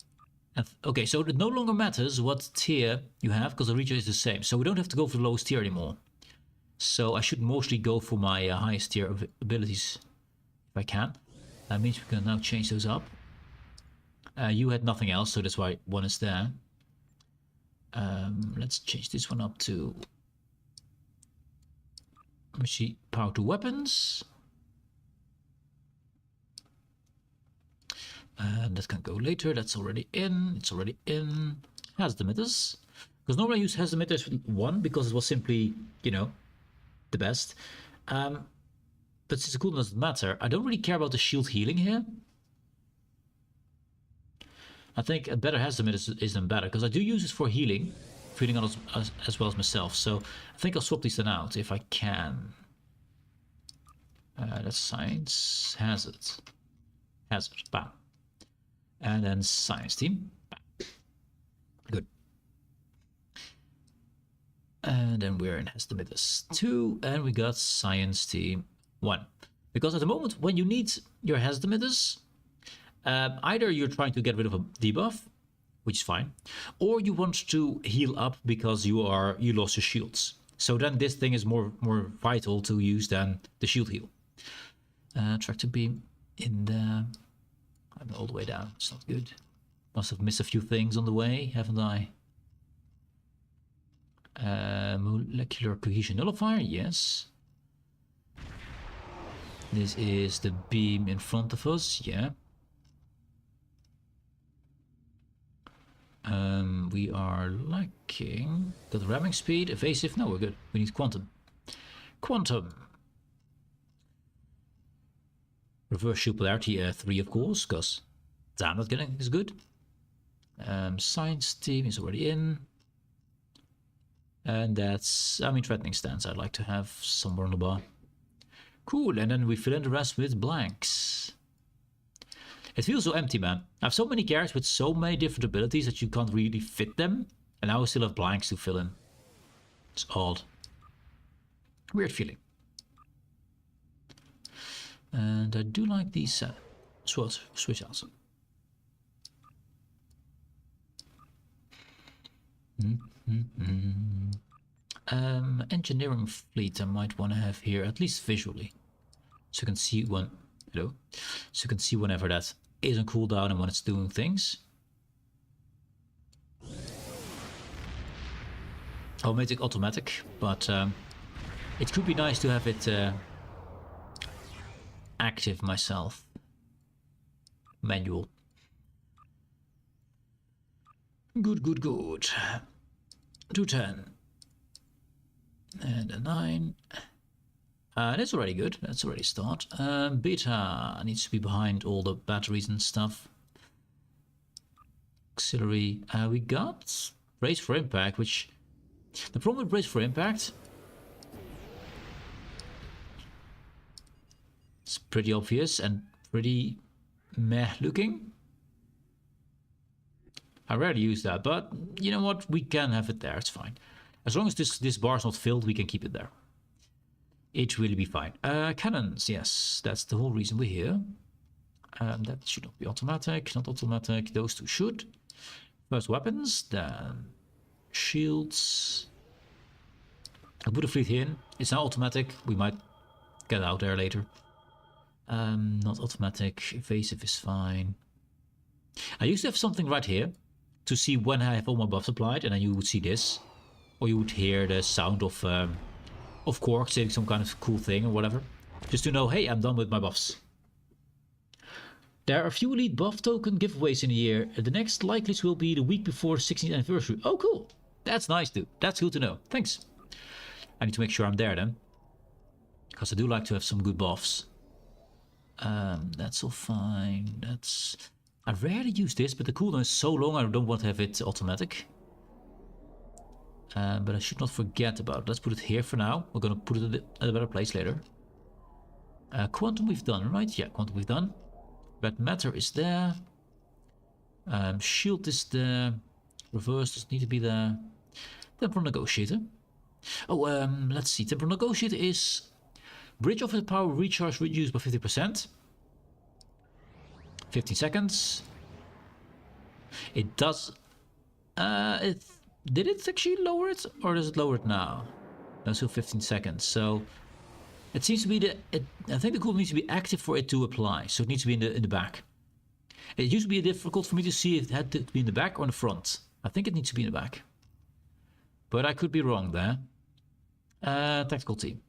Okay, so it no longer matters what tier you have, because the recharge is the same. So we don't have to go for the lowest tier anymore. So I should mostly go for my highest tier of abilities, if I can. That means we can now change those up. You had nothing else, so that's why one is there. Let's change this one up to... Let me see, power to weapons. And that can go later. That's already in. It's already in. Has the emitters. Because normally I use has the emitters with 1 because it was simply, you know, the best. But since the cooldown doesn't matter, I don't really care about the shield healing here. I think a better has the emitters is then better because I do use it for healing, others as well as myself. So I think I'll swap these then out if I can. That's science. Hazard. Hazard. Bam. And then science team. Bam. Good. And then we're in Estimators 2, and we got science team 1. Because at the moment, when you need your Estimators, either you're trying to get rid of a debuff, which is fine, or you want to heal up because you lost your shields. So then this thing is more vital to use than the shield heal. Tractor beam in there. I'm all the way down. It's not good. Must have missed a few things on the way, haven't I? Molecular cohesion nullifier, yes. This is the beam in front of us, yeah. We are lacking. Got ramming speed, evasive. No, we're good. We need quantum. Quantum. Reverse shield polarity 3, of course, because damn, not getting is good. Science team is already in. And that's, I mean, threatening stance I'd like to have somewhere on the bar. Cool, and then we fill in the rest with blanks. It feels so empty, man. I have so many characters with so many different abilities that you can't really fit them. And now we still have blanks to fill in. It's odd. Weird feeling. And I do like these switch outs. Engineering fleet I might want to have here, at least visually. So you can see when... Hello? So you can see whenever that is on cooldown and when it's doing things. I'll make it automatic, but it could be nice to have it active myself. Manual. Good, good, good. 210. And a 9. That's already good. That's already a start. Beta needs to be behind all the batteries and stuff. Auxiliary. We got brace for impact, which The problem with brace for impact, it's pretty obvious and pretty meh looking. I rarely use that, but you know what? We can have it there. It's fine. As long as this bar is not filled, we can keep it there. It will be fine. Cannons, yes. That's the whole reason we're here. That should not be automatic. Not automatic. Those two should. First weapons, then shields. I put a fleet in. It's now automatic. We might get out there later. Not automatic. Evasive is fine. I used to have something right here to see when I have all my buffs applied, and then you would see this, or you would hear the sound of Quark saying some kind of cool thing or whatever, just to know, hey, I'm done with my buffs. There are a few elite buff token giveaways in a year. The next likeliest will be the week before the 16th anniversary. Oh, cool. That's nice, dude. That's good to know. Thanks. I need to make sure I'm there then, because I do like to have some good buffs. That's all fine. I rarely use this, but the cooldown is so long I don't want to have it automatic. But I should not forget about it. Let's put it here for now. We're going to put it at a better place later. Quantum we've done, right? Yeah, quantum we've done. Red matter is there. Shield is there. Reverse doesn't need to be there. Temporal negotiator. Oh, let's see. Temporal negotiator is bridge officer power recharge reduced by 50%. 15 seconds. It does. Did it actually lower it, or does it lower it now? No, still 15 seconds. So it seems to be I think the cooldown needs to be active for it to apply. So it needs to be in the back. It used to be difficult for me to see if it had to be in the back or in the front. I think it needs to be in the back, but I could be wrong there. Tactical team.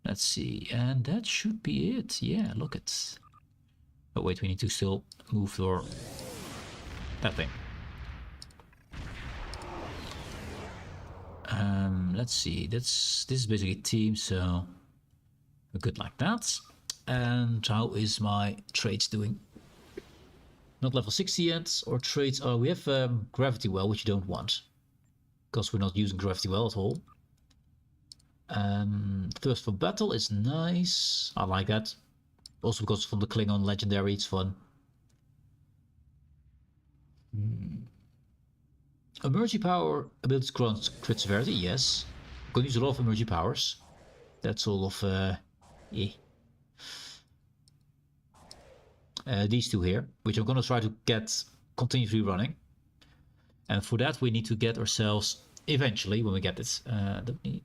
Let's see, and that should be it. Yeah, look at. Oh wait, we need to still move that thing. Let's see. This is basically a team, so we're good like that. And how is my trades doing? Not level 60 yet, or trades. Oh, we have gravity well, which you don't want, because we're not using gravity well at all. Thirst for battle is nice. I like that. Also because from the Klingon legendary, it's fun. Emergency power abilities grant crit severity, yes. I'm gonna use a lot of emergency powers. That's all of yeah. These two here, which I'm gonna try to get continuously running. And for that we need to get ourselves eventually when we get this. Don't need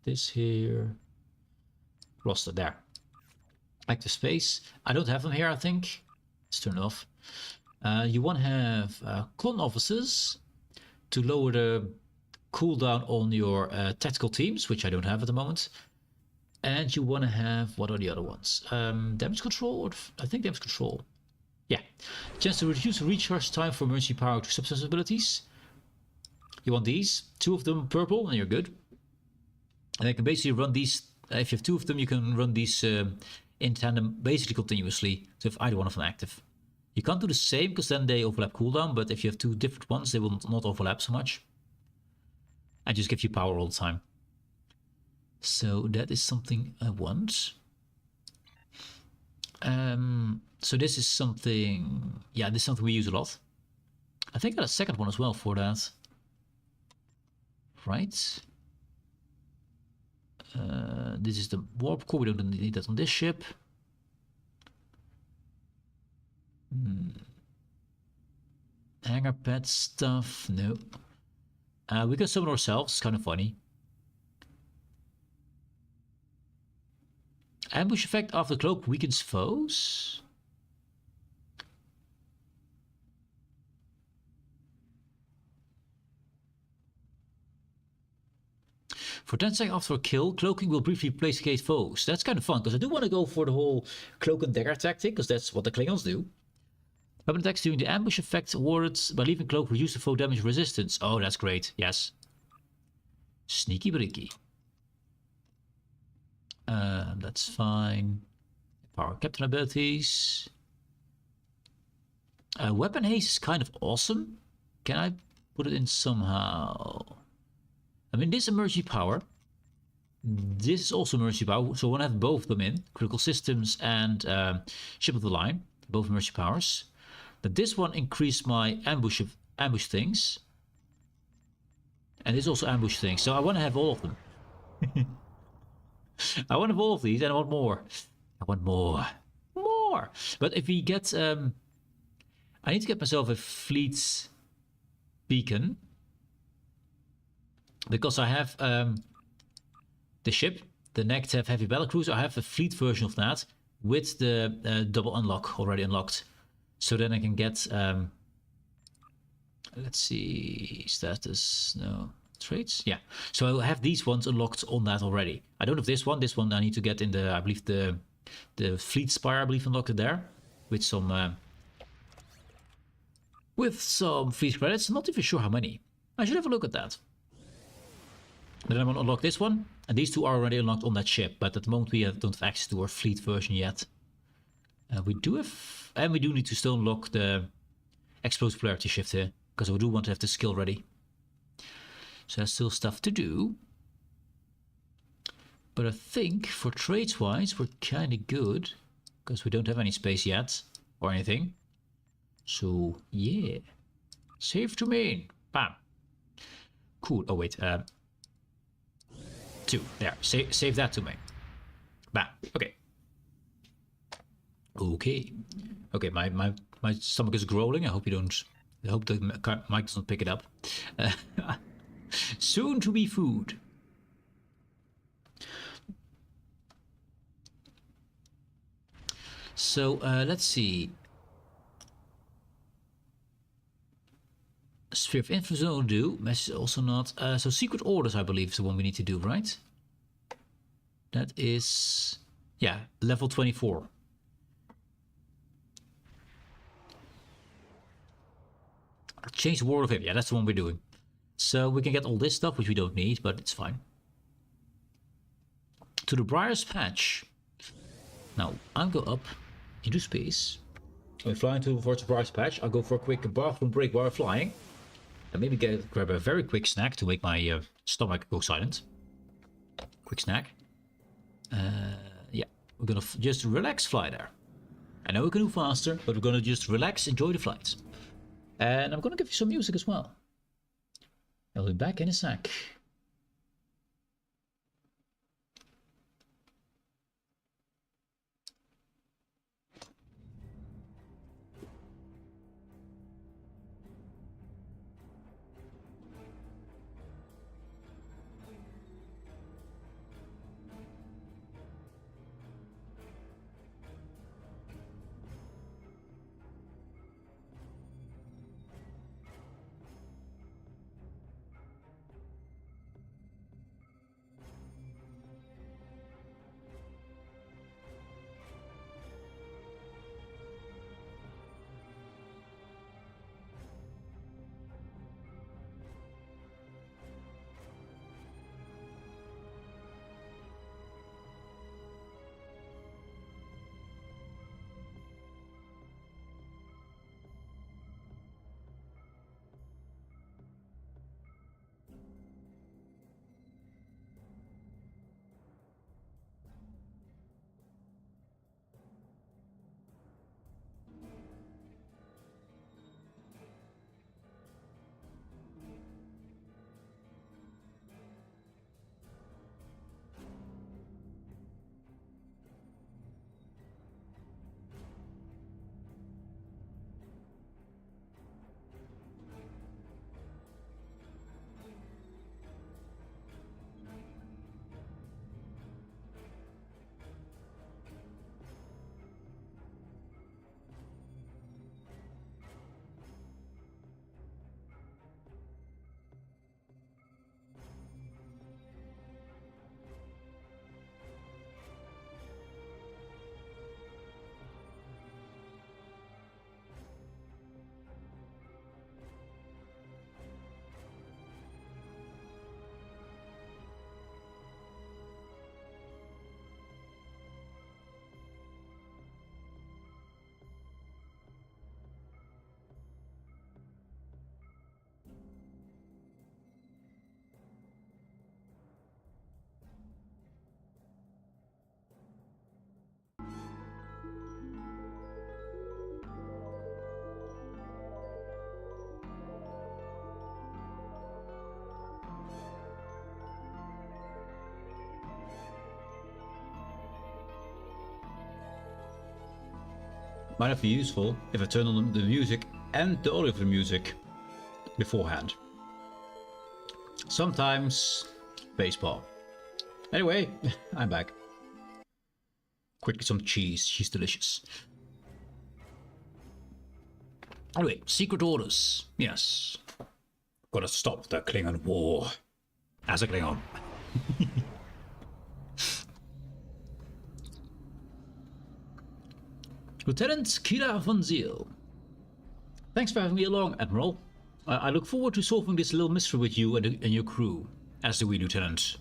this here. Roster there. Active space. I don't have them here, I think. Let's turn it off. You want to have clone officers to lower the cooldown on your tactical teams, which I don't have at the moment. And you want to have, what are the other ones? Damage control, or I think damage control. Yeah. Chance to reduce recharge time for emergency power to substance abilities. You want these. 2 of them purple, and you're good. And I can basically run these. If you have 2 of them, you can run these in tandem basically continuously. So if either one of them active. You can't do the same because then they overlap cooldown, but if you have 2 different ones, they will not overlap so much. And just give you power all the time. So that is something I want. So this is something, yeah, this is something we use a lot. I think I got a second one as well for that. Right. This is the warp core, we don't need that on this ship. Hangar pad stuff, no. We can summon ourselves, it's kind of funny. Ambush effect after cloak weakens foes. For 10 seconds after a kill, cloaking will briefly placate foes. That's kind of fun, because I do want to go for the whole cloak and dagger tactic, because that's what the Klingons do. Weapon attacks during the ambush effect awarded by leaving cloak reduce the foe damage resistance. Oh, that's great. Yes. Sneaky bricky. That's fine. Power captain abilities. Weapon haste is kind of awesome. Can I put it in somehow? I mean, this emergency power. This is also emergency power, so I want to have both of them in. Critical systems and ship of the line. Both emergency powers. But this one increased my ambush things. And this also ambush things. So I want to have all of them. I want to have all of these and I want more. I want more. More! But if we get... I need to get myself a fleet beacon. Because I have the ship, the negative heavy battle cruiser. I have a fleet version of that with the double unlock already unlocked. So then I can get... let's see... Status... No... Traits? Yeah. So I'll have these ones unlocked on that already. I don't have this one. This one I need to get in the... I believe the fleet spire, I believe, unlocked it there. With some... fleet credits. I'm not even sure how many. I should have a look at that. Then I'm going to unlock this one. And these two are already unlocked on that ship. But at the moment we don't have access to our fleet version yet. We do have... And we do need to still unlock the explosive polarity shift here. Because we do want to have the skill ready. So there's still stuff to do. But I think for trades wise we're kind of good. Because we don't have any space yet. Or anything. So yeah. Save to main. Bam. Cool. Oh wait. 2. There. Save that to main. Bam. Okay. Okay. Okay, my stomach is growling. I hope you don't... I hope the mic doesn't pick it up. Soon to be food. So, let's see. Sphere of Influence will do. Message also not. So Secret Orders, I believe, is the one we need to do, right? That is... Yeah, level 24. Change the Ward of Him. Yeah, that's the one we're doing. So we can get all this stuff, which we don't need, but it's fine. To the Briar's Patch. Now, I'll go up into space. I'm flying towards the Briar's Patch. I'll go for a quick bathroom break while flying. And maybe grab a very quick snack to make my stomach go silent. Quick snack. Yeah, we're gonna just relax fly there. I know we can do faster, but we're gonna just relax, enjoy the flight. And I'm gonna give you some music as well. I'll be back in a sec. Might have been useful if I turned on the music and the audio of the music beforehand. Sometimes baseball. Anyway, I'm back. Quickly some cheese. She's delicious. Anyway, secret orders. Yes. Gotta stop the Klingon war. As a Klingon. Lieutenant Kira von Ziel. Thanks for having me along, Admiral. I look forward to solving this little mystery with you and your crew. As do we, Lieutenant.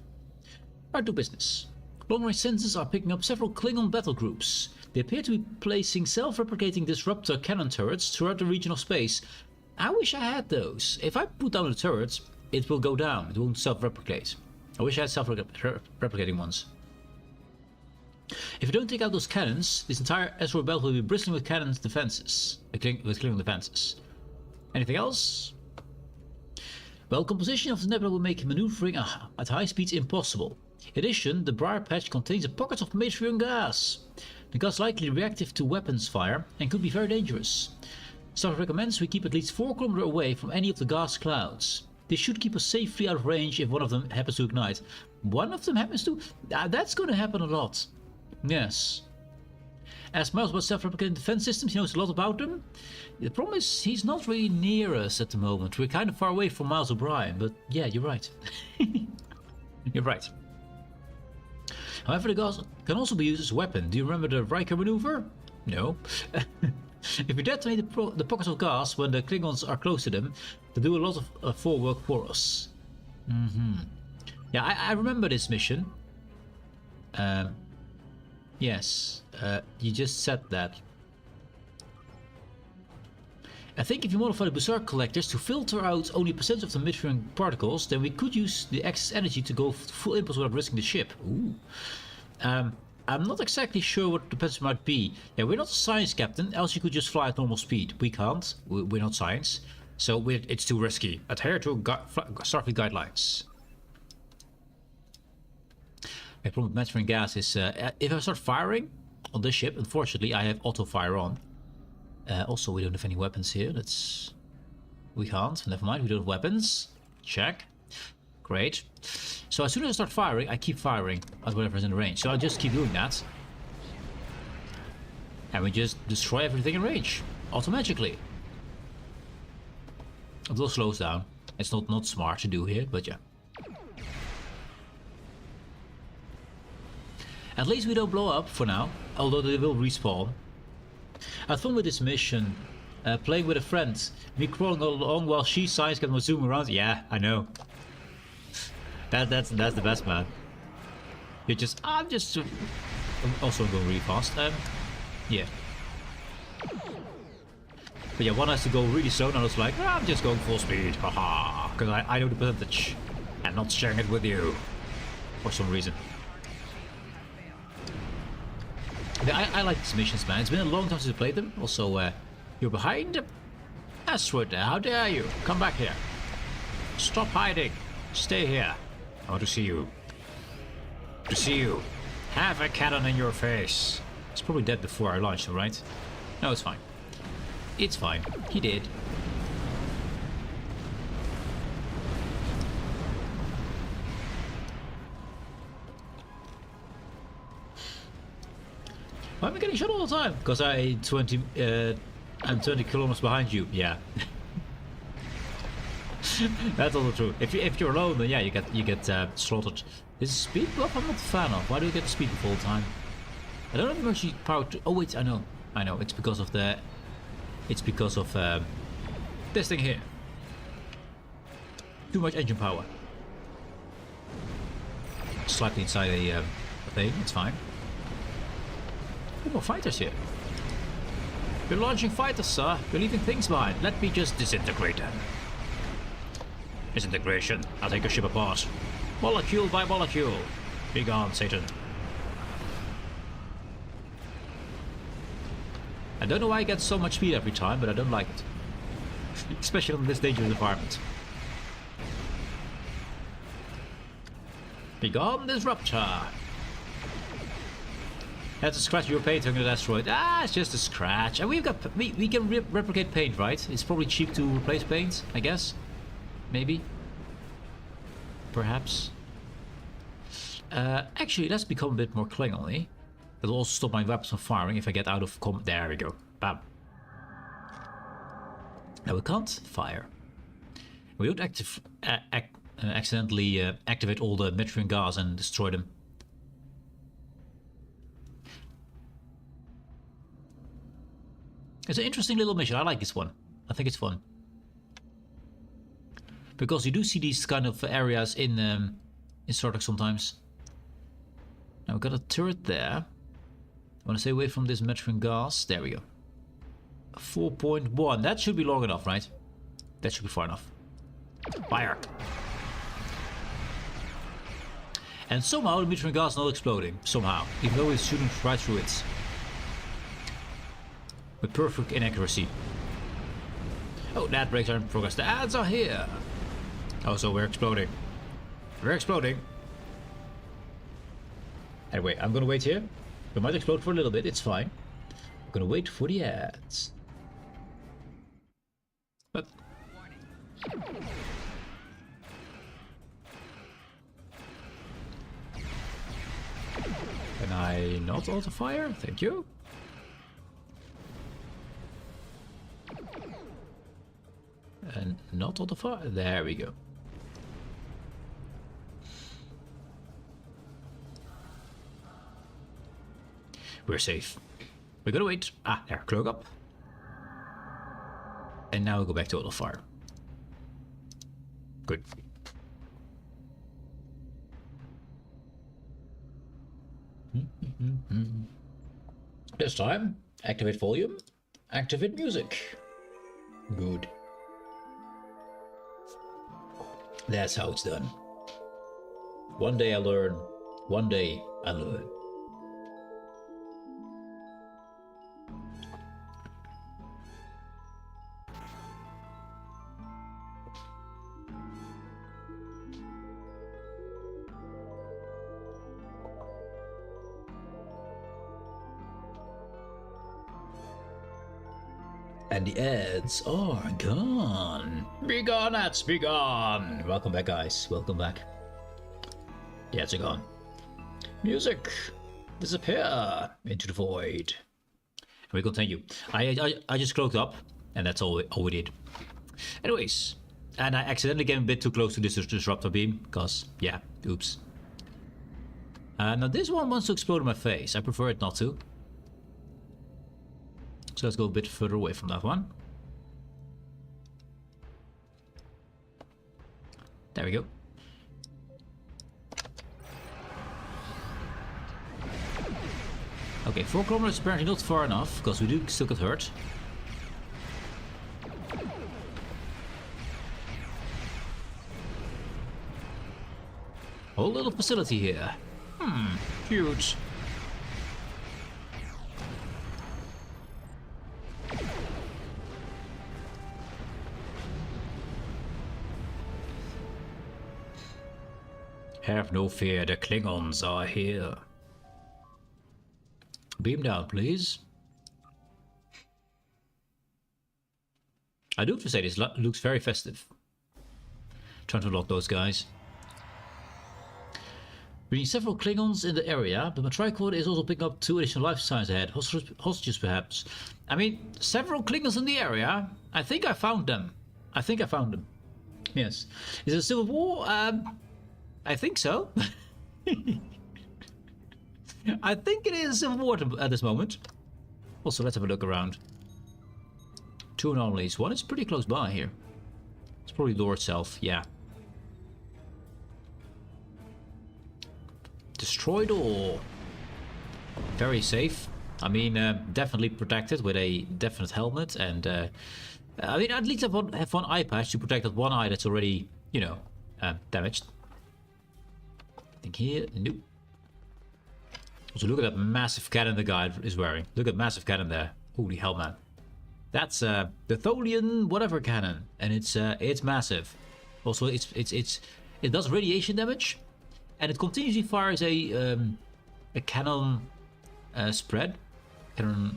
Right to business. Long-range sensors are picking up several Klingon battle groups. They appear to be placing self-replicating disruptor cannon turrets throughout the region of space. I wish I had those. If I put down the turrets, it will go down. It won't self-replicate. I wish I had self-replicating ones. If you don't take out those cannons, this entire asteroid belt will be bristling with cannons defenses. With Klingon defenses. Anything else? Well, composition of the nebula will make maneuvering at high speeds impossible. In addition, the briar patch contains a pocket of Matrion gas. The gas is likely reactive to weapons fire and could be very dangerous. Staff recommends we keep at least 4 km away from any of the gas clouds. This should keep us safely out of range if one of them happens to ignite. One of them happens to? That's going to happen a lot. Yes. As Miles about self-replicating defense systems, he knows a lot about them. The problem is he's not really near us at the moment. We're kind of far away from Miles O'Brien, but yeah, you're right. You're right. However, the gas can also be used as a weapon. Do you remember the Riker maneuver? No. If we detonate the pockets of gas when the Klingons are close to them, they do a lot of forework for us. Yeah, I remember this mission. Yes, you just said that. I think if you modify the Berserk collectors to filter out only % of the Matrion particles, then we could use the excess energy to go full impulse without risking the ship. Ooh. I'm not exactly sure what the potential might be. Yeah, we're not a science captain, else you could just fly at normal speed. We can't. We're not science. So it's too risky. Adhere to Starfleet guidelines. The problem with Matrion gas is if I start firing on this ship, unfortunately I have auto fire on. Also, we don't have any weapons here. We can't. Never mind. We don't have weapons. Check. Great. So as soon as I start firing, I keep firing at whatever's in range. So I'll just keep doing that. And we just destroy everything in range. Automatically. It will slow us down. It's not smart to do here, but yeah. At least we don't blow up for now. Although they will respawn. I had fun with this mission, playing with a friend. Me crawling along while she science can zoom around. Yeah, I know. That's the best, man. I'm also going really fast. Yeah. But yeah, one has to go really slow, and I was like, I'm just going full speed, haha, because I know the percentage, and not sharing it with you, for some reason. I like these missions, man. It's been a long time since I played them. Also, you're behind the asteroid there. How dare you? Come back here. Stop hiding. Stay here. I want to see you. To see you. Have a cannon in your face. It's probably dead before I launched him, right? No, it's fine. It's fine. He did. Why am I getting shot all the time? Because I'm 20 kilometers behind you. Yeah. That's also true. If you're alone, then yeah, you get slaughtered. This is speed buff I'm not a fan of. Why do you get the speed buff all the time? I don't have much power to. Oh wait, I know. It's because of the. It's because of this thing here. Too much engine power. Slightly inside a thing. It's fine. More fighters here. You're launching fighters, sir. You're leaving things behind. Let me just disintegrate them. Disintegration. I'll take your ship apart. Molecule by molecule. Be gone, Satan. I don't know why I get so much speed every time, but I don't like it. Especially in this dangerous environment. Be gone, disruptor. That's a scratch your paint on that asteroid. Ah, it's just a scratch. And we've got we can replicate paint, right? It's probably cheap to replace paint, I guess. Maybe. Perhaps. Actually, let's become a bit more Klingon-y. That'll also stop my weapons from firing if I get out of combat. There we go. Bam. Now we can't fire. We don't accidentally activate all the methane gas and destroy them. It's an interesting little mission. I like this one. I think it's fun. Because you do see these kind of areas in Star Trek sometimes. Now we've got a turret there. I want to stay away from this methane gas. There we go. 4.1. That should be long enough, right? That should be far enough. Fire! And somehow the methane gas is not exploding. Somehow. Even though it's shooting right through it. With perfect inaccuracy. Oh, that breaks our progress. The ads are here! Oh, so we're exploding. We're exploding. Anyway, I'm gonna wait here. We might explode for a little bit, it's fine. I'm gonna wait for the ads. But... Can I not auto fire? Thank you. And not auto fire. There we go. We're safe. We're gonna wait. Ah, there, cloak up. And now we go back to auto fire. Good. This time, activate volume, activate music. Good. That's how it's done. One day I learn, one day I learn. And the ads are gone. Be gone, ads, be gone. Welcome back, guys. Welcome back. The ads are gone. Music. Disappear into the void. And we continue. I just cloaked up, and that's all we did. Anyways, and I accidentally came a bit too close to this disruptor beam, because, yeah, oops. Now this one wants to explode in my face. I prefer it not to. So let's go a bit further away from that one. There we go. Okay, 4 kilometers apparently not far enough, because we do still get hurt. Whole little facility here. Huge. Have no fear, the Klingons are here. Beam down, please. I do have to say, this looks very festive. Trying to unlock those guys. We need several Klingons in the area, but my tricorder is also picking up 2 additional life signs ahead. Hostages, perhaps. I mean, several Klingons in the area. I think I found them. Yes. Is it a civil war? I think so. I think it is civil war at this moment. Also, let's have a look around. 2 anomalies. One is pretty close by here. It's probably the door itself. Yeah. Destroy door. Very safe. I mean, definitely protected with a definite helmet, and I mean, at least have one eye patch to protect that one eye that's already, you know, damaged. I think here, nope. Also, look at that massive cannon the guy is wearing. Look at massive cannon there. Holy hell, man! That's the Tholian whatever cannon, and it's massive. Also, it does radiation damage. And it continuously fires a cannon spread. Cannon,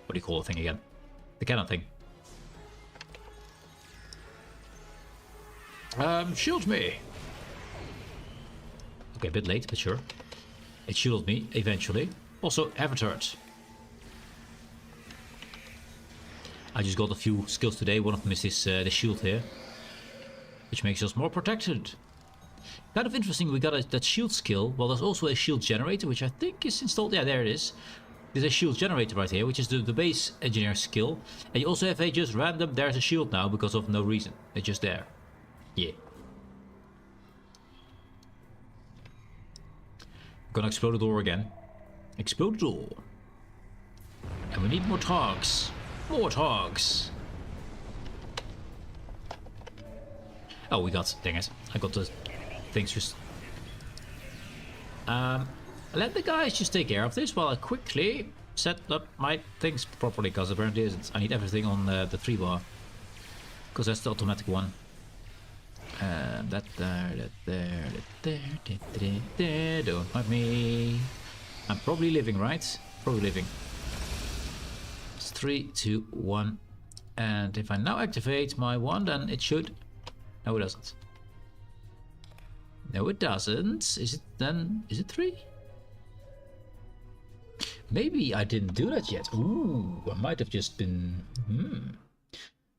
what do you call the thing again? The cannon thing. Shield me. Okay, a bit late, but sure. It shielded me eventually. Also, have a turret. I just got a few skills today. One of them is this the shield here, which makes us more protected. Kind of interesting. We got that shield skill. Well, there's also a shield generator, which I think is installed. Yeah, there it is. There's a shield generator right here, which is the base engineer skill. And you also have a just random. There's a shield now because of no reason. It's just there. Yeah. Gonna explode the door again. Explode the door. And we need more targs. More targs. Oh, we got... Dang it. I got the things just... let the guys just take care of this while I quickly set up my things properly, because apparently it isn't. I need everything on the 3-bar. Because that's the automatic one. That there. Don't mind me. I'm probably living, right? Probably living. It's 3, 2, 1. And if I now activate my one, then it should... No, it doesn't. No, it doesn't. Is it then... Is it 3? Maybe I didn't do that yet. Ooh, I might have just been...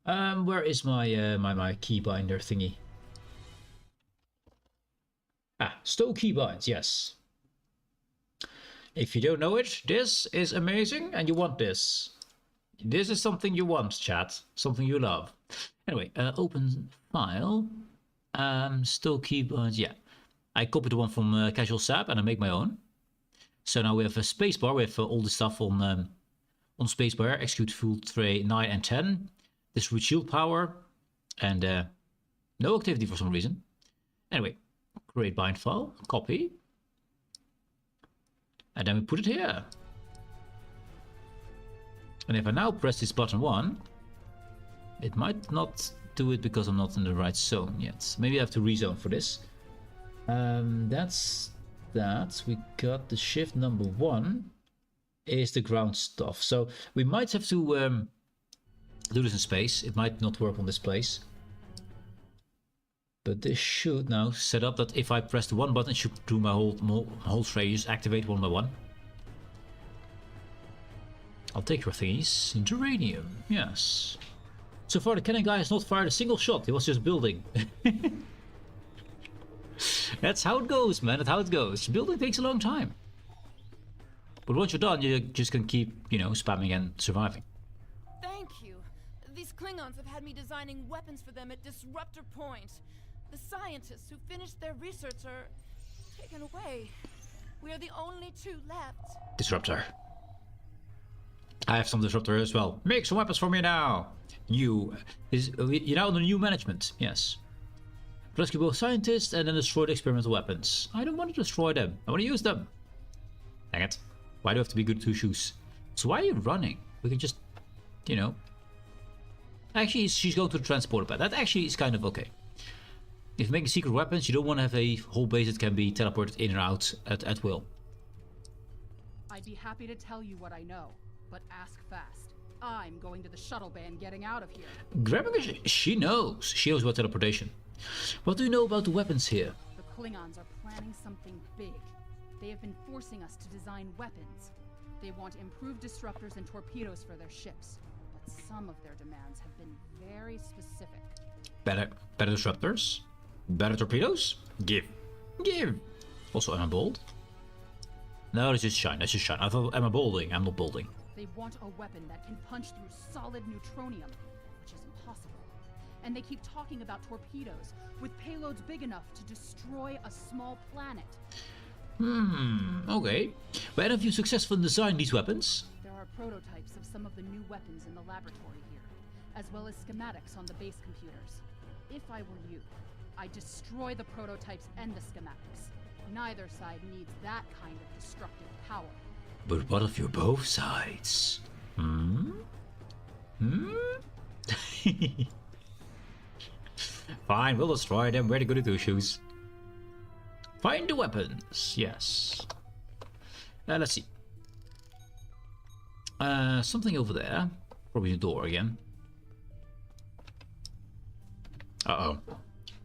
Where is my my keybinder thingy? Ah, stow keybinds, yes. If you don't know it, this is amazing and you want this. This is something you want, chat. Something you love. Anyway, open file. Stow keybinds, yeah. I copied the one from Casual Sap and I make my own. So now we have a spacebar. We have all the stuff on spacebar. Execute full tray 9 and 10. Distribute shield power. And no activity for some reason. Anyway. Create bind file, copy, and then we put it here. And if I now press this button 1, it might not do it because I'm not in the right zone yet. Maybe I have to rezone for this. That's that. We got the shift number 1 is the ground stuff. So we might have to do this in space. It might not work on this place. But this should now set up that if I press the 1 button, it should do my whole tray. Just activate one by one. I'll take your thingies. Geranium, yes. So far the cannon guy has not fired a single shot. He was just building. That's how it goes, man. That's how it goes. Building takes a long time. But once you're done, you just can keep, you know, spamming and surviving. Thank you. These Klingons have had me designing weapons for them at Disruptor Point. The scientists who finished their research are taken away. We are the only 2 left. Disruptor. I have some disruptor as well. Make some weapons for me now. You're now the new management. Yes. Rescue both scientists and then destroy the experimental weapons. I don't want to destroy them. I want to use them. Dang it. Why do I have to be good 2 shoes? So why are you running? We can just, you know. Actually, she's going to the transporter pad. That actually is kind of okay. If you make secret weapons, you don't want to have a whole base that can be teleported in or out at will. I'd be happy to tell you what I know, but ask fast. I'm going to the shuttle bay and getting out of here. Grabbing a she knows. She knows about teleportation. What do you know about the weapons here? The Klingons are planning something big. They have been forcing us to design weapons. They want improved disruptors and torpedoes for their ships, but some of their demands have been very specific. Better disruptors? Better torpedoes? Give. Also, am I bold? No, that's just shine. That's just shine. I thought, am I bolding? I'm not bolding. They want a weapon that can punch through solid neutronium, which is impossible. And they keep talking about torpedoes with payloads big enough to destroy a small planet. Okay. But have you successfully designed these weapons? There are prototypes of some of the new weapons in the laboratory here, as well as schematics on the base computers. If I were you, I'd destroy the prototypes and the schematics. Neither side needs that kind of destructive power. But what if you're both sides? Fine, we'll destroy them. Where to go to 2 shoes? Find the weapons. Yes. Let's see. Something over there. Probably the door again. Uh-oh.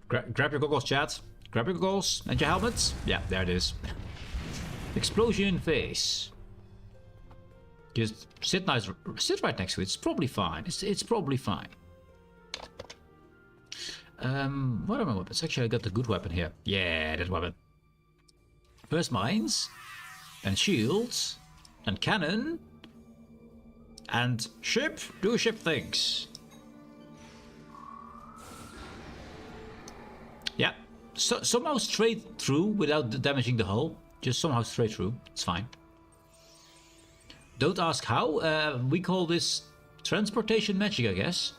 Grab your goggles, chat. Grab your goggles and your helmets. Yeah, there it is. Explosion phase. Just sit nice. Sit right next to it. It's probably fine. It's probably fine. What are my weapons? Actually, I got the good weapon here. Yeah, that weapon. First mines. And shields. And cannon. And ship. Do ship things. Yeah. So, somehow straight through without damaging the hull. Just somehow straight through. It's fine. Don't ask how. We call this transportation magic, I guess.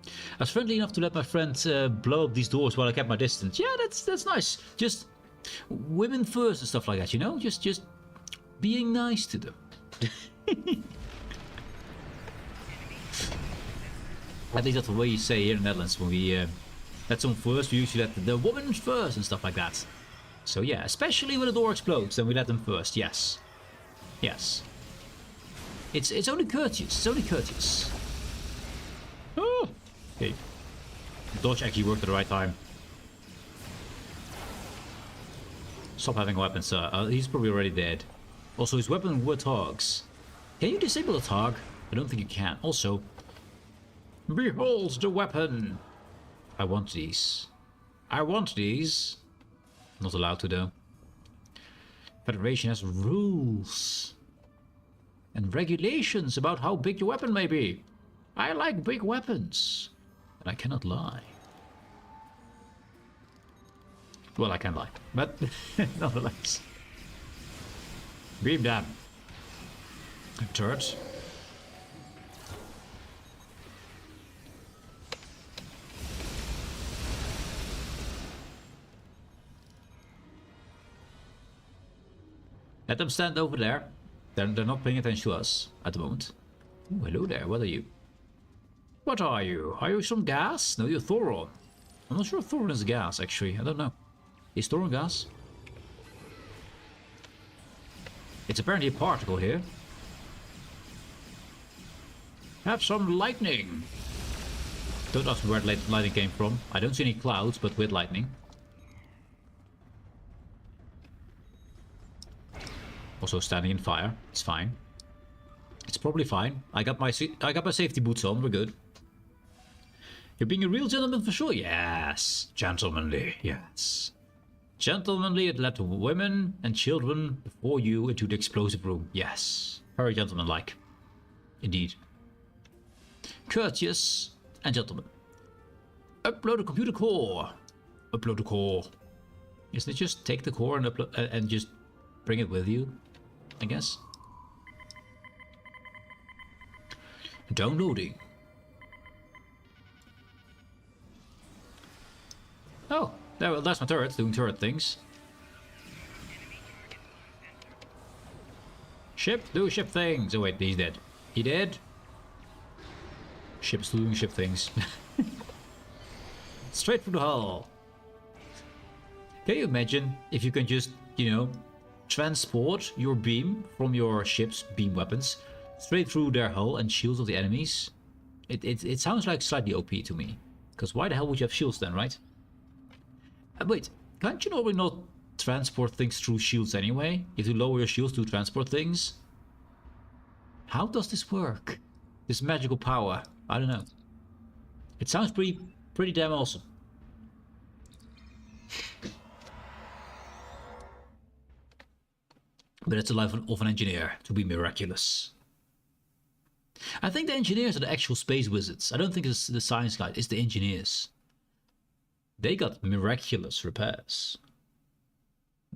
I was friendly enough to let my friend blow up these doors while I kept my distance. Yeah, that's nice. Just women first and stuff like that, you know? Just being nice to them. I think that's the way you say here in the Netherlands when we let someone first. We usually let the woman first and stuff like that. So yeah, especially when the door explodes, then we let them first. Yes, yes. It's only courteous. It's only courteous. Oh, okay. Dodge actually worked at the right time. Stop having weapons. He's probably already dead. Also, his weapon were targs. Can you disable a targ? I don't think you can. Also, behold the weapon. I want these. I want these. Not allowed to though. Federation has rules and regulations about how big your weapon may be. I like big weapons, and I cannot lie. Well, I can lie, but nonetheless. Beam down. Turret. Let them stand over there. They're not paying attention to us at the moment. Ooh, hello there, what are you? What are you? Are you some gas? No, you're Thoron. I'm not sure if Thoron is gas, actually. I don't know. Is Thoron gas? It's apparently a particle here. Have some lightning. Don't ask me where lightning came from. I don't see any clouds, but with lightning. Also standing in fire. It's fine. It's probably fine. I got my safety boots on. We're good. You're being a real gentleman for sure. Yes, gentlemanly. Yes, gentlemanly. It led women and children before you into the explosive room. Yes, very gentlemanlike, indeed. Courteous and gentleman. Upload a computer core. Upload a core. Isn't it just take the core and upload and just bring it with you? I guess. Downloading. Oh, that's my turret doing turret things. Ship, do ship things. Oh wait, he's dead. He dead? Ship's doing ship things. Straight through the hull. Can you imagine if you can just, you know, transport your beam from your ship's beam weapons straight through their hull and shields of the enemies? It sounds like slightly OP to me. Because why the hell would you have shields then, right? Wait, can't you normally not transport things through shields anyway? You have to lower your shields to transport things? How does this work? This magical power? I don't know. It sounds pretty damn awesome. But it's the life of an engineer to be miraculous. I think the engineers are the actual space wizards. I don't think it's the science guys, it's the engineers. They got miraculous repairs.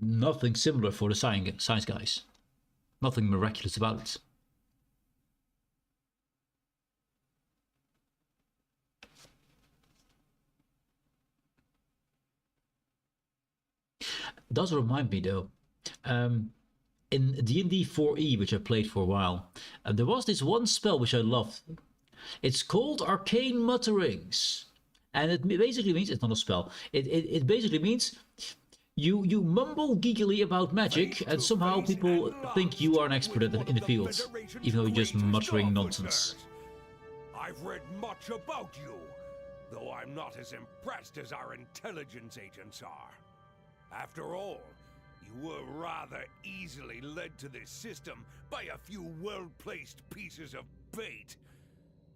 Nothing similar for the science guys. Nothing miraculous about it. It does remind me though. In D&D 4e, which I played for a while, there was this one spell which I loved. It's called Arcane Mutterings. And it basically means, it's not a spell, it basically means You mumble geekily about magic, and somehow people think you are an expert in the field, even though you're just muttering nonsense. I've read much about you, though I'm not as impressed as our intelligence agents are. After all, you were rather easily led to this system by a few well-placed pieces of bait.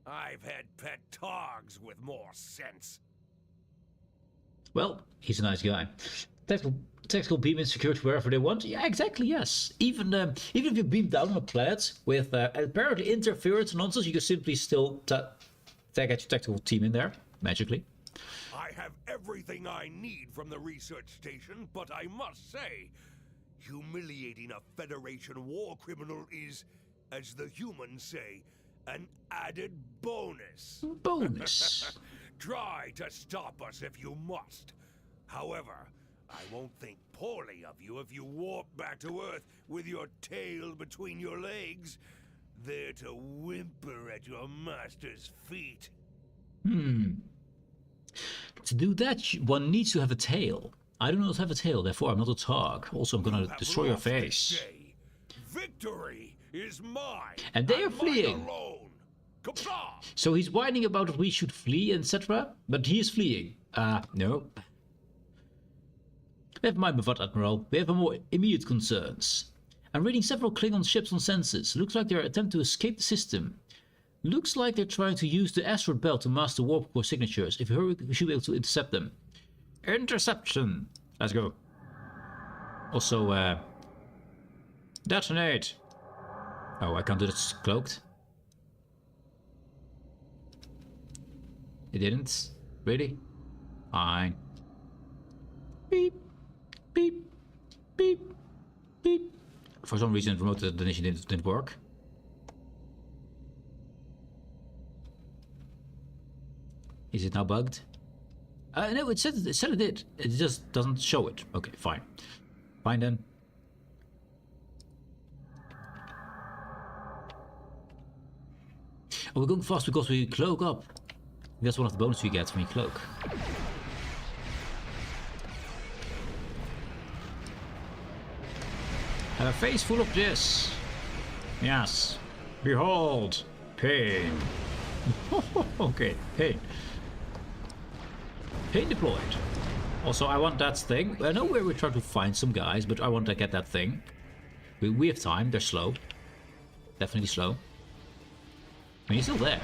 I've had pet dogs with more sense. Well, he's a nice guy. Tactical beam insecurity wherever they want. Yeah, exactly. Yes. Even if you beam down on a planet with apparently interference nonsense, you can simply still tag your tactical team in there magically. I have everything I need from the research station, but I must say, humiliating a Federation war criminal is, as the humans say, an added bonus. Bonus. Try to stop us if you must. However, I won't think poorly of you if you warp back to Earth with your tail between your legs, there to whimper at your master's feet. To do that, one needs to have a tail. I do not have a tail, therefore I'm not a Targ. Also, I'm gonna destroy your face. Victory is mine. And they are fleeing. Kapla! So he's whining about that we should flee, etc. But he is fleeing. No. Never mind, Bevat Admiral. We have more immediate concerns. I'm reading several Klingon ships on sensors. Looks like they're attempting to escape the system. Looks like they're trying to use the asteroid belt to master warp core signatures. If we hurry, we should be able to intercept them. Interception! Let's go. Also, detonate! Oh, I can't do that cloaked. It didn't? Really? Fine. Beep. Beep. Beep. Beep. For some reason, remote detonation didn't work. Is it now bugged? No, it said it did. It just doesn't show it. Okay, fine. Fine then. Oh, we're going fast because we cloak up. That's one of the bonuses we get when you cloak. Have a face full of this. Yes. Behold. Pain. Okay, pain. Pain deployed. Also, I want that thing. I know where we're trying to find some guys, but I want to get that thing. We have time. They're slow. Definitely slow. I mean, he's still there.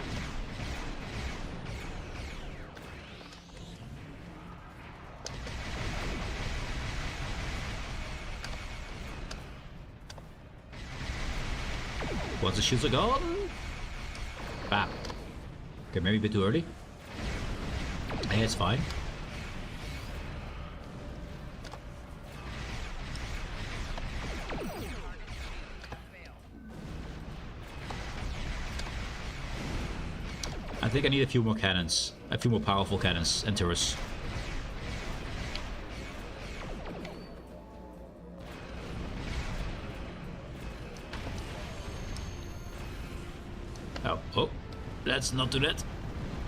Once the shields are gone. Bam. Okay, maybe a bit too early. Yeah, it's fine. I think I need a few more cannons. A few more powerful cannons and turrets. Oh, let's not do that.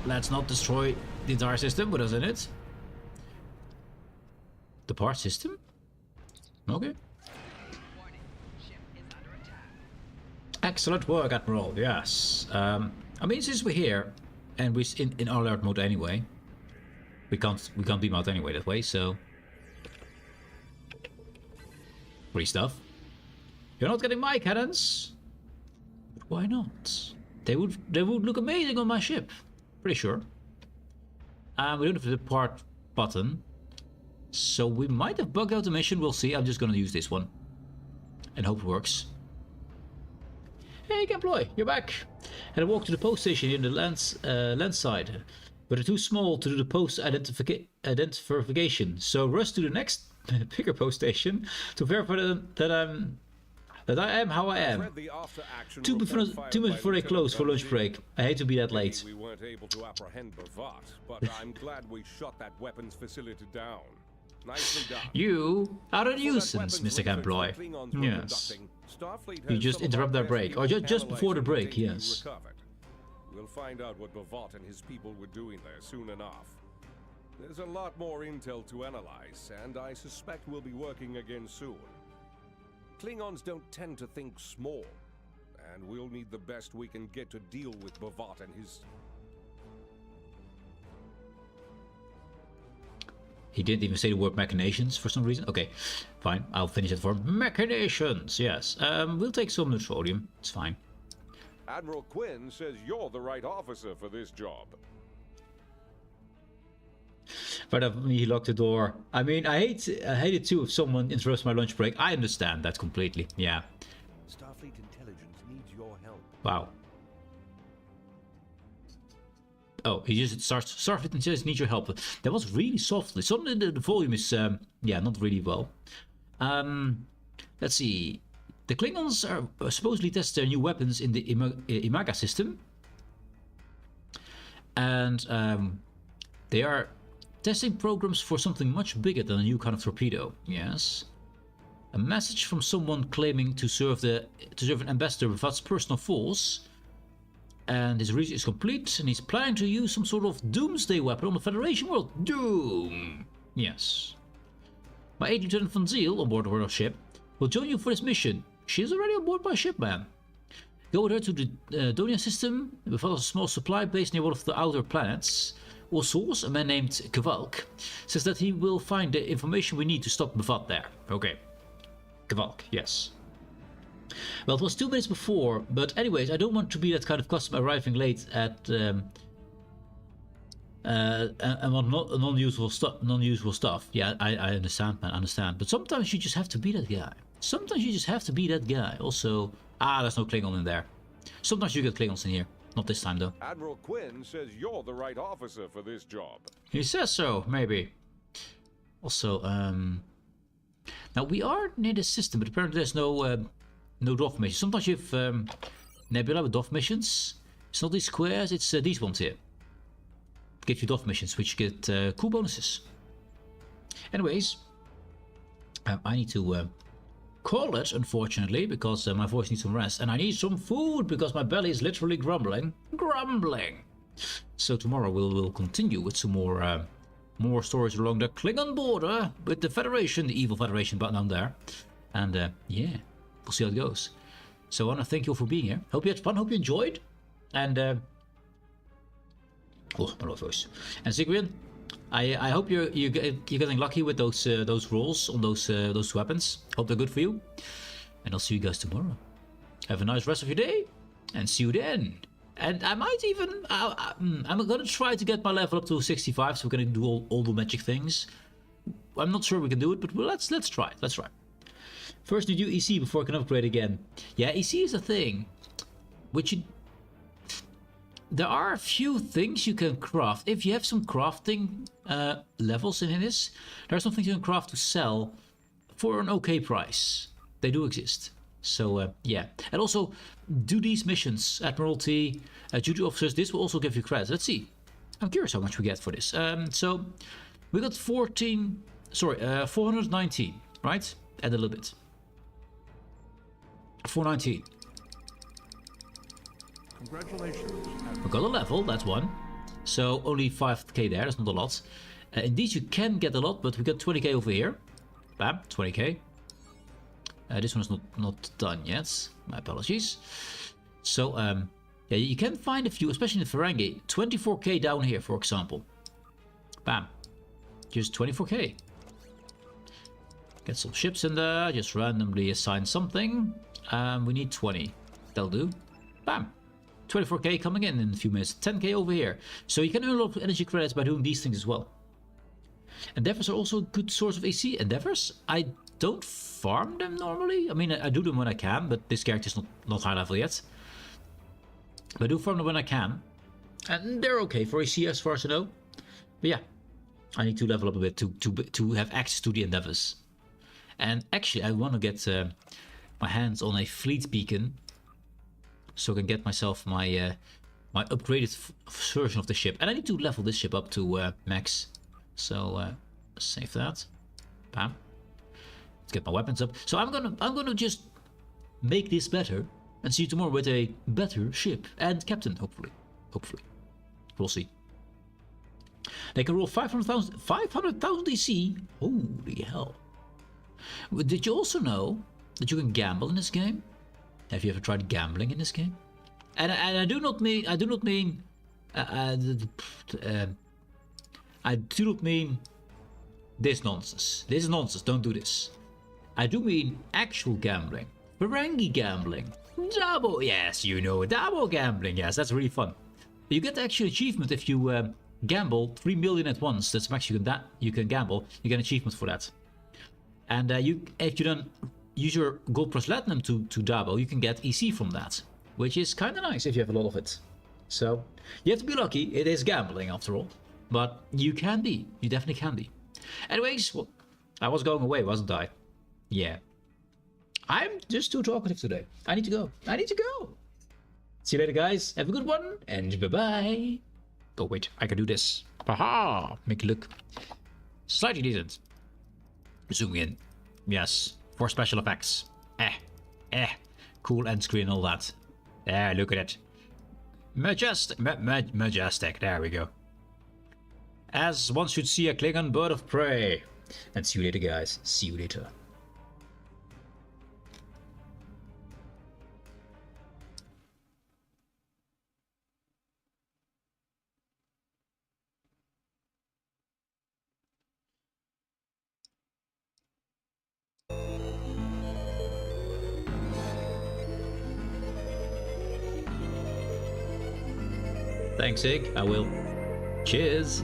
Let's not destroy the entire system. What is in it? The part system? Okay. Excellent work, Admiral. Yes. I mean, since we're here and we're in alert mode anyway, we can't beam out anyway that way. So free stuff. You're not getting my cannons. But why not? They would look amazing on my ship. Pretty sure. We don't have the part button. So we might have bugged out the mission. We'll see. I'm just gonna use this one. And hope it works. Hey, Employee, you're back. Had a walk to the post station in the land side. But they're too small to do the post identification. So rush to the next bigger post station to verify that I am how I am. 2 minutes before they close for lunch break. I hate to be that late. We weren't able to apprehend Bavat, but I'm glad we shut that weapons facility down. Nicely done. You are a nuisance, Mr. Employee. Yes. You just interrupt their break, or just before the break, yes. We'll find out what Bavat and his people were doing there soon enough. There's a lot more intel to analyze, and I suspect we'll be working again soon. Klingons don't tend to think small, and we'll need the best we can get to deal with Bavat and his... He didn't even say the word machinations for some reason. Okay, fine. I'll finish it for machinations. Yes. We'll take some neutronium. It's fine. Admiral Quinn says you're the right officer for this job. Right after me, he locked the door. I mean, I hate it too if someone interrupts my lunch break. I understand that completely. Yeah. Starfleet intelligence needs your help. Wow. Oh, he just starts. Starfleet intelligence needs your help. That was really softly. Suddenly the volume is, yeah, not really well. Let's see. The Klingons are supposedly test their new weapons in the Imaga system, and they are testing programs for something much bigger than a new kind of torpedo. Yes. A message from someone claiming to serve an ambassador without personal force. And his research is complete, and he's planning to use some sort of doomsday weapon on the Federation world. Doom! Yes. My aide Lieutenant Van Ziel, on board our ship, will join you for this mission. She is already on board my ship, man. Go with her to the Donia system, without a small supply base near one of the outer planets. Our source, a man named Kvalk, says that he will find the information we need to stop Bavat there. Okay. Kvalk, yes. Well, it was 2 minutes before, but anyways, I don't want to be that kind of customer arriving late at and non-useful stuff. Yeah, I understand, man, I understand. But sometimes you just have to be that guy. Sometimes you just have to be that guy. Also, there's no Klingon in there. Sometimes you get Klingons in here. Not this time, though. Admiral Quinn says you're the right officer for this job. He says so, maybe. Also, now we are near the system, but apparently there's no DOF missions. Sometimes you have Nebula with DOF missions. It's not these squares, it's these ones here. Give you DOF missions, which get cool bonuses. Anyways, I need to call it, unfortunately, because my voice needs some rest. And I need some food, because my belly is literally grumbling. Grumbling! So tomorrow we'll continue with some more stories along the Klingon border with the Federation, the evil Federation down there. And yeah, we'll see how it goes. So I want to thank you all for being here. Hope you had fun, hope you enjoyed. And oh, my voice. And Sigrid, I hope you're getting lucky with those rolls on those weapons. Hope they're good for you. And I'll see you guys tomorrow. Have a nice rest of your day, and see you then. And I might even I'm gonna try to get my level up to 65, so we're gonna do all the magic things. I'm not sure we can do it, but let's try it. Let's try. First, you do EC before I can upgrade again. Yeah, EC is a thing, which there are a few things you can craft. If you have some crafting levels in this, there are some things you can craft to sell for an okay price. They do exist. So yeah, and also do these missions, Admiralty, duty officers. This will also give you credits. Let's see. I'm curious how much we get for this. So we got 419, right? Add a little bit. 419. Congratulations. We got a level, that's one. So only 5k there, that's not a lot. Indeed, you can get a lot, but we got 20k over here. Bam, 20k. This one's not done yet. My apologies. So, yeah, you can find a few, especially in the Ferengi. 24k down here, for example. Bam. Just 24k. Get some ships in there. Just randomly assign something. We need 20. That'll do. Bam. 24k coming in a few minutes. 10k over here. So you can earn a lot of energy credits by doing these things as well. Endeavors are also a good source of AC. Endeavors, I don't farm them normally. I mean, I do them when I can, but this character's not high level yet. But I do farm them when I can. And they're okay for AC as far as I know. But yeah, I need to level up a bit to have access to the endeavors. And actually, I want to get my hands on a fleet beacon, so I can get myself my my upgraded version of the ship. And I need to level this ship up to max. So save that. Bam. Let's get my weapons up. So I'm gonna just make this better and see you tomorrow with a better ship and captain. Hopefully, we'll see. They can roll 500,000 DC. Holy hell. Did you also know that you can gamble in this game? Have you ever tried gambling in this game? And I do not mean I do not mean this nonsense. This is nonsense. Don't do this. I do mean actual gambling. Ferengi gambling. Double. Yes, you know, double gambling. Yes, that's really fun. You get the actual achievement if you gamble 3 million at once. That's max you can gamble. You get an achievement for that. And if you then use your gold plus platinum to double, you can get EC from that, which is kind of nice if you have a lot of it. So you have to be lucky. It is gambling after all, but you can be. You definitely can be. Anyways, well, I was going away, wasn't I? Yeah. I'm just too talkative today. I need to go. I need to go. See you later, guys. Have a good one, and bye-bye. Oh, wait. I can do this. Haha. Make it look slightly decent. Zoom in. Yes. For special effects. Cool end screen and all that. There, look at it. Majestic. Majestic. There we go. As one should see a Klingon bird of prey. And see you later, guys. See you later. Thanks, Ig. I will. Cheers.